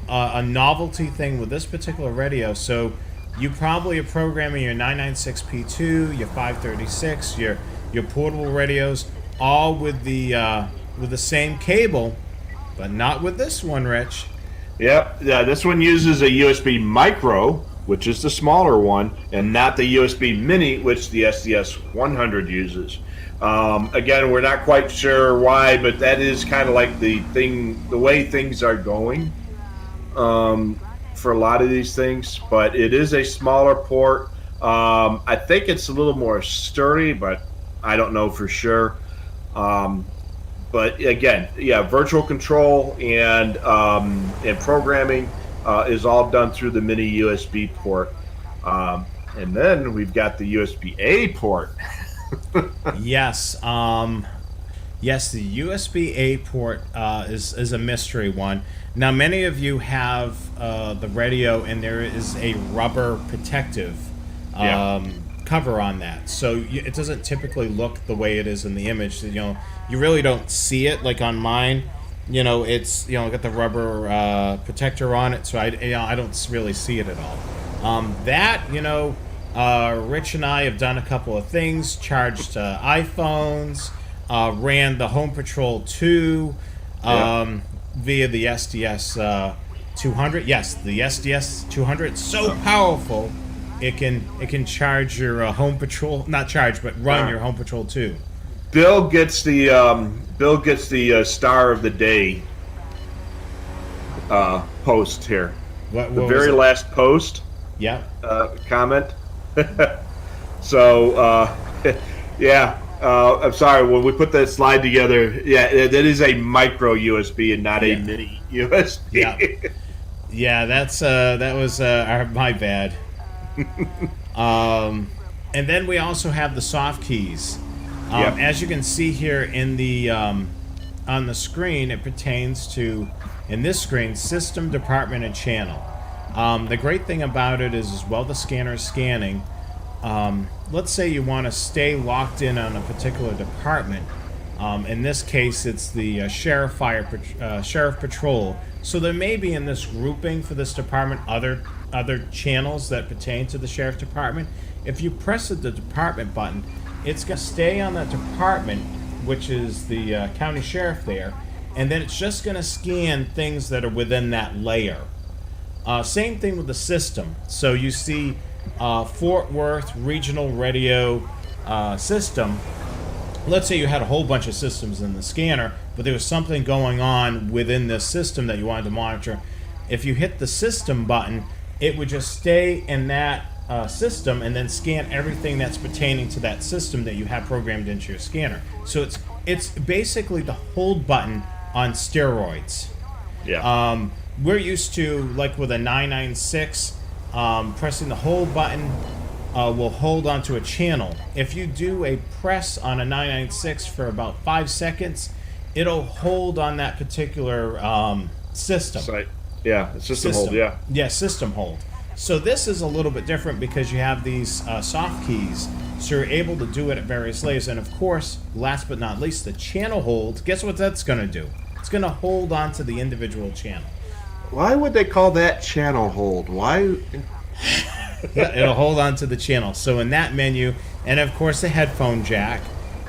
a novelty thing with this particular radio. So you probably are programming your 996P2, your 536, your portable radios, all with the same cable, but not with this one, Rich. Yep. Yeah, this one uses a USB micro, which is the smaller one, and not the USB mini, which the SDS 100 uses. Again, we're not quite sure why, but that is kind of like the way things are going for a lot of these things. But it is a smaller port. I think it's a little more sturdy, but I don't know for sure. But again, yeah, virtual control and programming is all done through the mini USB port. And then we've got the USB-A port. Yes. Yes, the USB-A port is a mystery one. Now, many of you have the radio, and there is a rubber protective cover on that. So it doesn't typically look the way it is in the image. You really don't see it. Like on mine, it's got the rubber protector on it, so I don't really see it at all. Rich and I have done a couple of things. Charged iPhones, ran the Home Patrol 2 via the SDS 200. Yes, the SDS 200. So powerful, it can charge your Home Patrol, not charge, but run your Home Patrol 2. Bill gets the Star of the Day post here. What the very last post? Yeah. Comment. So I'm sorry. When we put that slide together, that is a micro USB and not a mini USB. Yeah, that was my bad. And then we also have the soft keys. As you can see here in the on the screen, it pertains to, in this screen, system, department, and channel. The great thing about it is while the scanner is scanning, let's say you want to stay locked in on a particular department. In this case, it's the sheriff patrol. So there may be in this grouping for this department other channels that pertain to the sheriff department. If you press the department button, it's going to stay on that department, which is the county sheriff there, and then it's just going to scan things that are within that layer. Same thing with the system. So you see Fort Worth Regional Radio System. Let's say you had a whole bunch of systems in the scanner, but there was something going on within this system that you wanted to monitor. If you hit the system button, it would just stay in that system and then scan everything that's pertaining to that system that you have programmed into your scanner. So it's basically the hold button on steroids. Yeah. We're used to, like with a 996, pressing the hold button will hold onto a channel. If you do a press on a 996 for about 5 seconds, it'll hold on that particular system. System hold, Yeah, system hold. So this is a little bit different because you have these soft keys, so you're able to do it at various layers. And of course, last but not least, the channel hold, guess what that's going to do? It's going to hold on to the individual channel. Why would they call that channel hold? Why? It'll hold on to the channel. So in that menu, and of course the headphone jack,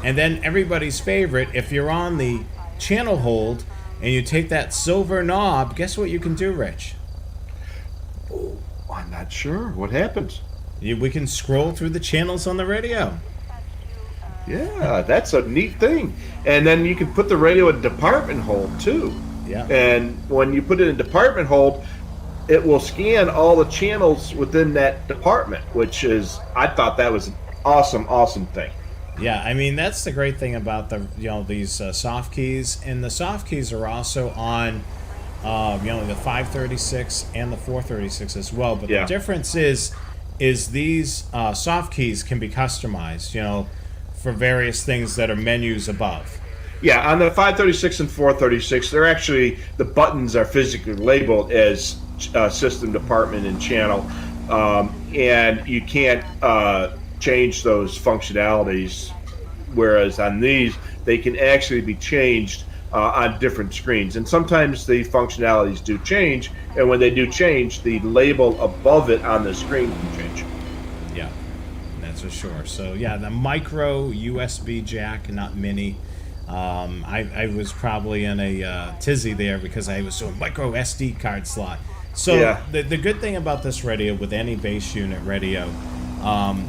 and then everybody's favorite, if you're on the channel hold, and you take that silver knob, guess what you can do, Rich? Oh, I'm not sure. What happens? We can scroll through the channels on the radio. Yeah, that's a neat thing. And then you can put the radio in department hold too. Yeah. And when you put it in department hold, it will scan all the channels within that department, which is, I thought that was an awesome thing. Yeah, I mean, that's the great thing about these soft keys, and the soft keys are also on the 536 and the 436 as well. But the difference is these soft keys can be customized, for various things that are menus above. Yeah, on the 536 and 436, they're actually, the buttons are physically labeled as system, department, and channel, and you can't change those functionalities, whereas on these, they can actually be changed on different screens. And sometimes the functionalities do change, and when they do change, the label above it on the screen can change. Yeah, that's for sure. So yeah, the micro USB jack, not mini. I was probably in a tizzy there because I was doing micro SD card slot. So the good thing about this radio, with any base unit radio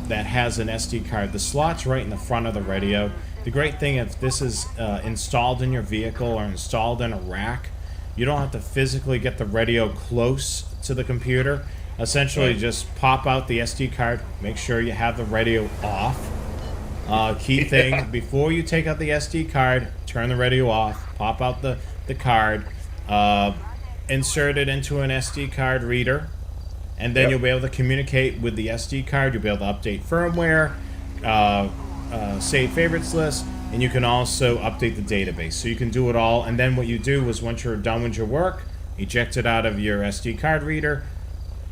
that has an SD card, the slot's right in the front of the radio. The great thing, if this is installed in your vehicle or installed in a rack, you don't have to physically get the radio close to the computer. Essentially, just pop out the SD card, make sure you have the radio off. Key thing, before you take out the SD card, turn the radio off, pop out the card, insert it into an SD card reader, and then you'll be able to communicate with the SD card. You'll be able to update firmware, save favorites list, and you can also update the database. So you can do it all, and then what you do is once you're done with your work, eject it out of your SD card reader,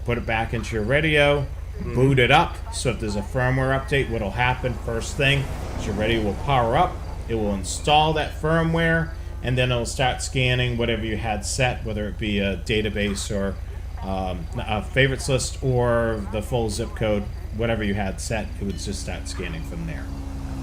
put it back into your radio, boot it up. So if there's a firmware update, what'll happen first thing is your radio will power up, it will install that firmware, and then it'll start scanning whatever you had set, whether it be a database or a favorites list or the full zip code, whatever you had set, it would just start scanning from there.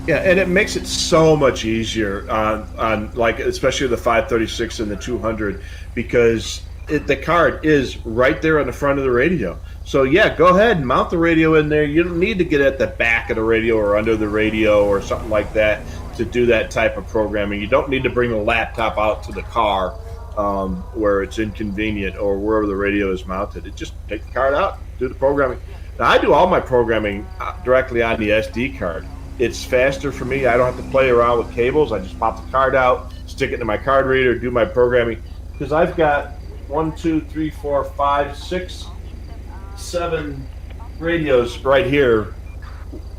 Yeah, and it makes it so much easier on like especially the 536 and the 200, because the card is right there on the front of the radio. So yeah, go ahead and mount the radio in there. You don't need to get at the back of the radio or under the radio or something like that to do that type of programming. You don't need to bring the laptop out to the car where it's inconvenient or wherever the radio is mounted. It just take the card out, do the programming. Now I do all my programming directly on the SD card. It's faster for me. I don't have to play around with cables. I just pop the card out, stick it into my card reader, do my programming. Because I've got 1, 2, 3, 4, 5, 6, 7 radios right here,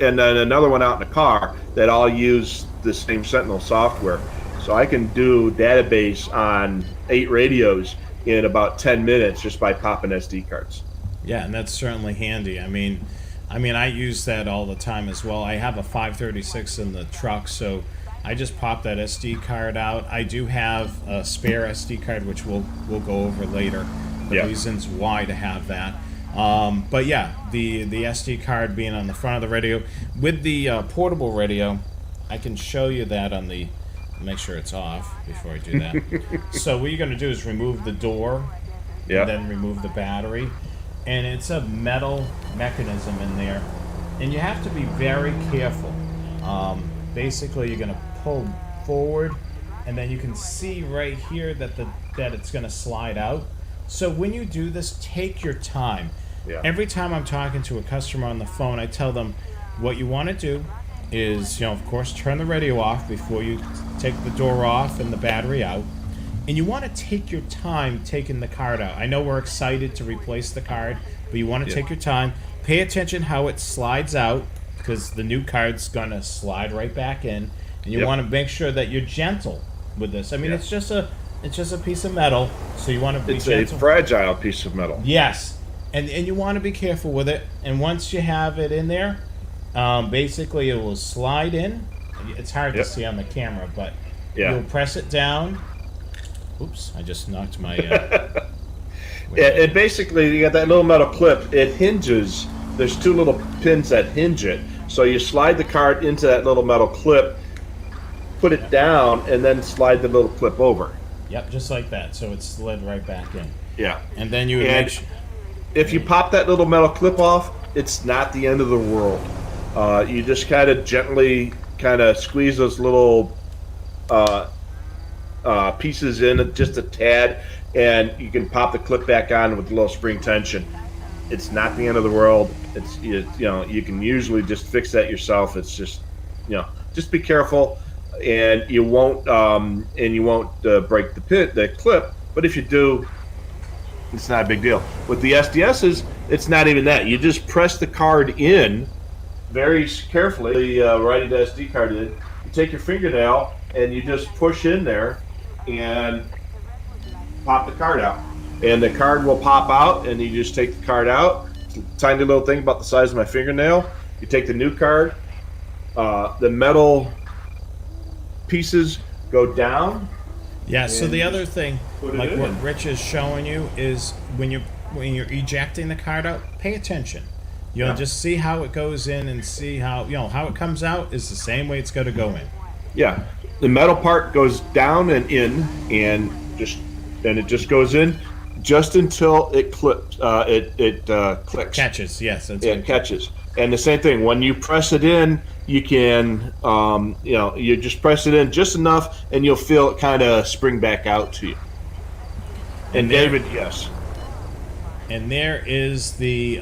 and then another one out in the car that all use the same Sentinel software. So I can do database on 8 radios in about 10 minutes just by popping SD cards. Yeah, and that's certainly handy. I mean, I use that all the time as well. I have a 536 in the truck, so I just pop that SD card out. I do have a spare SD card, which we'll go over later, the reasons why to have that. But yeah, the SD card being on the front of the radio. With the portable radio, I can show you that on the... Make sure it's off before I do that. So what you're going to do is remove the door, and then remove the battery. And it's a metal mechanism in there. And you have to be very careful. Basically, you're going to pull forward, and then you can see right here that it's going to slide out. So when you do this, take your time. Every time I'm talking to a customer on the phone, I tell them what you want to do is, of course, turn the radio off before you take the door off and the battery out. And you want to take your time taking the card out. I know we're excited to replace the card, but you want to take your time. Pay attention how it slides out, because the new card's going to slide right back in. And you want to make sure that you're gentle with this. I mean, it's just a piece of metal, so you want to be gentle. It's a fragile piece of metal. Yes, and you want to be careful with it. And once you have it in there, basically it will slide in. It's hard to see on the camera, but you'll press it down. Oops, I just knocked my... it basically, you got that little metal clip. It hinges. There's 2 little pins that hinge it. So you slide the card into that little metal clip, put it down, and then slide the little clip over. Yep, just like that. So it slid right back in. Yeah. And then you would And make sure. if you pop that little metal clip off, it's not the end of the world. You just kind of gently kind of squeeze those little pieces in just a tad, and you can pop the clip back on with a little spring tension. It's not the end of the world. It's you can usually just fix that yourself. It's just just be careful, and you won't break the clip. But if you do, it's not a big deal. With the SDSs, it's not even that. You just press the card in very carefully, writing the SD card in. You take your fingernail and you just push in there and pop the card out. And the card will pop out, and you just take the card out. It's a tiny little thing about the size of my fingernail. You take the new card. The metal pieces go down. Yeah, so the other thing, put it like in. what Rich is showing you, is when you're ejecting the card out, pay attention. Yeah. Just see how it goes in and see how how it comes out is the same way it's going to go in. Yeah, the metal part goes down and in, and it just goes in just until it clips. It clicks. Catches, yes. That's It catches. And the same thing, when you press it in, you can, you just press it in just enough, and you'll feel it kind of spring back out to you. And David, yes. And there is the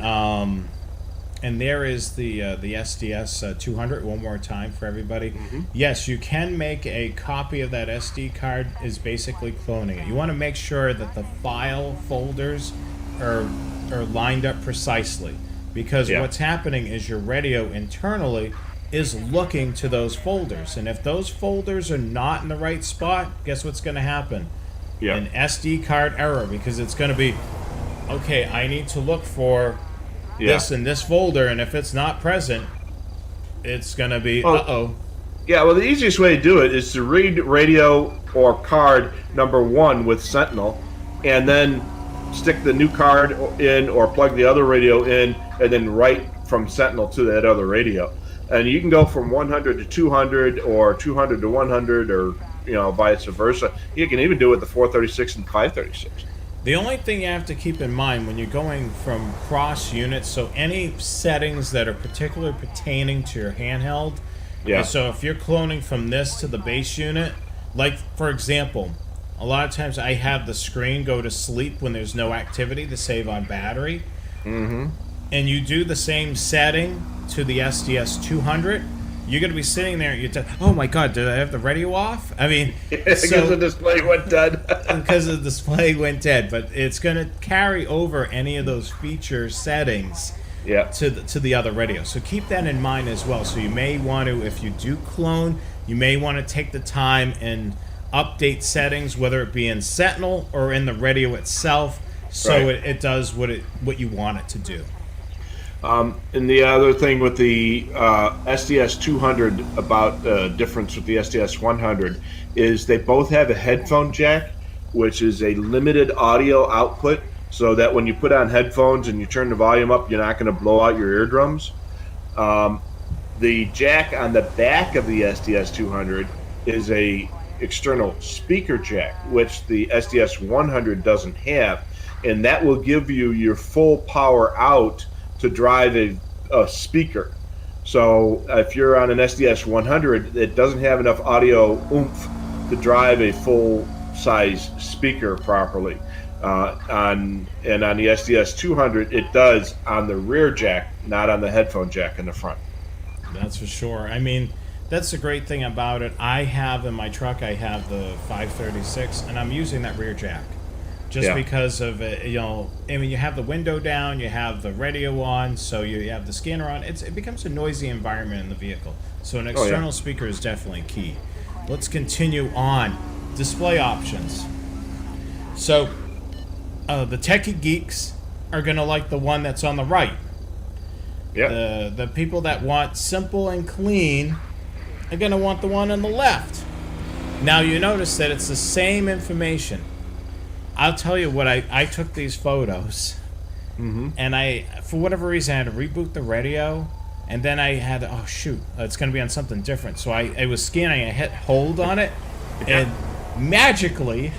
the SDS 200. One more time for everybody. Mm-hmm. Yes, you can make a copy of that SD card. Is basically cloning it. You want to make sure that the file folders are lined up precisely, because what's happening is your radio internally is looking to those folders, and if those folders are not in the right spot, guess what's going to happen? Yeah. An SD card error, because it's going to be, okay, I need to look for this in this folder, and if it's not present, it's going to be, Yeah, well, the easiest way to do it is to read radio or card number 1 with Sentinel, and then stick the new card in or plug the other radio in, and then write from Sentinel to that other radio. And you can go from 100 to 200 or 200 to 100 or, vice versa. You can even do it with the 436 and 536. The only thing you have to keep in mind when you're going from cross units, so any settings that are particularly pertaining to your handheld, so if you're cloning from this to the base unit, like for example, a lot of times I have the screen go to sleep when there's no activity to save on battery. Mm-hmm. And you do the same setting to the SDS 200, you're going to be sitting there and you're oh my god, did I have the radio off? I mean, because the display went dead. Because the display went dead, but it's going to carry over any of those feature settings to the other radio. So keep that in mind as well. So you may want to, if you do clone, you may want to take the time and update settings, whether it be in Sentinel or in the radio itself, so it does what you want it to do. And the other thing with the SDS 200 about the difference with the SDS 100 is they both have a headphone jack, which is a limited audio output, so that when you put on headphones and you turn the volume up, you're not going to blow out your eardrums. The jack on the back of the SDS 200 is a external speaker jack, which the SDS 100 doesn't have, and that will give you your full power out to drive a speaker. So if you're on an SDS 100, it doesn't have enough audio oomph to drive a full-size speaker properly. On the SDS 200, it does on the rear jack, not on the headphone jack in the front. That's for sure. I mean, that's the great thing about it. I have in my truck, I have the 536, and I'm using that rear jack. Just because of it, I mean, you have the window down, you have the radio on, so you have the scanner on. It becomes a noisy environment in the vehicle. So an external speaker is definitely key. Let's continue on. Display options. So the techie geeks are going to like the one that's on the right. Yeah. The people that want simple and clean are going to want the one on the left. Now you notice that it's the same information. I'll tell you what, I took these photos, and I, for whatever reason, I had to reboot the radio, and then I had to, it's going to be on something different. So I was scanning, I hit hold on it, and magically,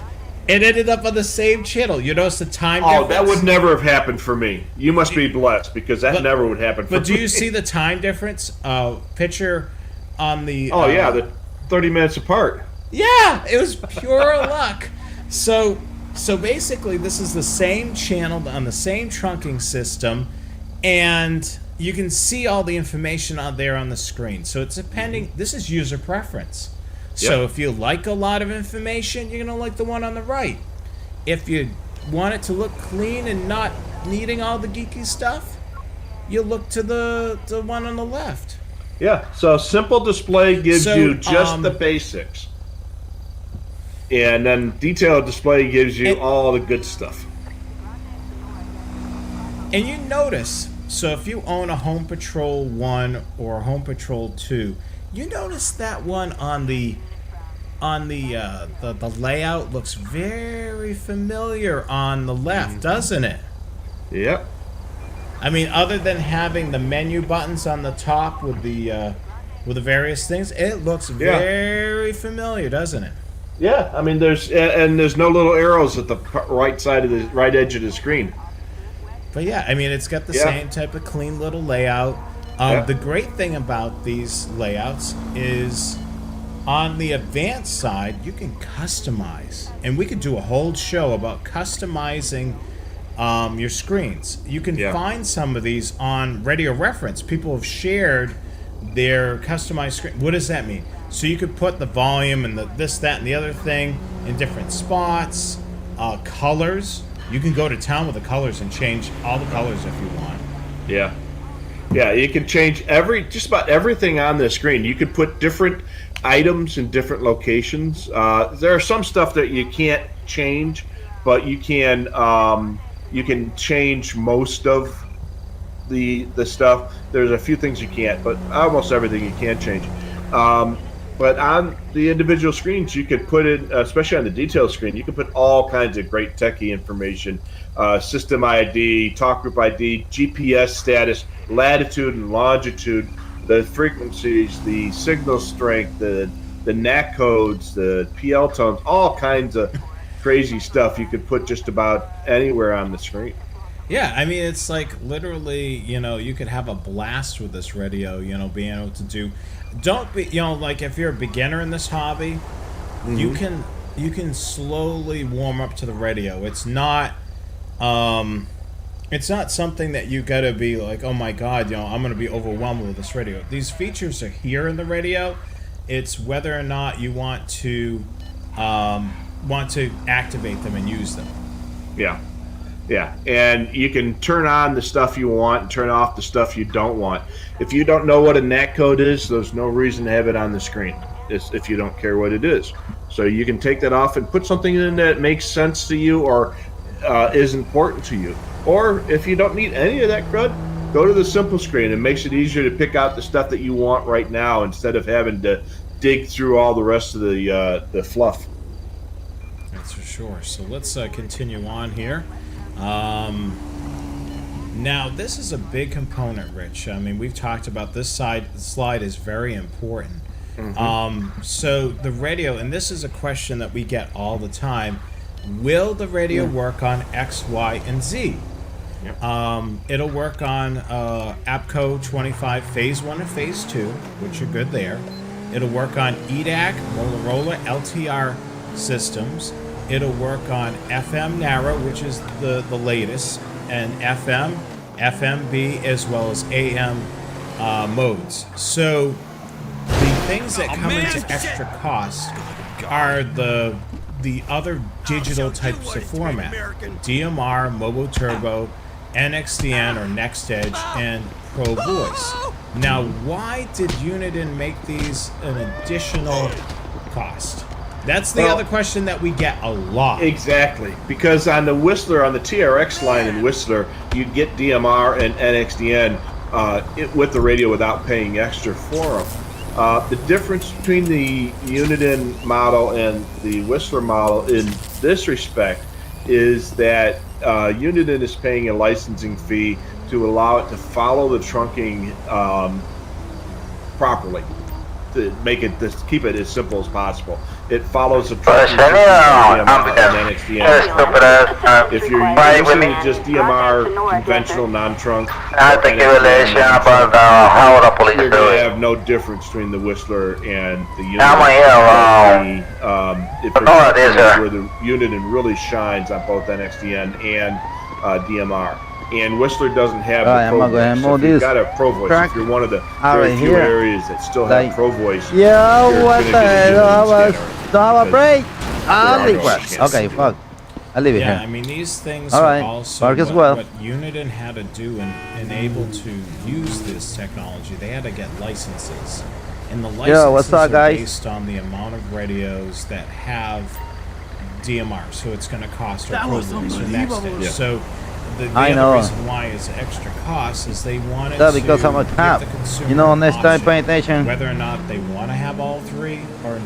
It ended up on the same channel. You notice the time Oh, difference? that would never have happened for me. You must be blessed because that never would happen for me. But do you see the time difference? Picture on the... Oh, yeah, the 30 minutes apart. Yeah, it was pure luck. So basically, this is the same channel on the same trunking system, and you can see all the information out there on the screen. So it's depending. This is user preference. So if you like a lot of information, you're gonna like the one on the right. If you want it to look clean and not needing all the geeky stuff, you look to the one on the left. Yeah, so simple display gives you just the basics. And then detailed display gives you all the good stuff. And you notice, so if you own a Home Patrol 1 or a Home Patrol 2, you notice that one on the layout looks very familiar on the left, doesn't it? Yep. I mean, other than having the menu buttons on the top with the various things, it looks very familiar, doesn't it? Yeah, I mean, there's no little arrows at the right side of the right edge of the screen. But yeah, I mean, it's got the same type of clean little layout. The great thing about these layouts is on the advanced side, you can customize. And we could do a whole show about customizing your screens. You can find some of these on Radio Reference. People have shared their customized screen. What does that mean? So you could put the volume and the this, that, and the other thing in different spots, colors. You can go to town with the colors and change all the colors if you want. Yeah. Yeah, you can change just about everything on the screen. You could put different items in different locations. There are some stuff that you can't change, but you can change most of the stuff. There's a few things you can't, but almost everything you can change. But on the individual screens, you could put in, especially on the detail screen, you can put all kinds of great techie information, system ID, talk group ID, GPS status, latitude and longitude, the frequencies, the signal strength, the NAC codes, the PL tones, all kinds of crazy stuff you could put just about anywhere on the screen. Yeah, I mean, it's like literally, you could have a blast with this radio, being able to do... Don't be, like if you're a beginner in this hobby, you can slowly warm up to the radio. It's not something that you gotta be like, oh my god, I'm gonna be overwhelmed with this radio. These features are here in the radio. It's whether or not you want to activate them and use them. Yeah. Yeah, and you can turn on the stuff you want and turn off the stuff you don't want. If you don't know what a NAC code is, there's no reason to have it on the screen if you don't care what it is. So you can take that off and put something in that makes sense to you or is important to you. Or if you don't need any of that crud, go to the simple screen. It makes it easier to pick out the stuff that you want right now instead of having to dig through all the rest of the fluff. That's for sure. So let's continue on here. Now this is a big component, Rich. I mean, we've talked about this slide is very important. So the radio, and this is a question that we get all the time, will the radio work on X, Y, and Z? It'll work on APCO 25 Phase 1 and Phase 2, which are good there. It'll work on EDAC, Motorola LTR systems. It'll work on FM narrow, which is the latest, and FM, FMB, as well as AM modes. So the things that come into extra cost are the other digital types of format: DMR, Mobo Turbo, NXDN or NextEdge, and Pro Voice. Now, why did Uniden make these an additional cost? That's the other question that we get a lot. Exactly, because on the Whistler, on the TRX line in Whistler, you get DMR and NXDN with the radio without paying extra for them. The difference between the Uniden model and the Whistler model in this respect is that Uniden is paying a licensing fee to allow it to follow the trunking properly. make it keep it as simple as possible. It follows the Pues trucking system genial, on DMR and NXDN. Estúpidas. If you're Bye, using Willie. just DMR, conventional, non-trunk, Not the calculation about how the police you're do going to it. have no difference between the Whistler and the unit. I'm here, If no, there's it is, something where the unit really shines on both NXDN and DMR. And Whistler doesn't have Alright, the I'm Pro gonna go ahead and Voice. So move if you've this got a Pro Voice, track if you're one of the out very of few here. areas that still Like, have Pro Voice, Yo, you're what gonna the get a hell? unit Don't have a break. are no Request. chance. Okay, fuck. I leave it Yeah, here. I mean, these things All are right, also Mark as what, well. what Uniden had to do and able to use this technology. They had to get licenses. And the licenses what's up, are guys? based on the amount of radios that have DMR. So it's going to cost That our was programs the next unbelievable. day. Yeah. So the I other know. reason why it's extra cost is they wanted Yeah, because to I'm a give cop. the consumer You know, next time option, pay attention. whether or not they want to have all three or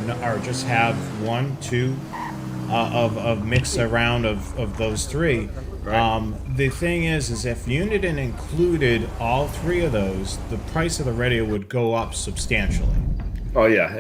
just have one, two, of mix around of those three. The thing is if Uniden included all three of those, the price of the radio would go up substantially. Oh yeah.